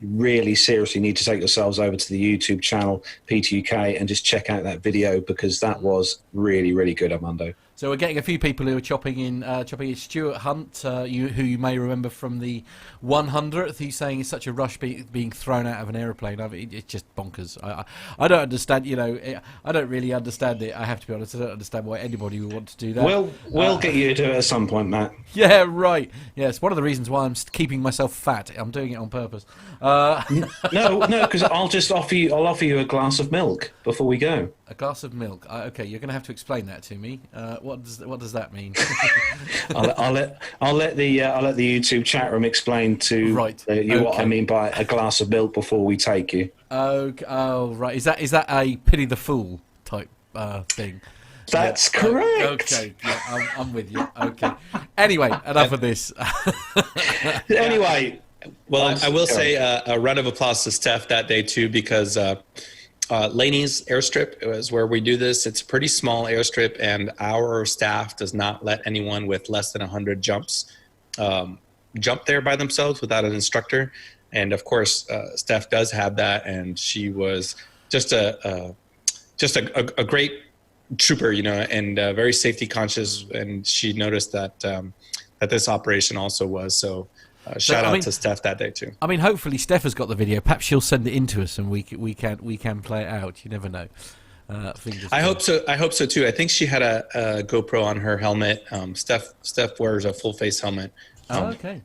really seriously need to take yourselves over to the YouTube channel, P2UK, and just check out that video, because that was really, really good, Armando. So we're getting a few people who are chopping in Stuart Hunt, who you may remember from the 100th. He's saying it's such a rush being thrown out of an aeroplane. I mean, it's just bonkers. I don't understand. I don't really understand it. I have to be honest. I don't understand why anybody would want to do that. We'll get you to do it at some point, Matt. Yeah, right. Yeah, it's one of the reasons why I'm keeping myself fat. I'm doing it on purpose. No, because I'll offer you a glass of milk before we go. A glass of milk. Okay, you're going to have to explain that to me. What does that mean? I'll let the YouTube chat room explain to what I mean by a glass of milk before we take you. Oh, right. Is that a pity the fool type thing? That's correct. Okay, yeah, I'm with you. Okay. Anyway, enough of this. Anyway, well, I will say a round of applause to Steph that day too, because Laney's airstrip is where we do this. It's a pretty small airstrip, and our staff does not let anyone with less than 100 jumps jump there by themselves without an instructor. And of course, Steph does have that, and she was just a great trooper, and very safety conscious. And she noticed that that this operation also was so. Shout out to Steph that day too. I mean, hopefully Steph has got the video. Perhaps she'll send it in to us, and we can play it out. You never know. I hope so. I hope so too. I think she had a GoPro on her helmet. Steph wears a full face helmet. Okay.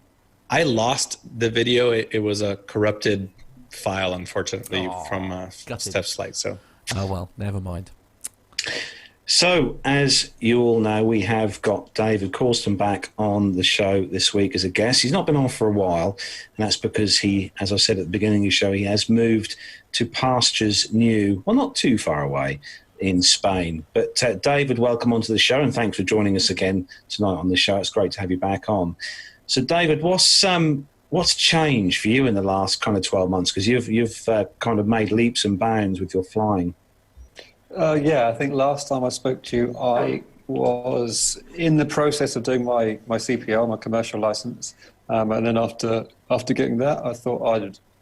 I lost the video. It was a corrupted file, unfortunately, from Steph's flight. So. Oh well, never mind. So, as you all know, we have got David Corston back on the show this week as a guest. He's not been on for a while, and that's because he, as I said at the beginning of the show, he has moved to pastures new, well, not too far away, in Spain. But David, welcome onto the show, and thanks for joining us again tonight on the show. It's great to have you back on. So, David, what's changed for you in the last kind of 12 months? Because you've kind of made leaps and bounds with your flying. Yeah, I think last time I spoke to you, I was in the process of doing my CPL, my commercial license, and then after getting that, I thought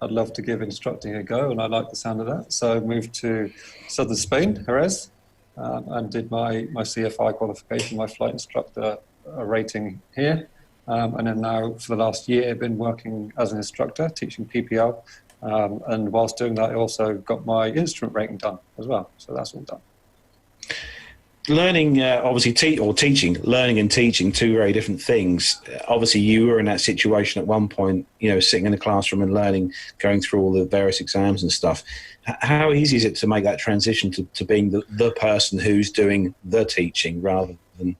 I'd love to give instructing a go, and I like the sound of that. So I moved to southern Spain, Jerez, and did my CFI qualification, my flight instructor rating here, and then now for the last year, I've been working as an instructor, teaching PPL. And whilst doing that, I also got my instrument rating done as well. So that's all done. Learning, obviously, learning and teaching, two very different things. Obviously, you were in that situation at one point, sitting in a classroom and learning, going through all the various exams and stuff. How easy is it to make that transition to being the person who's doing the teaching rather than...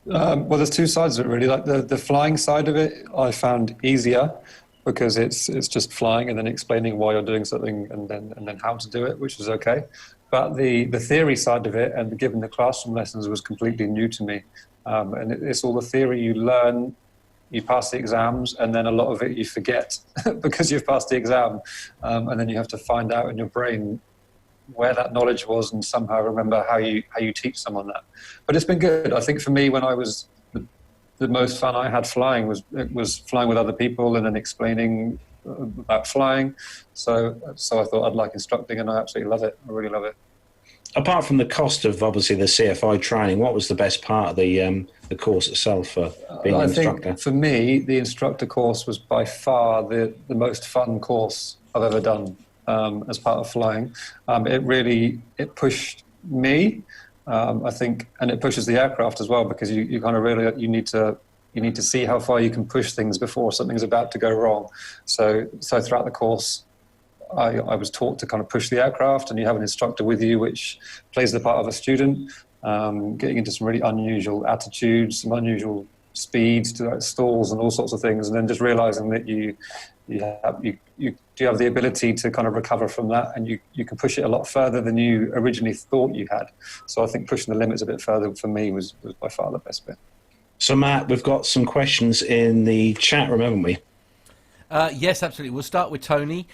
Well, there's two sides of it, really. Like the flying side of it, I found easier, because it's just flying and then explaining why you're doing something and then how to do it, which is okay. But the theory side of it and giving the classroom lessons was completely new to me. And it's all the theory you learn, you pass the exams, and then a lot of it you forget because you've passed the exam. And then you have to find out in your brain where that knowledge was and somehow remember how you teach someone that. But it's been good. I think for me, when I was... the most fun I had flying was flying with other people and then explaining about flying. So I thought I'd like instructing, and I absolutely love it. I really love it. Apart from the cost of obviously the CFI training, what was the best part of the course itself for being an instructor? Think for me, the instructor course was by far the most fun course I've ever done as part of flying. It pushed me I think, and it pushes the aircraft as well, because you kind of really you need to see how far you can push things before something's about to go wrong. So throughout the course, I was taught to kind of push the aircraft, and you have an instructor with you which plays the part of a student, getting into some really unusual attitudes, some unusual speeds to stalls and all sorts of things, and then just realizing that you do have the ability to kind of recover from that, and you can push it a lot further than you originally thought you had. So I think pushing the limits a bit further for me was by far the best bit. So Matt, we've got some questions in the chat room, haven't we? Yes, absolutely. We'll start with Tony.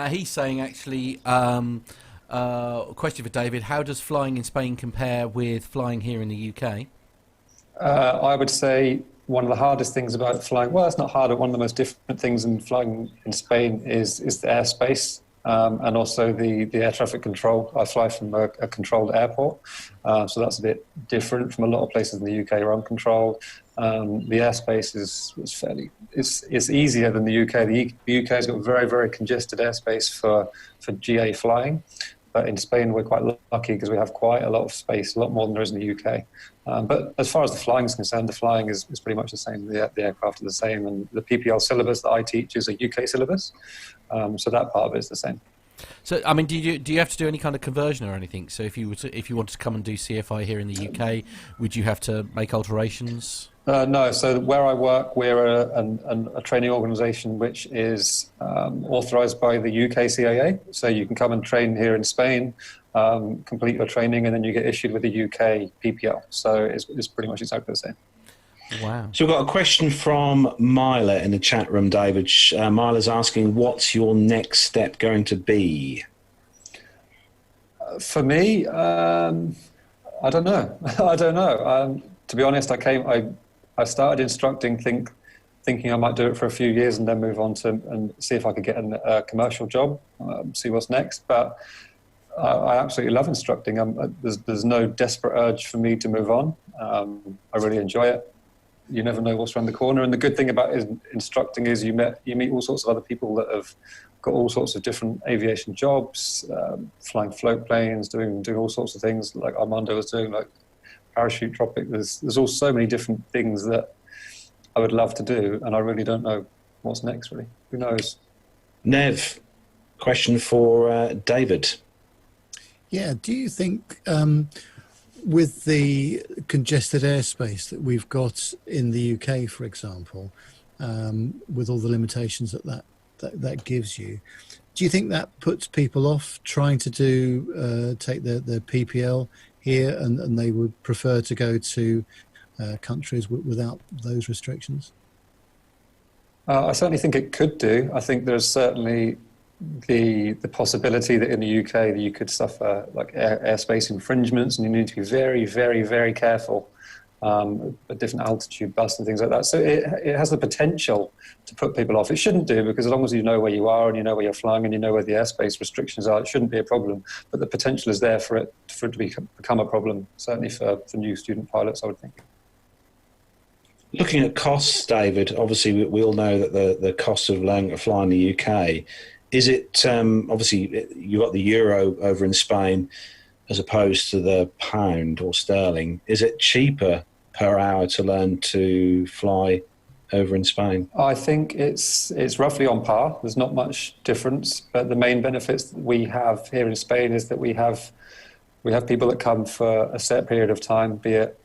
He's saying, actually, question for David: how does flying in Spain compare with flying here in the UK? I would say one of the hardest things about flying, well, it's not hard, one of the most different things in flying in Spain is the airspace, and also the air traffic control. I fly from a controlled airport, so that's a bit different from a lot of places in the UK are uncontrolled. The airspace is fairly, it's easier than the UK. The UK has got very, very congested airspace for GA flying. But in Spain, we're quite lucky because we have quite a lot of space, a lot more than there is in the UK. But as far as the flying is concerned, the flying is pretty much the same. The aircraft are the same, and the PPL syllabus that I teach is a UK syllabus. So that part of it is the same. So, I mean, do you have to do any kind of conversion or anything? So, if you wanted to come and do CFI here in the UK, would you have to make alterations? No. So where I work, we're a training organisation which is authorised by the UK CAA. So you can come and train here in Spain, complete your training, and then you get issued with the UK PPL. So it's pretty much exactly the same. Wow. So we've got a question from Myla in the chat room, David. Myla's asking, what's your next step going to be? For me, I don't know. I don't know. To be honest, I started instructing thinking I might do it for a few years and then move on to and see if I could get a commercial job, see what's next. But I absolutely love instructing. There's no desperate urge for me to move on. I really enjoy it. You never know what's around the corner. And the good thing about instructing is you meet all sorts of other people that have got all sorts of different aviation jobs, flying float planes, doing all sorts of things like Armando was doing, like parachute dropping. There's all so many different things that I would love to do, and I really don't know what's next, really. Who knows? Nev, question for David. Yeah, do you think with the congested airspace that we've got in the UK, for example, with all the limitations that gives you, do you think that puts people off trying to take the PPL here, and they would prefer to go to countries without those restrictions? I certainly think it could do. I think there's certainly the possibility that in the UK that you could suffer like airspace infringements, and you need to be very, very, very careful at different altitude busts and things like that. So it has the potential to put people off. It shouldn't do, because as long as you know where you are and you know where you're flying and you know where the airspace restrictions are, it shouldn't be a problem. But the potential is there for it to become a problem, certainly for new student pilots, I would think. Looking at costs, David, obviously we all know that the cost of learning to fly in the UK, is it, obviously you've got the euro over in Spain as opposed to the pound or sterling. Is it cheaper per hour to learn to fly over in Spain? I think it's roughly on par. There's not much difference, but the main benefits that we have here in Spain is that we have people that come for a set period of time, be it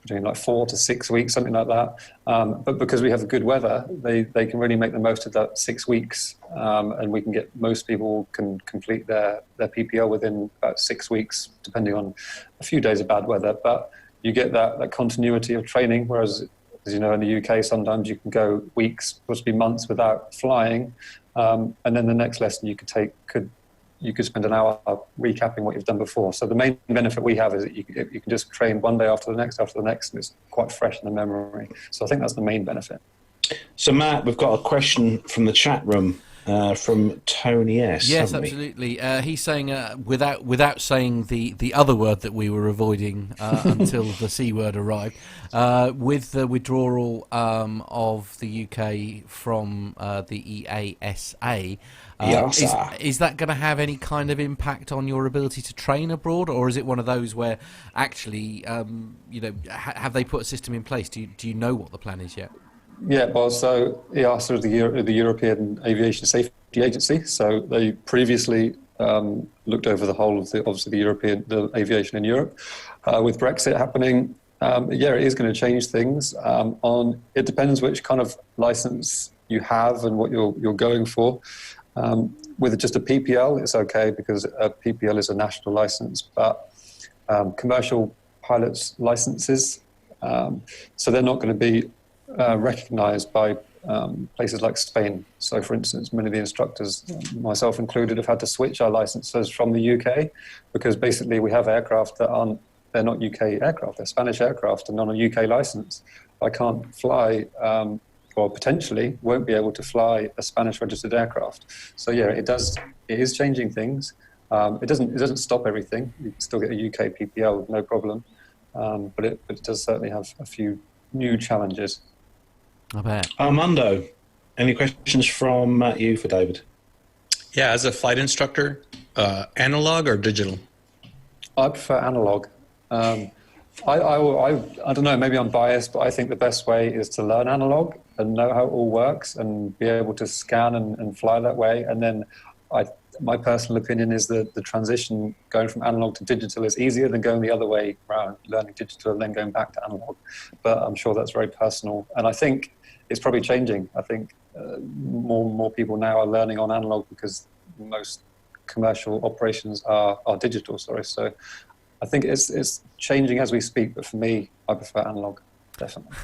between like 4 to 6 weeks, something like that. But because we have good weather, they can really make the most of that 6 weeks, and we can get most people can complete their PPL within about 6 weeks, depending on a few days of bad weather. But you get that continuity of training, whereas, as you know, in the UK, sometimes you can go weeks, possibly months without flying, and then the next lesson you could spend an hour recapping what you've done before. So the main benefit we have is that you can just train one day after the next, and it's quite fresh in the memory. So I think that's the main benefit. So Matt, we've got a question from the chat room. from Tony S. Yes, haven't we? absolutely. He's saying without saying the other word that we were avoiding until the C word arrived, with the withdrawal of the UK from the EASA. Is that going to have any kind of impact on your ability to train abroad, or is it one of those where actually, have they put a system in place? Do you know what the plan is yet? Yeah, well, so EASA is the European Aviation Safety Agency. So they previously looked over the whole of the aviation in Europe. With Brexit happening, it is going to change things. It depends which kind of license you have and what you're going for. With just a PPL, it's okay because a PPL is a national license, but commercial pilots' licenses, so they're not going to be recognized by places like Spain. So, for instance, many of the instructors, myself included, have had to switch our licenses from the UK because basically we have aircraft they're not UK aircraft, they're Spanish aircraft and on a UK license. I can't fly, or potentially won't be able to fly a Spanish registered aircraft. So yeah, it is changing things. It doesn't stop everything. You can still get a UK PPL, no problem. But it does certainly have a few new challenges. I bet. Armando, any questions from you for David? Yeah, as a flight instructor, analog or digital? I prefer analog. I don't know, maybe I'm biased, but I think the best way is to learn analog and know how it all works and be able to scan and fly that way. And then my personal opinion is that the transition going from analog to digital is easier than going the other way around, learning digital and then going back to analog. But I'm sure that's very personal. And I think it's probably changing. I think more people now are learning on analog because most commercial operations are digital, So I think it's changing as we speak, but for me, I prefer analog, definitely.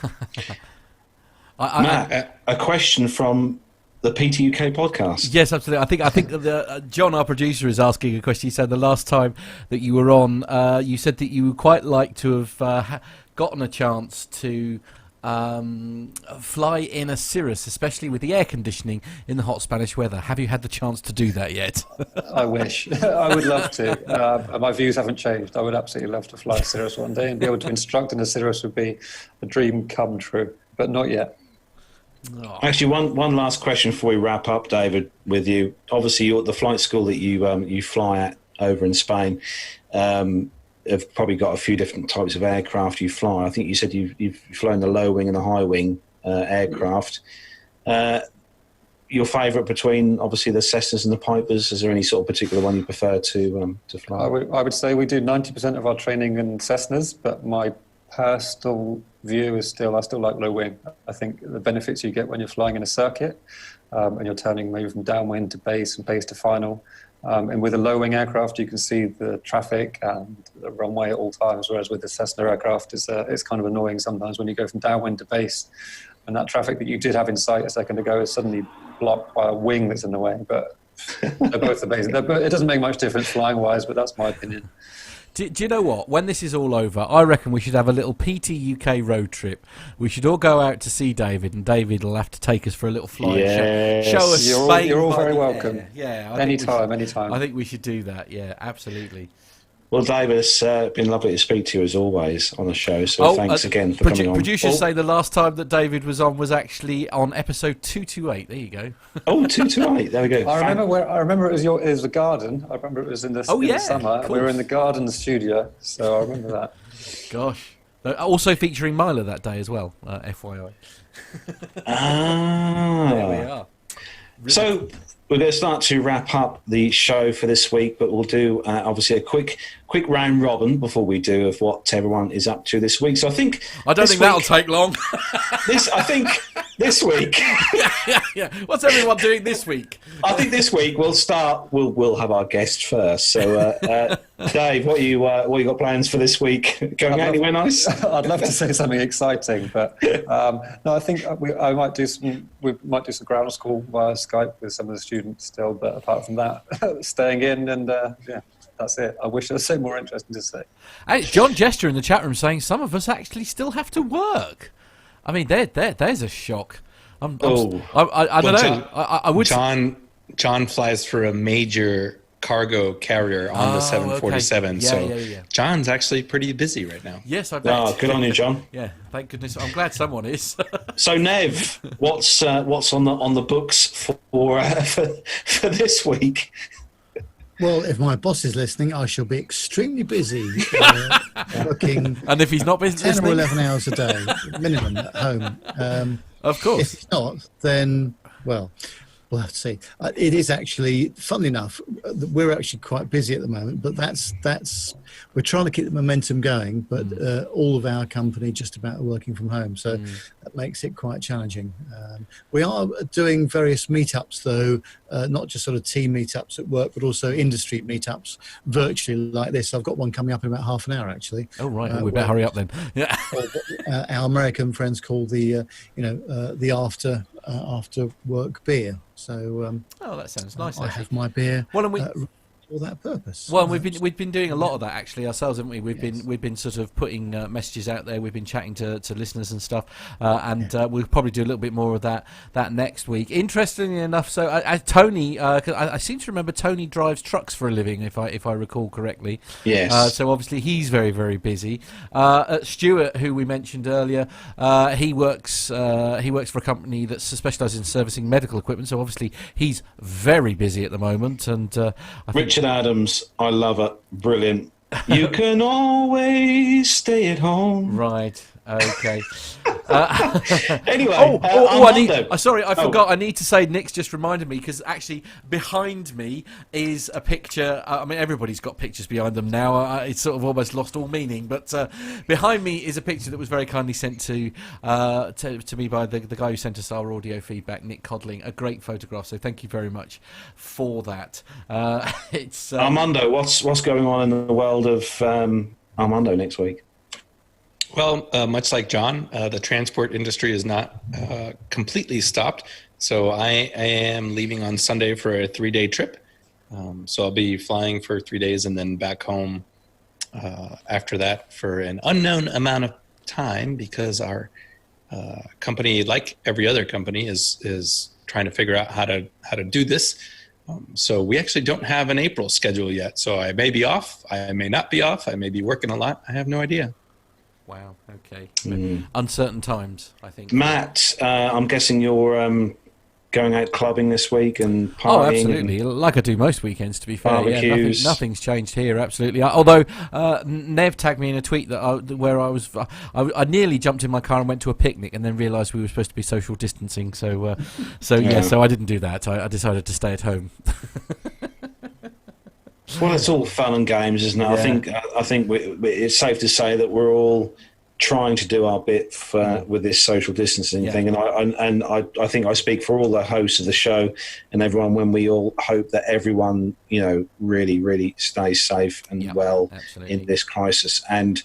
Matt, a question from the PTUK podcast. Yes, absolutely. I think John, our producer, is asking a question. He said the last time that you were on, you said that you would quite like to have gotten a chance to fly in a Cirrus, especially with the air conditioning in the hot Spanish weather. Have you had the chance to do that yet? I wish. I would love to. My views haven't changed. I would absolutely love to fly a Cirrus one day, and be able to instruct in a Cirrus would be a dream come true, but not yet. Oh. Actually, one last question before we wrap up, David, with you. Obviously, you're at the flight school that you fly at over in Spain. Have probably got a few different types of aircraft you fly. I think you said you've flown the low wing and the high wing aircraft. Your favourite between obviously the Cessnas and the Pipers? Is there any sort of particular one you prefer to fly? I would say we do 90% of our training in Cessnas, but my personal view is I still like low wing. I think the benefits you get when you're flying in a circuit and you're turning maybe from downwind to base and base to final. And with a low wing aircraft, you can see the traffic and the runway at all times, whereas with the Cessna aircraft, it's kind of annoying sometimes when you go from downwind to base, and that traffic that you did have in sight a second ago is suddenly blocked by a wing that's in the way. But they're both amazing. It doesn't make much difference flying-wise, but that's my opinion. Do you know what? When this is all over, I reckon we should have a little PT UK road trip. We should all go out to see David, and David will have to take us for a little flight. Yes. Show us Spain. You're all very welcome. Yeah, anytime. I think we should do that. Yeah, absolutely. Well, David, it's been lovely to speak to you as always on the show. So thanks again for coming on. Producers say the last time that David was on was actually on episode 228. There you go. 228. There we go. I remember it was the garden. I remember it was in the summer. We were in the garden studio, so I remember that. Gosh. Also featuring Myla that day as well, FYI. There we are. So we're going to start to wrap up the show for this week, but we'll do obviously a quick round robin before we do of what everyone is up to this week. So I don't think that'll take long. This week. Yeah. What's everyone doing this week? I think this week we'll have our guest first. So Dave, what you got plans for this week? Going anywhere nice? I'd love to say something exciting, but no, I think we might do some ground school via Skype with some of the students still, but apart from that, staying in and that's it. I wish there was something more interesting to say. Hey, John Jester in the chat room saying some of us actually still have to work. I mean, there's a shock. I don't know. I would. John, John flies for a major cargo carrier on the 747. Okay. Yeah. John's actually pretty busy right now. Yes, I bet. Oh, good on you, John. Yeah, thank goodness. I'm glad someone is. So, Nev, what's on the books for this week? Well, if my boss is listening, I shall be extremely busy working. And if he's not busy, 10 or 11 hours a day minimum at home. Of course. If it's not, then we'll have to see. It is actually, funnily enough, we're actually quite busy at the moment, but that's we're trying to keep the momentum going, but all of our company just about are working from home, so that makes it quite challenging. We are doing various meetups, though, not just sort of team meetups at work, but also industry meetups virtually like this. I've got one coming up in about half an hour, actually. Oh, right. We better hurry up then. Yeah. Our American friends call the after work beer. So that sounds nice. I have my beer. Well, and for that purpose. Well, we've been doing a lot of that actually ourselves, haven't we? We've been sort of putting messages out there. We've been chatting to listeners and stuff, and we'll probably do a little bit more of that next week. Interestingly enough, so Tony, 'cause I seem to remember Tony drives trucks for a living, if I recall correctly. Yes. So obviously he's very, very busy. Stuart, who we mentioned earlier, he works for a company that specialises in servicing medical equipment. So obviously he's very busy at the moment, and I think Richard Adams, I love it. Brilliant. You can always stay at home. Right. Okay. Anyway, I forgot. I need to say, Nick's just reminded me, because actually behind me is a picture. I mean, everybody's got pictures behind them now. It's sort of almost lost all meaning. But behind me is a picture that was very kindly sent to me by the guy who sent us our audio feedback, Nik Codling. A great photograph. So thank you very much for that. It's Armando. What's going on in the world of Armando next week? Well, much like John, the transport industry is not completely stopped. So I am leaving on Sunday for a 3-day trip. So I'll be flying for 3 days and then back home after that for an unknown amount of time, because our company, like every other company, is trying to figure out how to do this. So we actually don't have an April schedule yet. So I may be off. I may not be off. I may be working a lot. I have no idea. Wow. Okay. Uncertain times, I think. Matt, I'm guessing you're going out clubbing this week and partying. Oh, absolutely. Like I do most weekends, to be fair. Barbecues. Yeah, nothing's changed here, absolutely. Although Nev tagged me in a tweet that where I nearly jumped in my car and went to a picnic, and then realised we were supposed to be social distancing. So I didn't do that. I decided to stay at home. Well, it's all fun and games, isn't it? Yeah. I think it's safe to say that we're all trying to do our bit with this social distancing thing, and I think I speak for all the hosts of the show and everyone when we all hope that everyone really, really stays safe and well in this crisis. And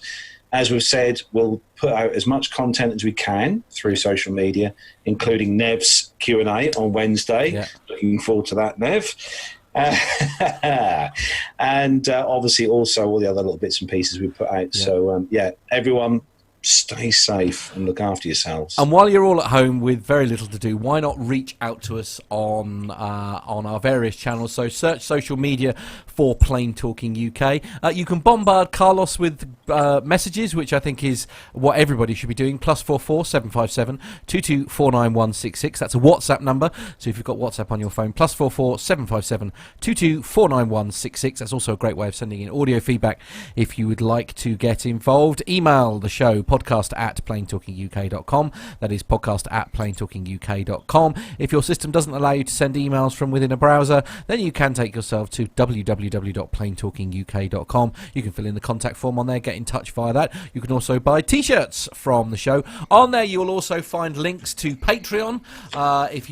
as we've said, we'll put out as much content as we can through social media, including Nev's Q&A on Wednesday. Yeah. Looking forward to that, Nev. And obviously also all the other little bits and pieces we put out. So everyone stay safe and look after yourselves. And while you're all at home with very little to do, why not reach out to us on our various channels? So search social media for Plain Talking UK. You can bombard Carlos with messages, which I think is what everybody should be doing. +44 757 2249166. That's a WhatsApp number. So if you've got WhatsApp on your phone, +44 757 2249166. That's also a great way of sending in audio feedback if you would like to get involved. Email the show, podcast@plaintalkinguk.com. That is podcast@plaintalkinguk.com. If your system doesn't allow you to send emails from within a browser, then you can take yourself to www.plaintalkinguk.com. You can fill in the contact form on there, get in touch via that. You can also buy t-shirts from the show. On there you will also find links to Patreon if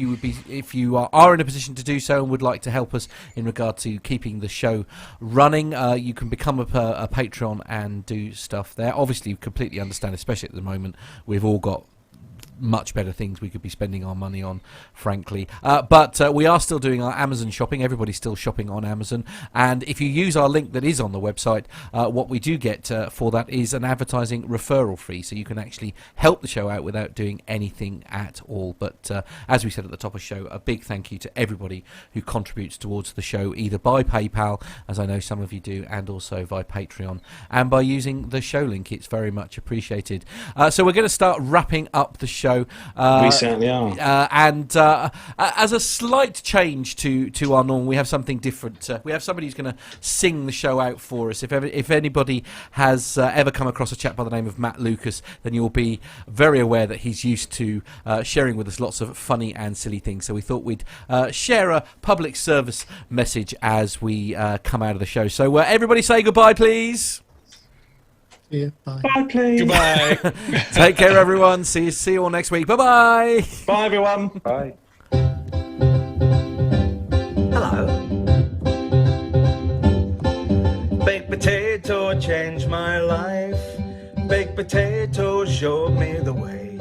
you are in a position to do so and would like to help us in regard to keeping the show running. You can become a Patreon and do stuff there. Obviously, you completely understand, especially at the moment, we've all got much better things we could be spending our money on, frankly. But we are still doing our Amazon shopping. Everybody's still shopping on Amazon. And if you use our link that is on the website, what we do get for that is an advertising referral fee. So you can actually help the show out without doing anything at all. But as we said at the top of the show, a big thank you to everybody who contributes towards the show, either by PayPal, as I know some of you do, and also via Patreon, and by using the show link. It's very much appreciated. So we're going to start wrapping up the show. We certainly are. And as a slight change to our norm, we have something different. We have somebody who's going to sing the show out for us. If anybody has ever come across a chap by the name of Matt Lucas, then you'll be very aware that he's used to sharing with us lots of funny and silly things. So we thought we'd share a public service message as we come out of the show. So everybody say goodbye, please. Yeah, bye. Bye, please. Goodbye. Take care, everyone. See you all next week. Bye-bye. Bye, everyone. Bye. Hello. Baked potato changed my life. Baked potato showed me the way.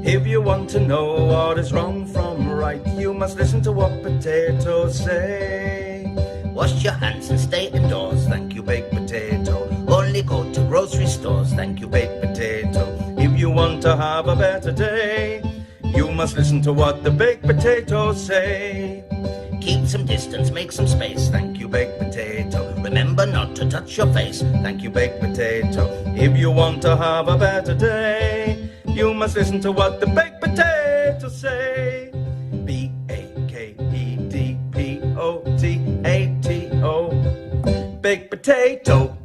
If you want to know what is wrong from right, you must listen to what potatoes say. Wash your hands and stay indoors, thank you, baked potato. Only go to grocery stores, thank you, baked potato. If you want to have a better day, you must listen to what the baked potatoes say. Keep some distance, make some space, thank you, baked potato. Remember not to touch your face, thank you, baked potato. If you want to have a better day, you must listen to what the baked potatoes say. BAKEDPOTATO. Baked potato.